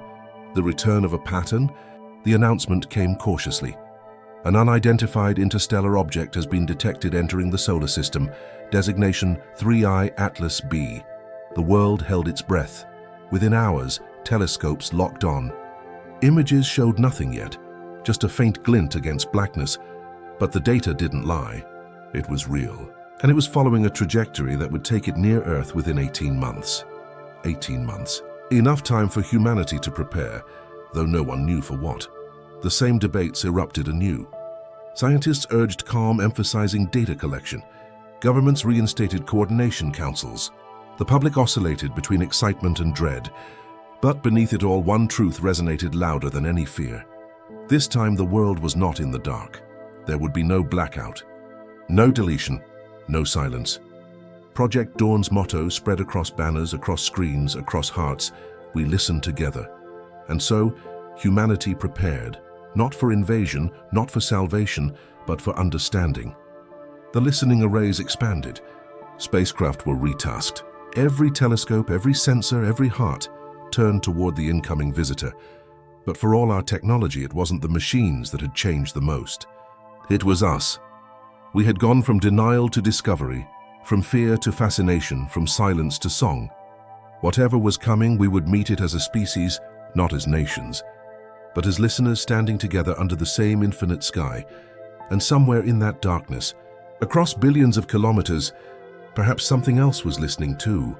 [SPEAKER 1] the return of a pattern? The announcement came cautiously. An unidentified interstellar object has been detected entering the solar system, designation 3I Atlas b. The world held its breath. Within hours, telescopes locked on. Images showed nothing yet, just a faint glint against blackness, but the data didn't lie. It was real, and it was following a trajectory that would take it near Earth within 18 months. 18 months. Enough time for humanity to prepare, though no one knew for what. The same debates erupted anew. Scientists urged calm, emphasizing data collection. Governments reinstated coordination councils. The public oscillated between excitement and dread. But beneath it all, one truth resonated louder than any fear. This time the world was not in the dark. There would be no blackout, no deletion, no silence. Project Dawn's motto spread across banners, across screens, across hearts. We listened together. And so, humanity prepared, not for invasion, not for salvation, but for understanding. The listening arrays expanded. Spacecraft were retasked. Every telescope, every sensor, every heart turned toward the incoming visitor. But for all our technology, it wasn't the machines that had changed the most. It was us. We had gone from denial to discovery, from fear to fascination, from silence to song. Whatever was coming, we would meet it as a species, not as nations, but as listeners standing together under the same infinite sky. And somewhere in that darkness, across billions of kilometers, perhaps something else was listening too.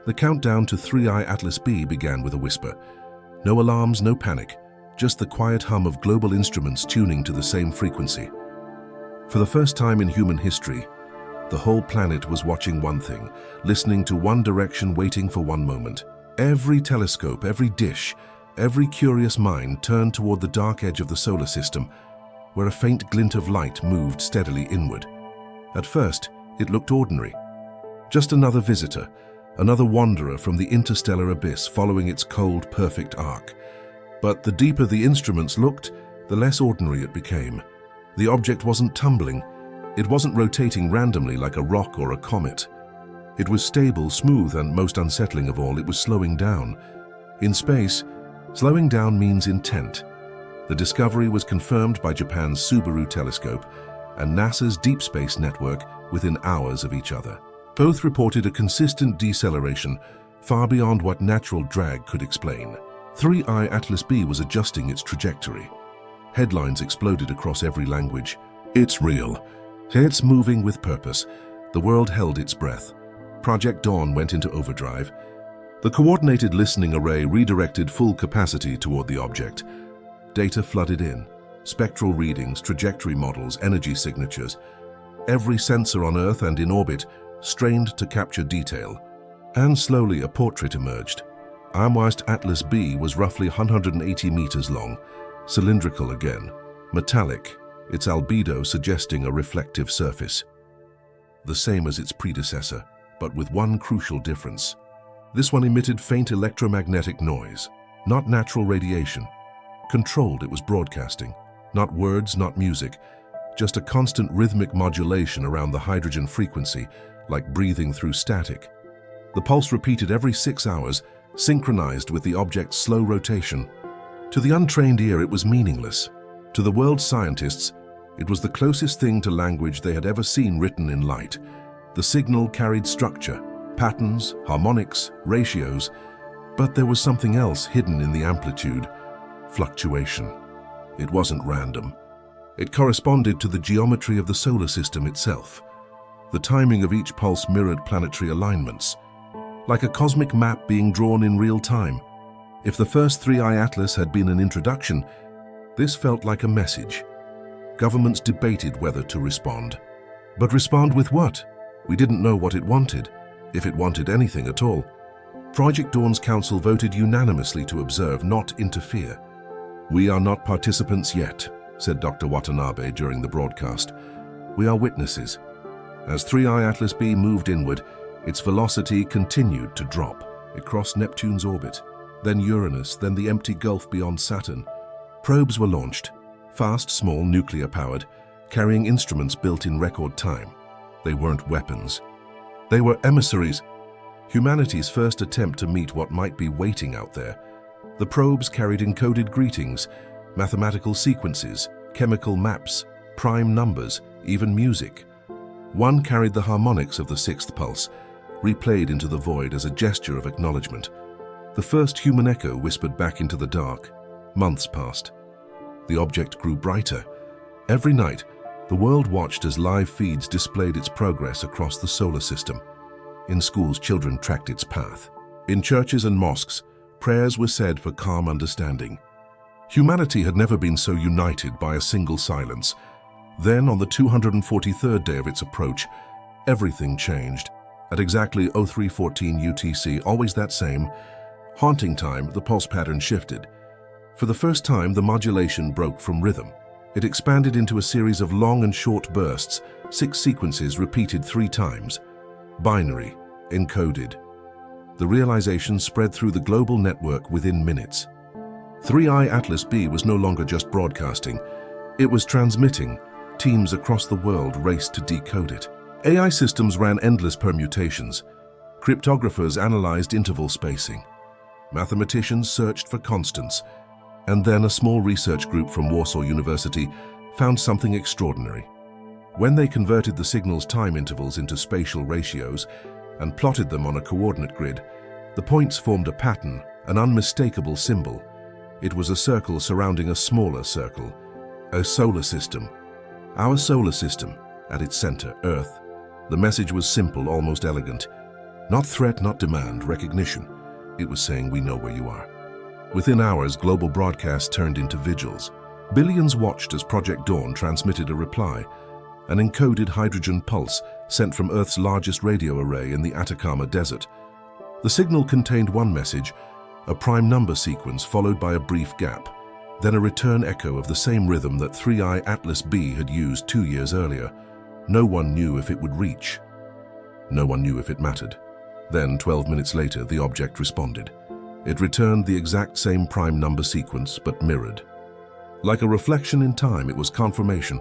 [SPEAKER 1] The countdown to 3I Atlas b began with a whisper. No alarms, no panic, just the quiet hum of global instruments tuning to the same frequency. For the first time in human history, the whole planet was watching one thing, listening to one direction, waiting for one moment. Every telescope, every dish, every curious mind turned toward the dark edge of the solar system, where a faint glint of light moved steadily inward. At first, it looked ordinary. Just another visitor, another wanderer from the interstellar abyss following its cold, perfect arc. But the deeper the instruments looked, the less ordinary it became. The object wasn't tumbling. It wasn't rotating randomly like a rock or a comet. It was stable, smooth, and most unsettling of all, it was slowing down. In space, slowing down means intent. The discovery was confirmed by Japan's Subaru telescope and NASA's Deep Space Network within hours of each other. Both reported a consistent deceleration far beyond what natural drag could explain. 3I Atlas b was adjusting its trajectory. Headlines exploded across every language. It's real. It's moving with purpose. The world held its breath. Project Dawn went into overdrive. The coordinated listening array redirected full capacity toward the object. Data flooded in. Spectral readings, trajectory models, energy signatures. Every sensor on Earth and in orbit strained to capture detail. And slowly a portrait emerged. Almost Atlas b was roughly 180 meters long, cylindrical again, metallic, its albedo suggesting a reflective surface. The same as its predecessor, but with one crucial difference. This one emitted faint electromagnetic noise, not natural radiation. Controlled, it was broadcasting. Not words, not music, just a constant rhythmic modulation around the hydrogen frequency, like breathing through static. The pulse repeated every 6 hours, synchronized with the object's slow rotation. To the untrained ear, it was meaningless. To the world's scientists, it was the closest thing to language they had ever seen written in light. The signal carried structure, patterns, harmonics, ratios, but there was something else hidden in the amplitude: fluctuation. It wasn't random. It corresponded to the geometry of the solar system itself. The timing of each pulse mirrored planetary alignments, like a cosmic map being drawn in real time. If the first 3I Atlas had been an introduction, this felt like a message. Governments debated whether to respond. But respond with what? We didn't know what it wanted, if it wanted anything at all. Project Dawn's council voted unanimously to observe, not interfere. "We are not participants yet," said Dr. Watanabe during the broadcast. "We are witnesses." As 3I Atlas B moved inward, its velocity continued to drop. It crossed Neptune's orbit, then Uranus, then the empty gulf beyond Saturn. Probes were launched, fast, small, nuclear-powered, carrying instruments built in record time. They weren't weapons. They were emissaries, humanity's first attempt to meet what might be waiting out there. The probes carried encoded greetings, mathematical sequences, chemical maps, prime numbers, even music. One carried the harmonics of the sixth pulse, replayed into the void as a gesture of acknowledgement. The first human echo whispered back into the dark. Months passed. The object grew brighter. Every night, the world watched as live feeds displayed its progress across the solar system. In schools, children tracked its path. In churches and mosques, prayers were said for calm understanding. Humanity had never been so united by a single silence. Then, on the 243rd day of its approach, everything changed. At exactly 0314 UTC, always that same, haunting time, the pulse pattern shifted. For the first time, the modulation broke from rhythm. It expanded into a series of long and short bursts, 6 sequences repeated 3 times. Binary, encoded. The realization spread through the global network within minutes. 3I Atlas B was no longer just broadcasting. It was transmitting. Teams across the world raced to decode it. AI systems ran endless permutations. Cryptographers analyzed interval spacing. Mathematicians searched for constants. And then a small research group from Warsaw University found something extraordinary. When they converted the signal's time intervals into spatial ratios and plotted them on a coordinate grid, the points formed a pattern, an unmistakable symbol. It was a circle surrounding a smaller circle, a solar system. Our solar system, at its center, Earth. The message was simple, almost elegant. Not threat, not demand, recognition. It was saying, we know where you are. Within hours, global broadcasts turned into vigils. Billions watched as Project Dawn transmitted a reply, an encoded hydrogen pulse sent from Earth's largest radio array in the Atacama Desert. The signal contained one message, a prime number sequence followed by a brief gap, then a return echo of the same rhythm that 3I Atlas B had used 2 years earlier. No one knew if it would reach. No one knew if it mattered. Then, 12 minutes later, the object responded. It returned the exact same prime number sequence, but mirrored. Like a reflection in time, it was confirmation.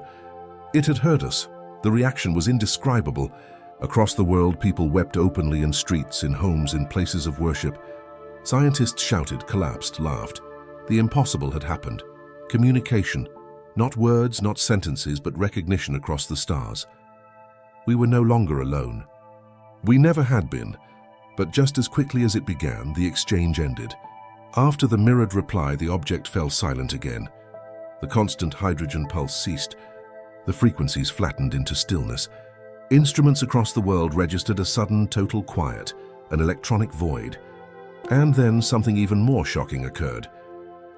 [SPEAKER 1] It had heard us. The reaction was indescribable. Across the world, people wept openly in streets, in homes, in places of worship. Scientists shouted, collapsed, laughed. The impossible had happened. Communication. Not words, not sentences, but recognition across the stars. We were no longer alone. We never had been. But just as quickly as it began, the exchange ended. After the mirrored reply, the object fell silent again. The constant hydrogen pulse ceased. The frequencies flattened into stillness. Instruments across the world registered a sudden total quiet, an electronic void. And then something even more shocking occurred.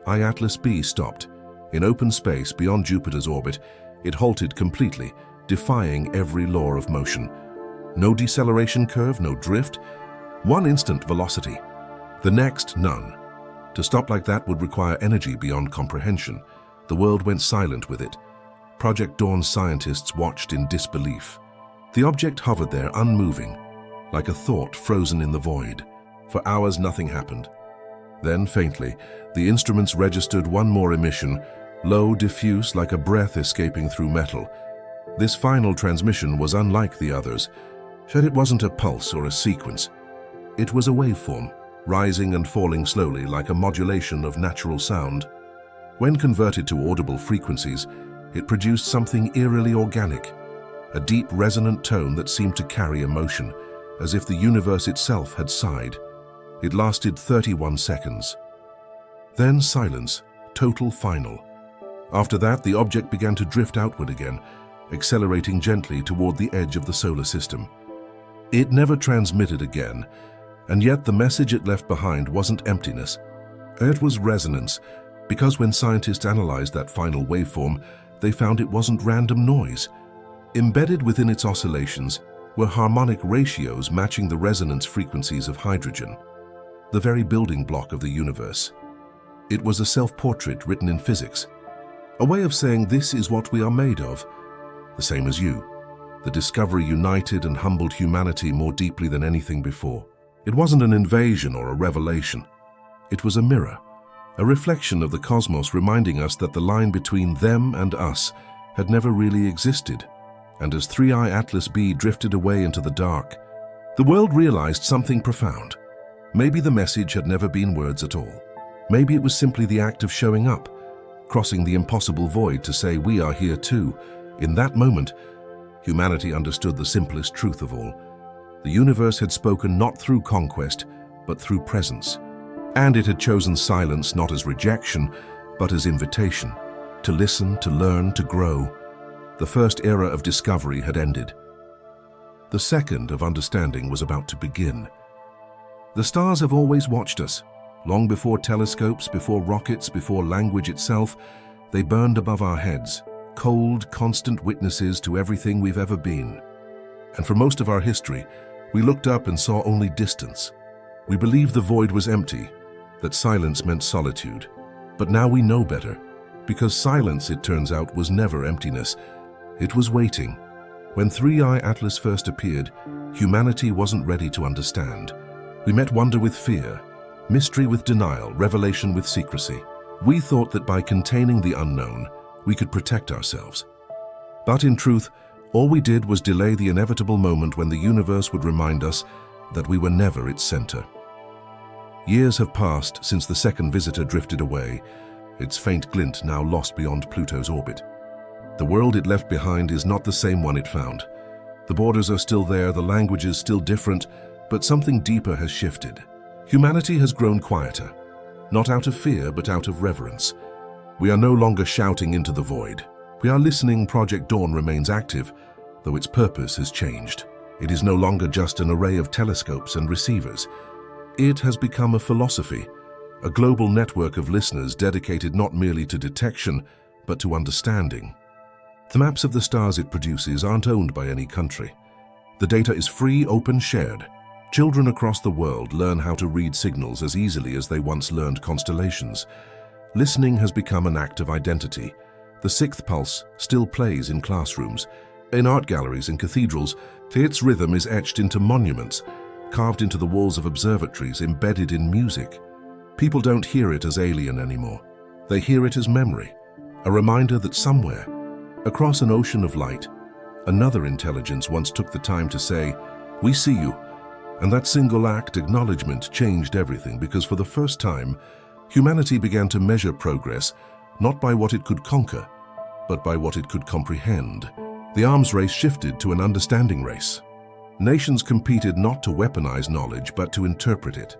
[SPEAKER 1] I Atlas B stopped. In open space beyond Jupiter's orbit, it halted completely, defying every law of motion. No deceleration curve, no drift. One instant velocity. The next, none. To stop like that would require energy beyond comprehension. The world went silent with it. Project Dawn's scientists watched in disbelief. The object hovered there, unmoving, like a thought frozen in the void. For hours, nothing happened. Then, faintly, the instruments registered one more emission, low, diffuse, like a breath escaping through metal. This final transmission was unlike the others. Yet it wasn't a pulse or a sequence. It was a waveform, rising and falling slowly like a modulation of natural sound. When converted to audible frequencies, it produced something eerily organic, a deep resonant tone that seemed to carry emotion, as if the universe itself had sighed. It lasted 31 seconds. Then silence, total final. After that, the object began to drift outward again, accelerating gently toward the edge of the solar system. It never transmitted again, and yet the message it left behind wasn't emptiness. It was resonance, because when scientists analyzed that final waveform, they found it wasn't random noise. Embedded within its oscillations were harmonic ratios matching the resonance frequencies of hydrogen, the very building block of the universe. It was a self-portrait written in physics, a way of saying this is what we are made of, the same as you. The discovery united and humbled humanity more deeply than anything before. It wasn't an invasion or a revelation. It was a mirror, a reflection of the cosmos reminding us that the line between them and us had never really existed. And as 3I Atlas b drifted away into the dark, the world realized something profound. Maybe the message had never been words at all. Maybe it was simply the act of showing up, crossing the impossible void to say we are here too. In that moment, humanity understood the simplest truth of all. The universe had spoken not through conquest, but through presence. And it had chosen silence not as rejection, but as invitation. To listen, to learn, to grow. The first era of discovery had ended. The second of understanding was about to begin. The stars have always watched us. Long before telescopes, before rockets, before language itself, they burned above our heads, cold, constant witnesses to everything we've ever been. And for most of our history, we looked up and saw only distance. We believed the void was empty, that silence meant solitude. But now we know better, because silence, it turns out, was never emptiness. It was waiting. When 3I Atlas first appeared, humanity wasn't ready to understand. We met wonder with fear, mystery with denial, revelation with secrecy. We thought that by containing the unknown, we could protect ourselves. But in truth, all we did was delay the inevitable moment when the universe would remind us that we were never its center. Years have passed since the second visitor drifted away, its faint glint now lost beyond Pluto's orbit. The world it left behind is not the same one it found. The borders are still there, the language is still different, but something deeper has shifted. Humanity has grown quieter, not out of fear, but out of reverence. We are no longer shouting into the void. We are listening. Project Dawn remains active, though its purpose has changed. It is no longer just an array of telescopes and receivers. It has become a philosophy, a global network of listeners dedicated not merely to detection, but to understanding. The maps of the stars it produces aren't owned by any country. The data is free, open, shared. Children across the world learn how to read signals as easily as they once learned constellations. Listening has become an act of identity. The sixth pulse still plays in classrooms, in art galleries, in cathedrals. Its rhythm is etched into monuments, carved into the walls of observatories, embedded in music. People don't hear it as alien anymore. They hear it as memory, a reminder that somewhere, across an ocean of light, another intelligence once took the time to say, "We see you." And that single act, acknowledgement, changed everything, because for the first time, humanity began to measure progress not by what it could conquer, but by what it could comprehend. The arms race shifted to an understanding race. Nations competed not to weaponize knowledge, but to interpret it.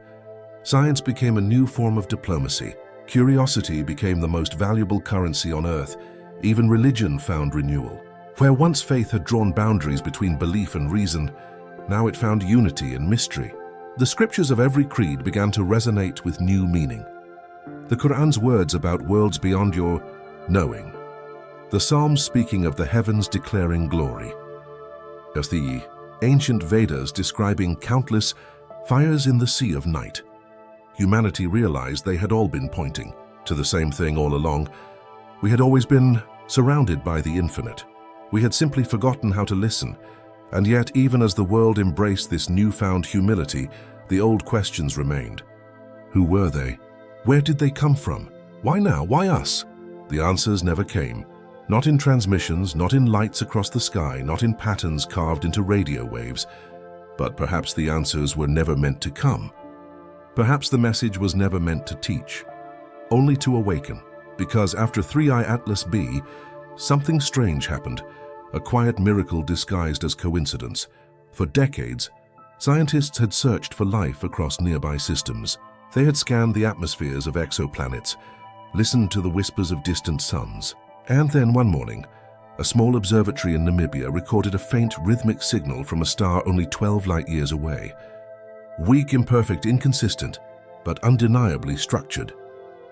[SPEAKER 1] Science became a new form of diplomacy. Curiosity became the most valuable currency on Earth. Even religion found renewal. Where once faith had drawn boundaries between belief and reason, now it found unity and mystery. The scriptures of every creed began to resonate with new meaning. The Quran's words about worlds beyond your knowing. The Psalms speaking of the heavens declaring glory. As the ancient Vedas describing countless fires in the sea of night. Humanity realized they had all been pointing to the same thing all along. We had always been surrounded by the infinite. We had simply forgotten how to listen. And yet, even as the world embraced this newfound humility, the old questions remained. Who were they? Where did they come from? Why now? Why us? The answers never came. Not in transmissions, not in lights across the sky, not in patterns carved into radio waves. But perhaps the answers were never meant to come. Perhaps the message was never meant to teach, only to awaken. Because after 3I Atlas b, something strange happened. A quiet miracle disguised as coincidence. For decades, scientists had searched for life across nearby systems. They had scanned the atmospheres of exoplanets, listened to the whispers of distant suns. And then one morning, a small observatory in Namibia recorded a faint rhythmic signal from a star only 12 light-years away. Weak, imperfect, inconsistent, but undeniably structured.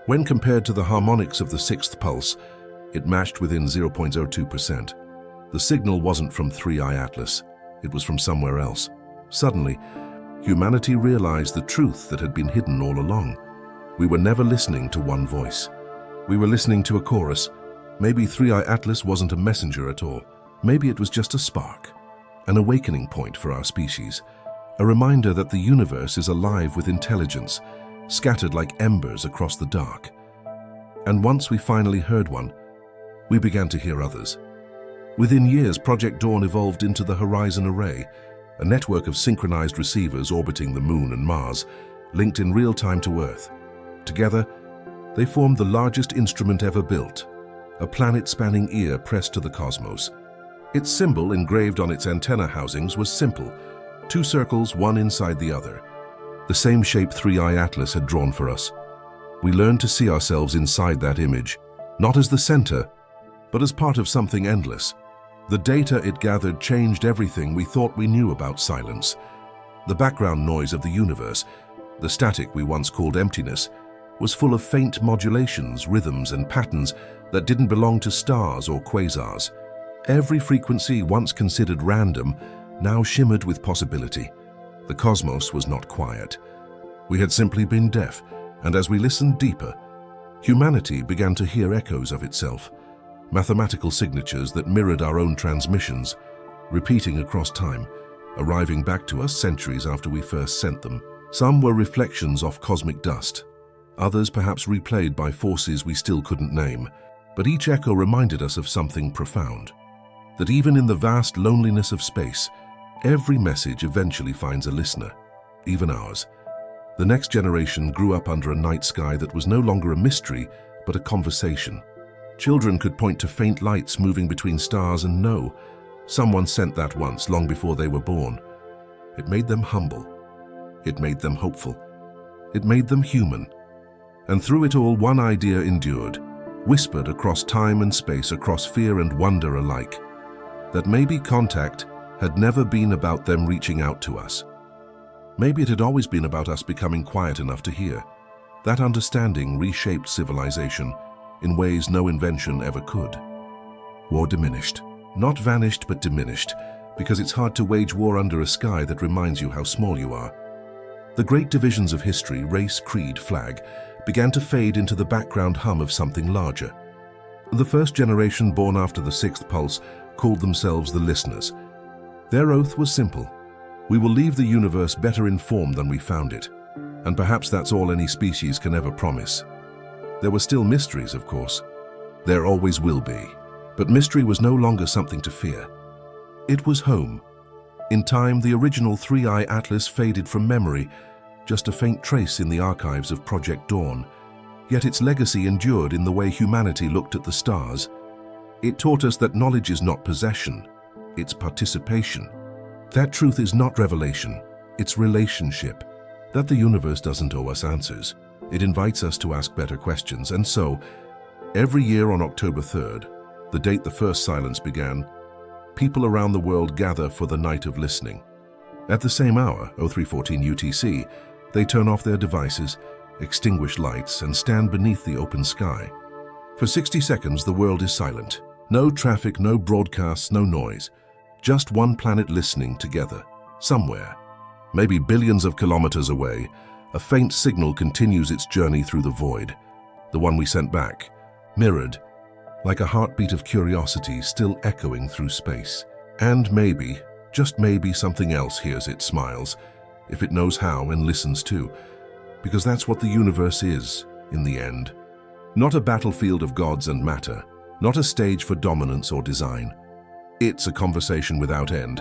[SPEAKER 1] When compared to the harmonics of the sixth pulse, it matched within 0.02%. The signal wasn't from 3i Atlas, it was from somewhere else. Suddenly, humanity realized the truth that had been hidden all along. We were never listening to one voice. We were listening to a chorus. Maybe 3i Atlas wasn't a messenger at all. Maybe it was just a spark, an awakening point for our species, a reminder that the universe is alive with intelligence, scattered like embers across the dark. And once we finally heard one, we began to hear others. Within years, Project Dawn evolved into the Horizon Array, a network of synchronized receivers orbiting the Moon and Mars, linked in real time to Earth. Together, they formed the largest instrument ever built, a planet-spanning ear pressed to the cosmos. Its symbol, engraved on its antenna housings, was simple: 2 circles, one inside the other. The same shape 3i Atlas had drawn for us. We learned to see ourselves inside that image, not as the center, but as part of something endless. The data it gathered changed everything we thought we knew about silence. The background noise of the universe, the static we once called emptiness, was full of faint modulations, rhythms, and patterns that didn't belong to stars or quasars. Every frequency, once considered random, now shimmered with possibility. The cosmos was not quiet. We had simply been deaf, and as we listened deeper, humanity began to hear echoes of itself, mathematical signatures that mirrored our own transmissions, repeating across time, arriving back to us centuries after we first sent them. Some were reflections off cosmic dust, others perhaps replayed by forces we still couldn't name. But each echo reminded us of something profound, that even in the vast loneliness of space, every message eventually finds a listener, even ours. The next generation grew up under a night sky that was no longer a mystery, but a conversation. Children could point to faint lights moving between stars and know someone sent that once, long before they were born. It made them humble. It made them hopeful. It made them human. And through it all, one idea endured, whispered across time and space, across fear and wonder alike, that maybe contact had never been about them reaching out to us. Maybe it had always been about us becoming quiet enough to hear. That understanding reshaped civilization in ways no invention ever could. War diminished. Not vanished, but diminished, because it's hard to wage war under a sky that reminds you how small you are. The great divisions of history, race, creed, flag, began to fade into the background hum of something larger. The first generation born after the sixth pulse called themselves the listeners. Their oath was simple: we will leave the universe better informed than we found it. And perhaps that's all any species can ever promise. There were still mysteries, of course. There always will be. But mystery was no longer something to fear. It was home. In time, the original 3i Atlas faded from memory, just a faint trace in the archives of Project Dawn. Yet its legacy endured in the way humanity looked at the stars. It taught us that knowledge is not possession, it's participation. That truth is not revelation, it's relationship. That the universe doesn't owe us answers. It invites us to ask better questions. And so, every year on October 3rd, the date the first silence began, people around the world gather for the night of listening. At the same hour, 0314 UTC, they turn off their devices, extinguish lights, and stand beneath the open sky. For 60 seconds, the world is silent. No traffic, no broadcasts, no noise. Just one planet listening together, somewhere. Maybe billions of kilometers away, a faint signal continues its journey through the void. The one we sent back, mirrored, like a heartbeat of curiosity still echoing through space. And maybe, just maybe, something else hears it, smiles, if it knows how and listens too. Because that's what the universe is, in the end. Not a battlefield of gods and matter, not a stage for dominance or design. It's a conversation without end,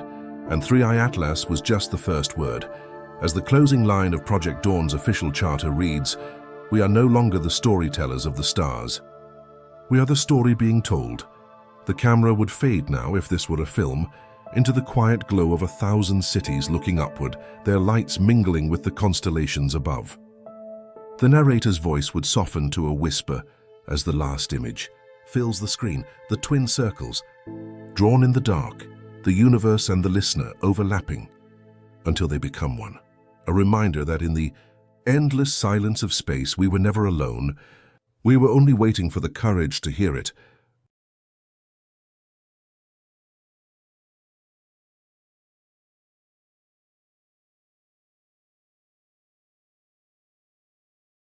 [SPEAKER 1] and 3i Atlas was just the first word. As the closing line of Project Dawn's official charter reads, we are no longer the storytellers of the stars. We are the story being told. The camera would fade now, if this were a film, into the quiet glow of 1,000 cities looking upward, their lights mingling with the constellations above. The narrator's voice would soften to a whisper as the last image fills the screen, the twin circles, drawn in the dark, the universe and the listener overlapping until they become one. A reminder that in the endless silence of space, we were never alone. We were only waiting for the courage to hear it,